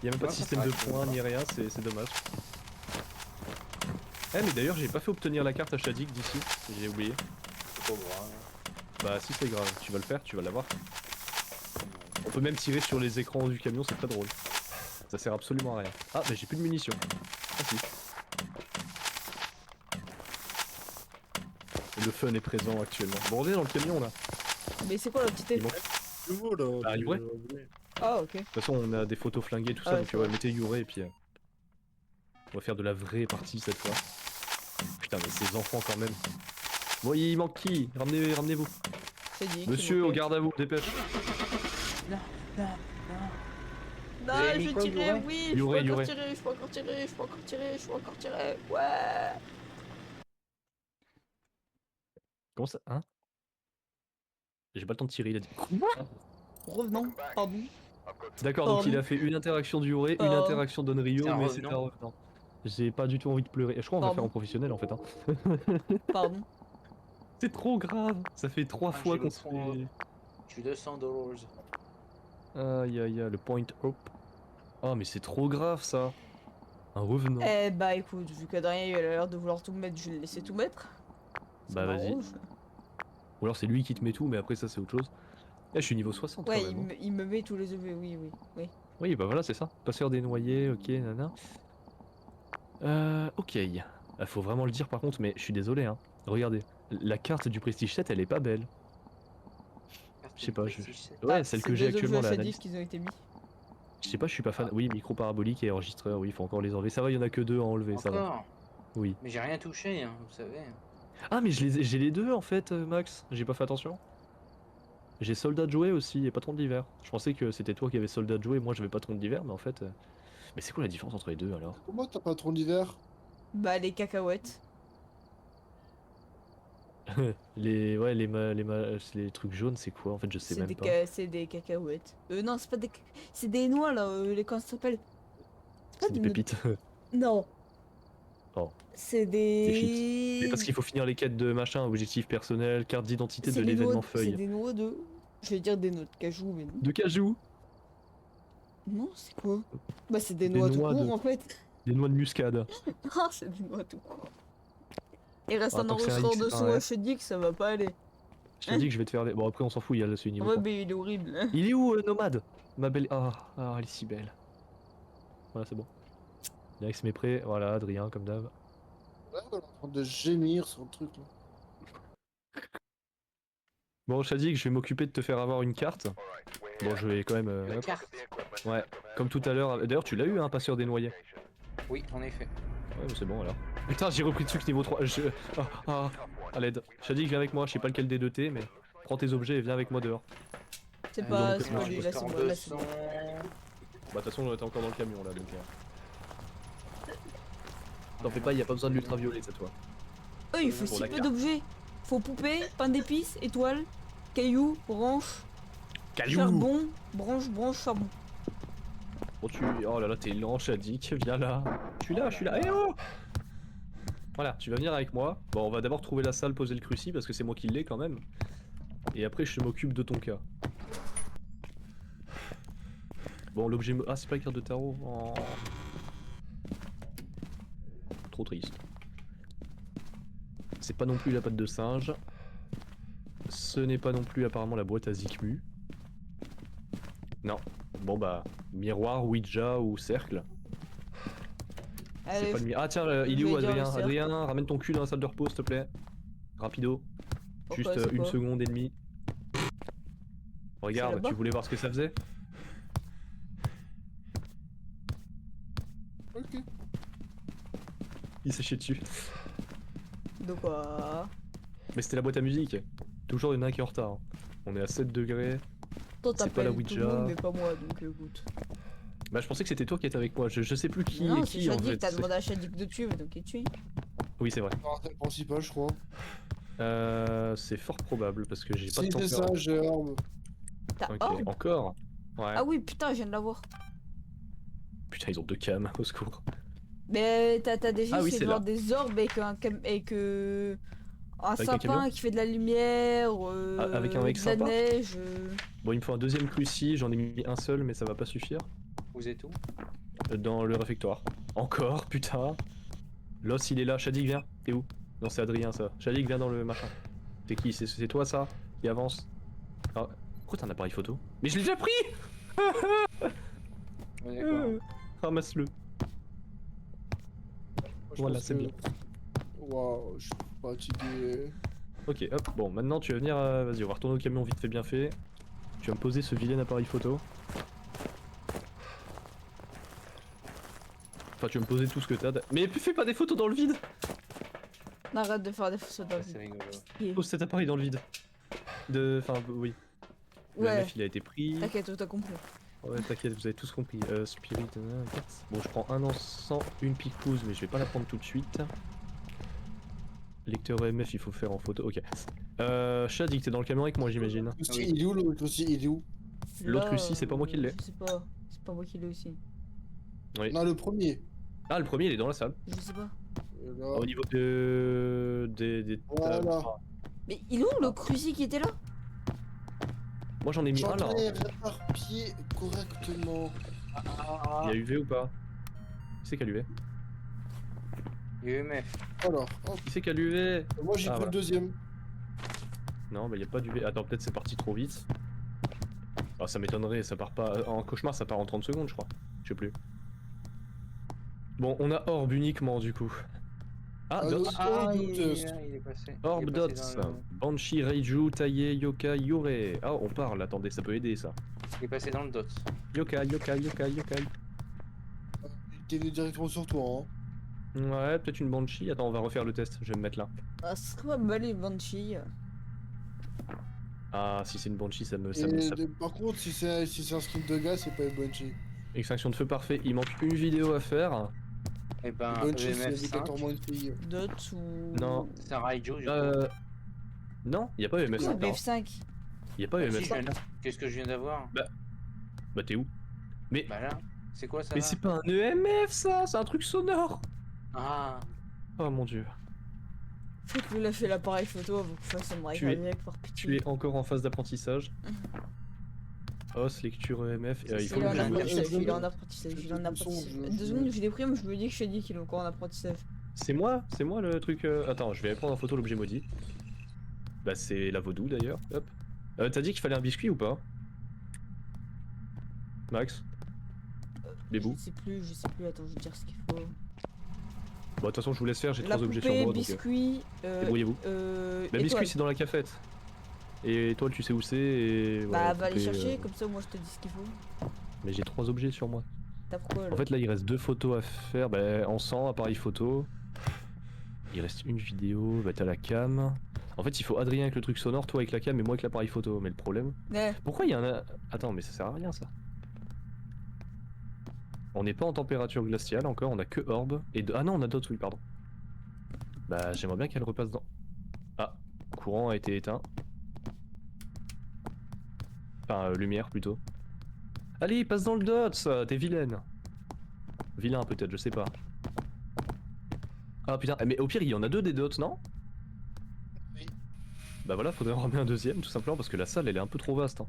Il y a même pas de Ouais, ça système de reste points ni rien, c'est dommage. Eh, mais d'ailleurs, j'ai pas fait obtenir la carte à Shadik d'ici, j'ai oublié. Trop grave. Bah, si c'est grave, tu vas le faire, tu vas l'avoir. On peut même tirer sur les écrans du camion, c'est très drôle. Ça sert absolument à rien. Ah, bah j'ai plus de munitions. Ah si. Le fun est présent actuellement. Bon, on est dans le camion là. Mais c'est quoi la petite Il tête? manque- Nouveau là. Bah, du- ouais. Ah, ok. De toute façon, on a des photos flinguées, tout ça, Ah, donc c'est ouais, vrai. mettez Yuré et puis on va faire de la vraie partie cette fois. Putain, mais ces enfants quand même. Bon, il manque qui? Ramenez-vous. C'est dit. Monsieur, au garde à vous, dépêche. Non, Vous avez mis je quoi, tirais, Youré oui, je Youré, peux encore Youré. tirer, je peux encore tirer, je peux encore tirer, je peux encore tirer. Ouais. Comment ça? Hein? J'ai pas le temps de tirer, il a dit. Revenons, pardon. D'accord, donc Pardon. il a fait une interaction du Yuré, une Pardon. interaction d'Onryo, C'est un mais revenant. c'est un revenant. J'ai pas du tout envie de pleurer. Je crois qu'on va Pardon. faire en professionnel en fait. Hein. Pardon. C'est trop grave. Ça fait 3 Ah, fois j'ai qu'on le se point. fait. J'ai 200 $. Aïe aïe aïe, le point up. Oh, mais c'est trop grave ça. Un revenant. Eh bah écoute, vu qu'Adrien il a l'air de vouloir tout mettre, je vais le laisser tout mettre. Ça Bah, vas-y. m'arrange. Ou alors c'est lui qui te met tout, mais après ça c'est autre chose. Eh, je suis niveau 60 Ouais, quand même. Hein. il me met tous les objets, oui, oui, oui. Oui, bah voilà, c'est ça. Passeur des noyés, ok, nana. Ok. Ah, faut vraiment le dire par contre, mais je suis désolé, hein. Regardez, la carte du Prestige 7, elle est pas belle. Je sais pas, Ouais, Ah, celle c'est que j'ai deux actuellement, objets la Shadik analyse. qu'ils ont été mis. Je sais pas, je suis pas fan. Oui, micro parabolique et enregistreur, oui, il faut encore les enlever. Ça va, il y en a que 2 à enlever, ça va. Encore. Oui. Mais j'ai rien touché, hein, vous savez. Ah, mais j'ai les deux en fait, Max. J'ai pas fait attention. J'ai soldat de jouet aussi et patron de l'hiver. Je pensais que c'était toi qui avais soldat de jouet, moi j'avais patron de l'hiver, mais en fait. Mais c'est quoi la différence entre les deux alors? Comment t'as pas trop d'hiver? Bah les cacahuètes. Les. Ouais, les trucs jaunes, c'est quoi? En fait, je sais même pas. C'est des cacahuètes. Non, c'est pas des c'est des noix là, comment ça s'appelle? C'est des noix- pépites. Non. Oh. C'est Des Mais des parce qu'il faut finir les quêtes de machin, objectif personnel, carte d'identité de c'est des l'événement noix- C'est feuille. des noix de je vais dire des noix de cajou mais non. De cajou, Non, c'est quoi? Bah c'est des Des noix tout noix court de- en fait. des noix de muscade. Ah, c'est des noix tout court. Il reste Ah, un tant que c'est un enregistreur X, de c'est son un je te dis que ça va pas aller. Je t'ai dit que je vais te faire des. Bon, après, on s'en fout, il y a le niveau. Ouais, 3. mais il est horrible. Hein. Il est où, Nomade? Ma belle. Ah, elle est si belle. Voilà, c'est bon. Direct, mes prêts. Voilà, Adrien, comme d'hab. Ouais, elle est en train de gémir sur le truc là. Bon, Shadik, je vais m'occuper de te faire avoir une carte. Bon, je vais quand même. La Hop. carte. Ouais, comme tout à l'heure. D'ailleurs, tu l'as eu, hein, passeur des noyés. Oui, en effet. Ouais, bah c'est bon alors. Putain, j'ai repris de truc niveau 3. À l'aide. Shadik, viens avec moi. Je sais pas lequel des deux t'es, mais prends tes objets et viens avec moi dehors. C'est donc, pas, donc, c'est pas je lui, pense là, c'est Score moi, là, c'est 200. moi. Bah, de toute façon, t'es encore dans le camion là, donc. T'en fais pas, y a pas besoin de l'ultraviolet cette fois. Il faut Pour si la peu carte. d'objets. Faut poupée, pain d'épices, étoile, cailloux, branche, Caillou. charbon, branche, charbon. Bon, oh là là, t'es lent, Shadik. Viens là. Je suis là, je suis là. Eh oh. Voilà, tu vas venir avec moi. Bon, on va d'abord trouver la salle, poser le cruci parce que c'est moi qui l'ai quand même. Et après, je m'occupe de ton cas. Bon, l'objet. Ah, c'est pas une carte de tarot. Oh. Trop triste. C'est pas non plus la patte de singe. Ce n'est pas non plus apparemment la boîte à Zikmu. Non. Bon bah, miroir, Ouija ou cercle. C'est Allez, pas le Ah tiens, il est je où vais dire le Adrien? cercle. Adrien, ramène ton cul dans la salle de repos s'il te plaît. Rapido. pourquoi, Juste c'est une quoi seconde et demie. Regarde, là-bas tu voulais voir ce que ça faisait? Ok. Il s'est chié dessus. De quoi? Mais c'était la boîte à musique. Toujours il y en a un qui est en retard. On est à 7 degrés. Toi C'est pas la t'appelles tout le Ouija. monde mais pas moi donc écoute. Bah je pensais que c'était toi qui étais avec moi. Je sais plus qui non, est c'est qui en Shadik, fait. t'as demandé à Shadik de tuer mais donc il tue. Oui c'est vrai. C'est le principal, je crois. C'est fort probable parce que j'ai pas de Si temps. c'est ça, j'ai Orbe. T'as Ok, Orbe? encore. Ouais. Ah oui putain je viens de l'avoir. Putain ils ont deux cams, au secours. Mais t'as déjà Ah oui, essayé c'est de voir là. des orbes avec un un Avec un sapin camion qui fait de la lumière, avec un mec de la sympa neige. Bon il me faut un deuxième cruci, j'en ai mis un seul mais ça va pas suffire. Vous êtes où? Dans le réfectoire. Encore, putain. L'os il est là, Shadik viens. T'es où? Non c'est Adrien ça. Shadik viens dans le machin. T'es qui? C'est toi ça? Qui avance? Ah, pourquoi t'as un appareil photo? Mais je l'ai déjà pris! Ouais, d'accord. Ramasse-le. Je Voilà, pense c'est que- bien. Waouh, je suis fatigué. Ok, hop, bon, maintenant tu vas venir, vas-y, on va retourner au camion vite fait bien fait. Tu vas me poser ce vilain appareil photo. Enfin, tu vas me poser tout ce que t'as. Mais fais pas des photos dans le vide! Arrête de faire des fausses dans Ça, le c'est rigolo. vide. Pose cet appareil dans le vide. Enfin, oui. Le Ouais, MF il a été pris. t'inquiète, t'as compris. Ouais, t'inquiète, vous avez tous compris. Spirit, bon, je prends un encens, une piqueuse, mais je vais pas la prendre tout de suite. Lecteur EMF, il faut faire en photo. Ok. Shadik, t'es dans le camion avec moi, j'imagine. Aussi, Oui. il est où l'autre aussi? Il est où? L'autre Là, Russie, c'est pas moi qui l'ai. Je sais pas. C'est pas moi qui l'ai aussi. Oui. Non, le premier. Ah, le premier, il est dans la salle. Je sais pas. Là. Au niveau de... des Voilà. Mais il est où le cruci qui était là? Moi, j'en ai mis un là. J'entendais réparpiller correctement. Il y a UV ou pas? Qui c'est qui a l'UV? UMF. Alors, hop. Qui c'est qui a l'UV? Moi j'ai Ah, pris voilà. le deuxième. Non, bah, il y a pas d'UV. Attends, peut-être c'est parti trop vite. Ah, ça m'étonnerait, ça part pas... En cauchemar, ça part en 30 secondes, je crois. Je sais plus. Bon, on a Orb uniquement, du coup. Ah, Ah, Dots. oui. Ah, il il, est- il est passé. Orb Il est Dots. passé dans le- Banshee, Reiju, Taie, Yoka, Yure. Ah, on parle, attendez, ça peut aider, ça. Il est passé dans le dot. Yoka, Yoka, Yoka, Yoka. Il était directement sur toi. Hein. Ouais, peut-être une Banshee. Attends, on va refaire le test, je vais me mettre là. Ah, ce serait pas mal les Banshee. Ah, si c'est une Banshee, ça me... Par contre, si c'est un skin de gars, c'est pas une Banshee. Extinction de feu parfait, il manque une vidéo à faire. Et ben, Banshee, c'est EMF 5. obligatoirement une fille. Dot ou. Non. C'est un Raiju, du coup. Non, il y a pas EMF Ouais, 5. BF5. Il y a pas Ah, EMF si, 5. Qu'est-ce que je viens d'avoir? Bah t'es où? Mais Bah là, c'est quoi ça mais là c'est pas un EMF ça, c'est un truc sonore. Ah, Oh mon dieu. Faites-le lâcher l'appareil photo avant que je fasse un break Tu es- avec par pitié. Tu es encore en phase d'apprentissage. Os, lecture EMF. Il faut Il est que en je apprenti- apprentissage, vérifie. il est en apprentissage, il est en De toute façon, apprentissage. je- 2 secondes, je déprime, je me dis que je t'ai dit qu'il est encore en apprentissage. C'est moi le truc. Attends, je vais prendre en photo l'objet maudit. Bah c'est la vaudou d'ailleurs. Hop. T'as dit qu'il fallait un biscuit ou pas? Max? Bébou? Je sais plus, attends, je vais te dire ce qu'il faut. Bon, de toute façon, je vous laisse faire, j'ai La 3 objets sur poupée, moi, donc biscuit, débrouillez-vous. Bah, biscuit, étoile. c'est dans la cafette. Et étoile, tu sais où c'est, et... Bah voilà, va aller poupée, chercher, comme ça moi je te dis ce qu'il faut. Mais j'ai 3 objets sur moi. T'as pourquoi là? En fait, là, il reste 2 photos à faire. Bah, en sang, appareil photo. Il reste une vidéo, bah, t'as la cam. En fait, il faut Adrien avec le truc sonore, toi avec la cam et moi avec l'appareil photo. Mais le problème... Ouais. Pourquoi il y en a... Attends, mais ça sert à rien, ça. On n'est pas en température glaciale encore, on a que orbe. Ah non, on a d'autres, oui, pardon. Bah, j'aimerais bien qu'elle repasse dans... Ah, courant a été éteint. Enfin, lumière, plutôt. Allez, passe dans le dots, t'es vilaine. Vilain, peut-être, je sais pas. Ah putain, mais au pire, il y en a 2 des dots, non? Oui. Bah voilà, faudrait en ramener un deuxième, tout simplement, parce que la salle, elle est un peu trop vaste. Hein.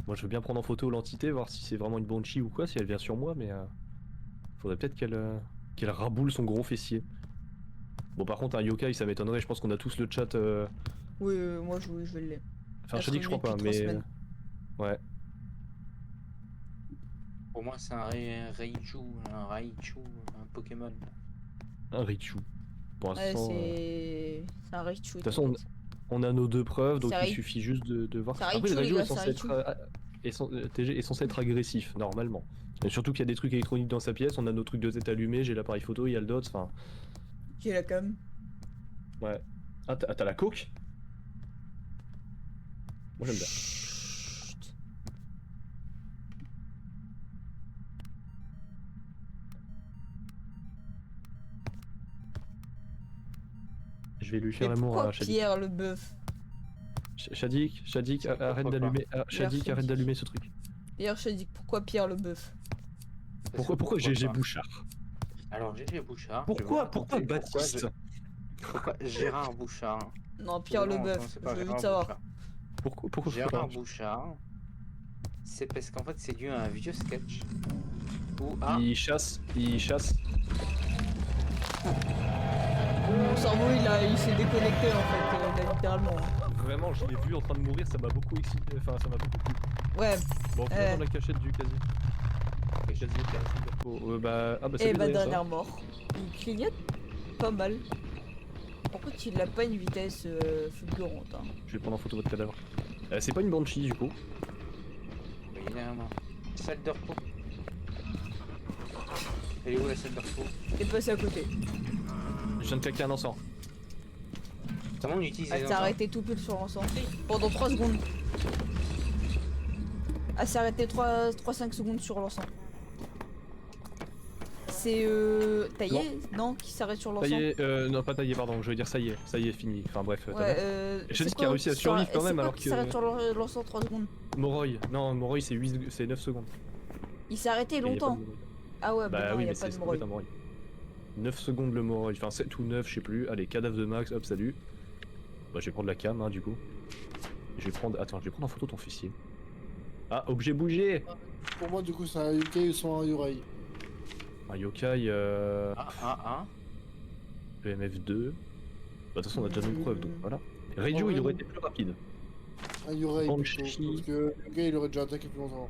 Moi, je veux bien prendre en photo l'entité, voir si c'est vraiment une banshee ou quoi, si elle vient sur moi, mais... faudrait peut-être qu'elle raboule son gros fessier. Bon, par contre, un yokai, ça m'étonnerait, je pense qu'on a tous le chat... Oui, moi je vais le lire. Enfin, Elle je te dis que je crois pas, depuis 3 mais... semaines. Ouais. Pour moi, c'est un Raichu, un Pokémon. Un Richu. Pour Ouais, l'instant... c'est un Raichu. De toute façon, on a nos 2 preuves, donc C'est il Rai- suffit juste de voir. c'est Après, Raichu, le les Raichu gars, est censé c'est être... TG est censé être agressif, normalement. Et surtout qu'il y a des trucs électroniques dans sa pièce, on a nos trucs de tête allumés, j'ai l'appareil photo, il y a le DOTS, enfin... Qui est la cam. Ouais. Ah, t'as la coke? Moi j'aime bien. Chut. Je vais lui Mais faire l'amour pourquoi à Shadik. Pierre le bœuf? Shadik, Pourquoi arrête pas. d'allumer... Shadik, Merci. arrête d'allumer ce truc. D'ailleurs, je te dis pourquoi Pierre le bœuf? Pourquoi GG pas. Bouchard? Alors, GG Bouchard. Pourquoi je vais Baptiste? Pourquoi Gérard Bouchard? Non, Pierre le Non, bœuf, c'est pas je veux Gérard vite savoir. Bouchard. Pourquoi Gérard Bouchard, c'est parce qu'en fait, c'est dû à un vieux sketch où Il chasse. Mon cerveau il s'est déconnecté en fait, là, littéralement. Vraiment, je l'ai vu en train de mourir, ça m'a beaucoup excité, enfin ça m'a beaucoup plu. Ouais, Bon, faut dans la cachette du casier. Casier, oh, bah, ah bah et c'est bah bien ça. dernière mort. Il clignote pas mal. Par contre, il a pas une vitesse fulgurante. Hein. Je vais prendre en photo votre cadavre. C'est pas une banshee du coup. oui, évidemment. Salle de repos. Elle est où la salle de repos? T'es passé à côté. Je viens de claquer un encens. Comment on utilise les Elle s'est enfants? arrêtée tout pile sur l'encens. Pendant 3 secondes. Elle s'est arrêtée 3-5 secondes sur l'encens. C'est taillé, non, qui s'arrête sur l'encens. Taillé, non pas taillé pardon, je veux dire ça y est fini. Enfin bref, t'as Ouais, bien. Je c'est dis qu'il quoi a réussi à qui survivre quand c'est même quoi alors qui que... s'arrête sur l'encens 3 secondes. Moroi, non Moroi c'est 9 secondes. Il s'est arrêté Et y a pas de longtemps. Moroi. Ah ouais, bah, Bah non, oui y a mais pas c'est de ça Moroi. doit être un Moroi. 9 secondes le Moroi, enfin 7 ou 9 je sais plus. Allez, cadavre de Max, hop salut. Bah je vais prendre la cam hein, du coup. Je vais prendre... Attends, je vais prendre en photo ton fessier. Ah, objet bougé. Pour moi, du coup, c'est un Yukai ou soit un Yurai. Un yokai, le MF2. Bah, de toute façon, on a déjà nos preuves, donc voilà. Reiju, Ouais, il aurait ouais. été plus rapide. Un Yurai Banshee. plutôt. Parce que le gars, il aurait déjà attaqué plus longtemps.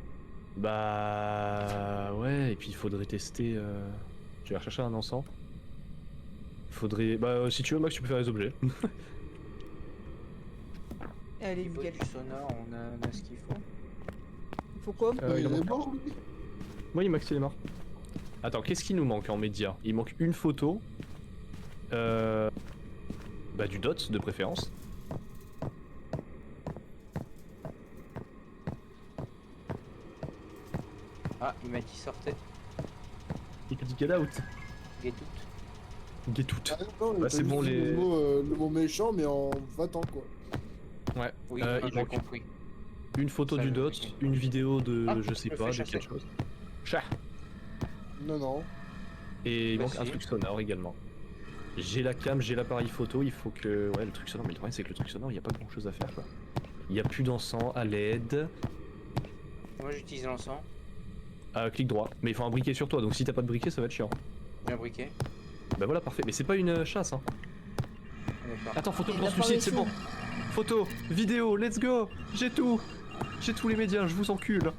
Bah ouais, et puis il faudrait tester. Je vais rechercher un encens. Faudrait. Bah si tu veux, Max, tu peux faire les objets. Allez, Au niveau Miguel. du sonore, on a ce qu'il faut. Faut quoi Il en il est manque mort, lui. Oui, Max, il est mort. Attends, qu'est-ce qui nous manque en média? Il manque une photo. Bah du dot de préférence. Ah, il m'a dit sortez. Il t'a dit get out. Get out. Get out. Ah, non, il Bah, a c'est pas bon, dit les- le mot méchant, mais en va-t'en, quoi. Ouais. Oui, il j'ai manque compris. une photo Ça, du j'ai dot, compris. une vidéo de Ah, je sais je me pas, fais de chasser. quelque chose. Chat. Non, non. Et il Bah, manque un si. truc sonore également. J'ai la cam, j'ai l'appareil photo, il faut que... Ouais, le truc sonore, mais le problème c'est que le truc sonore, il n'y a pas grand chose à faire quoi. Il n'y a plus d'encens, à l'aide. Moi, j'utilise l'encens. Clic droit. Mais il faut un briquet sur toi, donc si t'as pas de briquet, ça va être chiant. J'ai un briquet. Bah voilà, parfait. Mais c'est pas une chasse, hein. D'accord. Attends, photo de Il a translucide, pas c'est bon. réussi. Photo, vidéo, let's go. J'ai tout. J'ai tous les médias, je vous encule.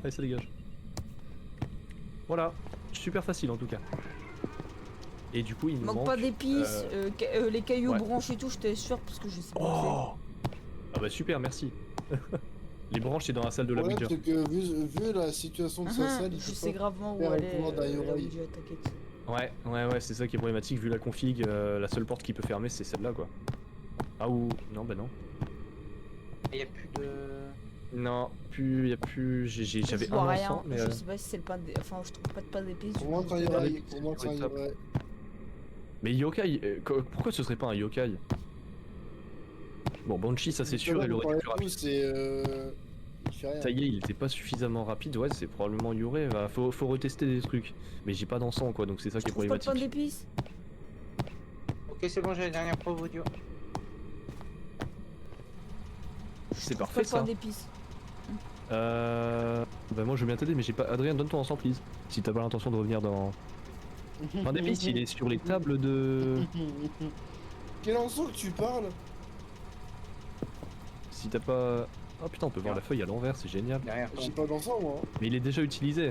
Allez, ça dégage. Voilà. Super facile en tout cas. Et du coup, il nous Manque manque. pas d'épices, les cailloux ouais. branches et tout, j'étais sûr parce que je sais pas. Oh ah bah super, merci. Les branches, c'est dans la salle de Le la problème, Ouija. c'est que vu la situation de sa salle, il Je peut sais pas gravement où faire elle le est. pouvoir d'un La Yoroi. Ouija, t'inquiète. Ouais, c'est ça qui est problématique. Vu la config, la seule porte qui peut fermer, c'est celle-là, quoi. Ah ou. Non, bah non. Il y a plus de. Non, plus, y a plus. J'avais Je un vois rien, enfant, mais. je sais pas si c'est le pain de... Enfin, je trouve pas de pain d'épices. Pour moi, c'est un du coup, Yoroi. d'épices, Pour moi, c'est un sur les Yoroi. Mais yokai, pourquoi ce serait pas un yokai? Bon, Banshee, ça c'est sûr, il aurait été plus rapide. C'est. Il fait rien. Ça y est, il était pas suffisamment rapide, ouais, c'est probablement Yuré. Bah, faut retester des trucs. Mais j'ai pas d'encens, quoi, donc c'est ça Je qui est trouve pas de pain problématique. d'épices. Ok, c'est bon, j'ai la dernière preuve audio. C'est Je trouve parfait pas de pain ça. d'épices. Bah, moi je veux bien t'aider, mais j'ai pas. Adrien, donne ton encens, please. Si t'as pas l'intention de revenir dans. Pain d'épices, il est sur les tables de. Quel encens que tu parles? Si t'as pas. Oh putain, on peut voir la feuille à l'envers, c'est génial. Derrière toi. J'ai pas d'encens, moi. Mais il est déjà utilisé.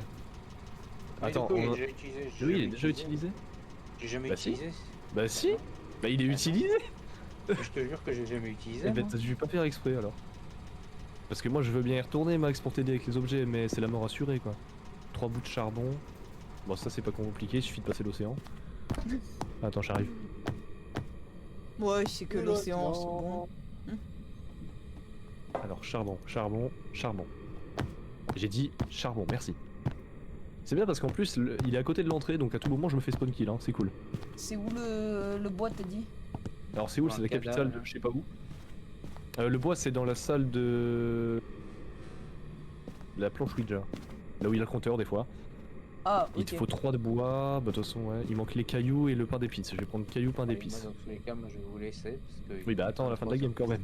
Mais Attends, du coup, il est on- déjà utilisé. j'ai Oui, il jamais est déjà utilisé. J'ai jamais Bah si. utilisé. Bah si. Bah il est Attends. utilisé. Je te jure que j'ai jamais utilisé. Eh ben moi. t'as dû pas faire exprès alors. Parce que moi je veux bien y retourner Max pour t'aider avec les objets, mais c'est la mort assurée quoi. 3 bouts de charbon. Bon ça c'est pas compliqué, il suffit de passer l'océan. Attends j'arrive. Ouais, c'est que l'océan, c'est bon. Alors charbon, charbon, charbon. J'ai dit charbon, merci. C'est bien parce qu'en plus il est à côté de l'entrée donc à tout moment je me fais spawn kill, hein, c'est cool. C'est où le bois, t'as dit? Alors c'est où? Dans C'est le la capitale cadavre. de je sais pas où. Le bois c'est dans la salle de... La planche Ouija. Là où il y a le compteur des fois. Ah, Il ok. te faut 3 de bois, bah de toute façon ouais, il manque les cailloux et le pain d'épices. Je vais prendre cailloux, pain Oui, d'épices. moi, dans tous les cas, moi je vais vous laisser. Parce que Oui bah attends à la fin de la game quand même.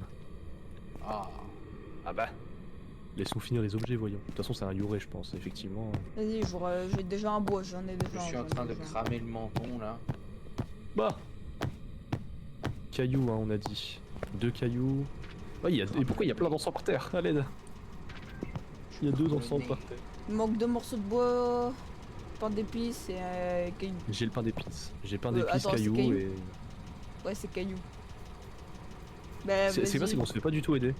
Ah, Ah bah laisse-nous finir les objets voyons. De toute façon c'est un Yuré je pense, effectivement. Vas-y, j'ai déjà un bois, j'en ai déjà je un. suis en j'en ai train de déjà un. cramer le menton là. Bah cailloux hein on a dit. 2 cailloux. Ah, et pourquoi il y a plein d'encens par terre? À l'aide. Il y a 2 encens par terre. Il manque 2 morceaux de bois, pain d'épices et caillou. J'ai le pain d'épices. J'ai pain d'épices, attends, c'est cailloux cailloux et... Ouais, c'est caillou. Bah, C'est pas vas-y. c'est qu'on se fait pas du tout aider.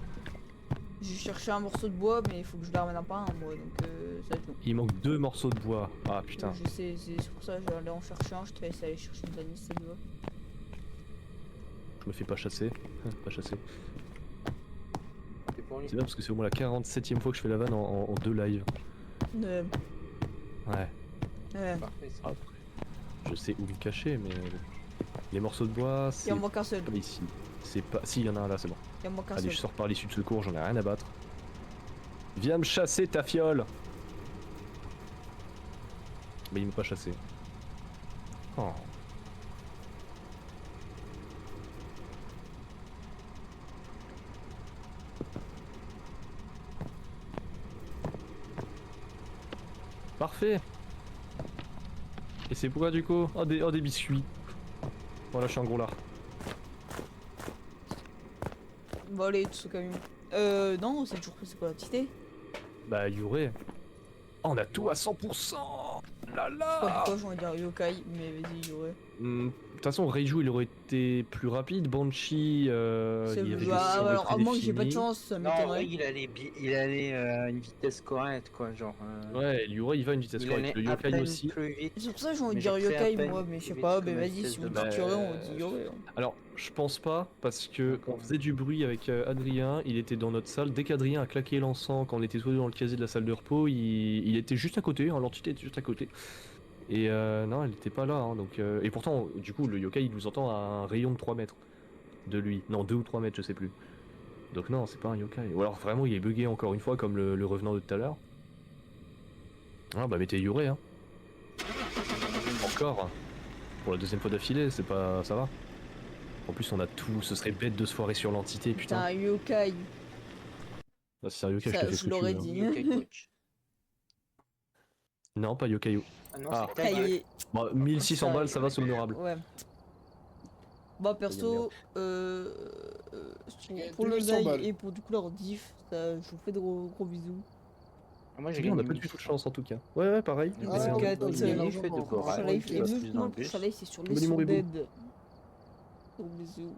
J'ai cherché un morceau de bois, mais il faut que je le ramène un pain, moi, donc ça va être long. Il manque 2 morceaux de bois. Ah putain. Je sais, c'est pour ça que j'allais en chercher un, je te laisse aller chercher une vanille, ça te va. Je me fais pas chasser. Pas chasser. C'est pour lui. C'est bien parce que c'est au moins la 47ème fois que je fais la vanne en 2 lives. Ouais. Ouais. Parfait, ça. Après, je sais où me cacher, mais les morceaux de bois, Il c'est en manque un seul. pas ici. C'est pas. Si, il y en a un là, c'est bon. Il en manque un Allez, seul. je sors par l'issue de secours, j'en ai rien à battre. Viens me chasser, ta fiole. Mais il m'a pas chassé. Oh. Parfait. Et c'est pourquoi du coup? Oh des biscuits. Voilà, je suis un gros lard. Bon, allez, tout ce camion. Non, c'est toujours c'est quoi l'entité? Bah Yuré. Oh, on a tout à 100%. Là Je sais pas là. pourquoi j'ai envie de dire yokai, mais vas-y, Yoré. De toute façon, Reiju il aurait été plus rapide. Banshee, il y avait des Alors, à moins que j'ai pas de prédéfinis. chance, ça Non, m'étonnerait. oui, il allait à une vitesse correcte, quoi. Genre. Ouais, Yuré il va à une vitesse il correcte. allait Le à yokai peine aussi. plus vite. C'est pour ça que j'ai envie de Mais dire j'ai fait à yokai, peine moi, mais je sais plus pas, vite mais que ma vas-y, vitesse si de on dit base. Yoré, on dit Yoré. Alors, je pense pas, parce que D'accord. on faisait du bruit avec Adrien, il était dans notre salle. Dès qu'Adrien a claqué l'encens, quand on était tous les deux dans le casier de la salle de repos, il était juste à côté, hein, l'entité était juste à côté. Et non, elle était pas là, hein, donc... Et pourtant, du coup, le yokai, il nous entend à un rayon de 3 mètres de lui. Non, 2 ou 3 mètres, je sais plus. Donc non, c'est pas un yokai. Ou alors vraiment, il est bugué encore une fois, comme le revenant de tout à l'heure. Ah bah mettez Yuré, hein. Encore. Pour la 2ème fois d'affilée, c'est pas... ça va. En plus, on a tout, ce serait bête de se foirer sur l'entité, Putain, putain. yokai. Ah, c'est un yokai, je Ça, te fais ce je que tu l'aurais veux, hein. dit. Yokai coach. Non, pas yokai. Ah non, Ah. c'est Taï. Caillé. Bon, 1600 balles, ça va, c'est honorable. Ouais. Bah perso, pour le 2100 balles. die et pour du coup leur diff, ça, je vous fais de gros bisous. Moi j'ai C'est bien, on a gagné pas du tout de chance en tout cas. Ouais, pareil. Ah, Mais, c'est quatre, il y a euh, l'effet de pour Goran, Charlie, qui et va nous, plus non, dans le pour bus. Charlie, c'est sur les Bonne nuit, mon sons bébé. d'aide. Gros bisous.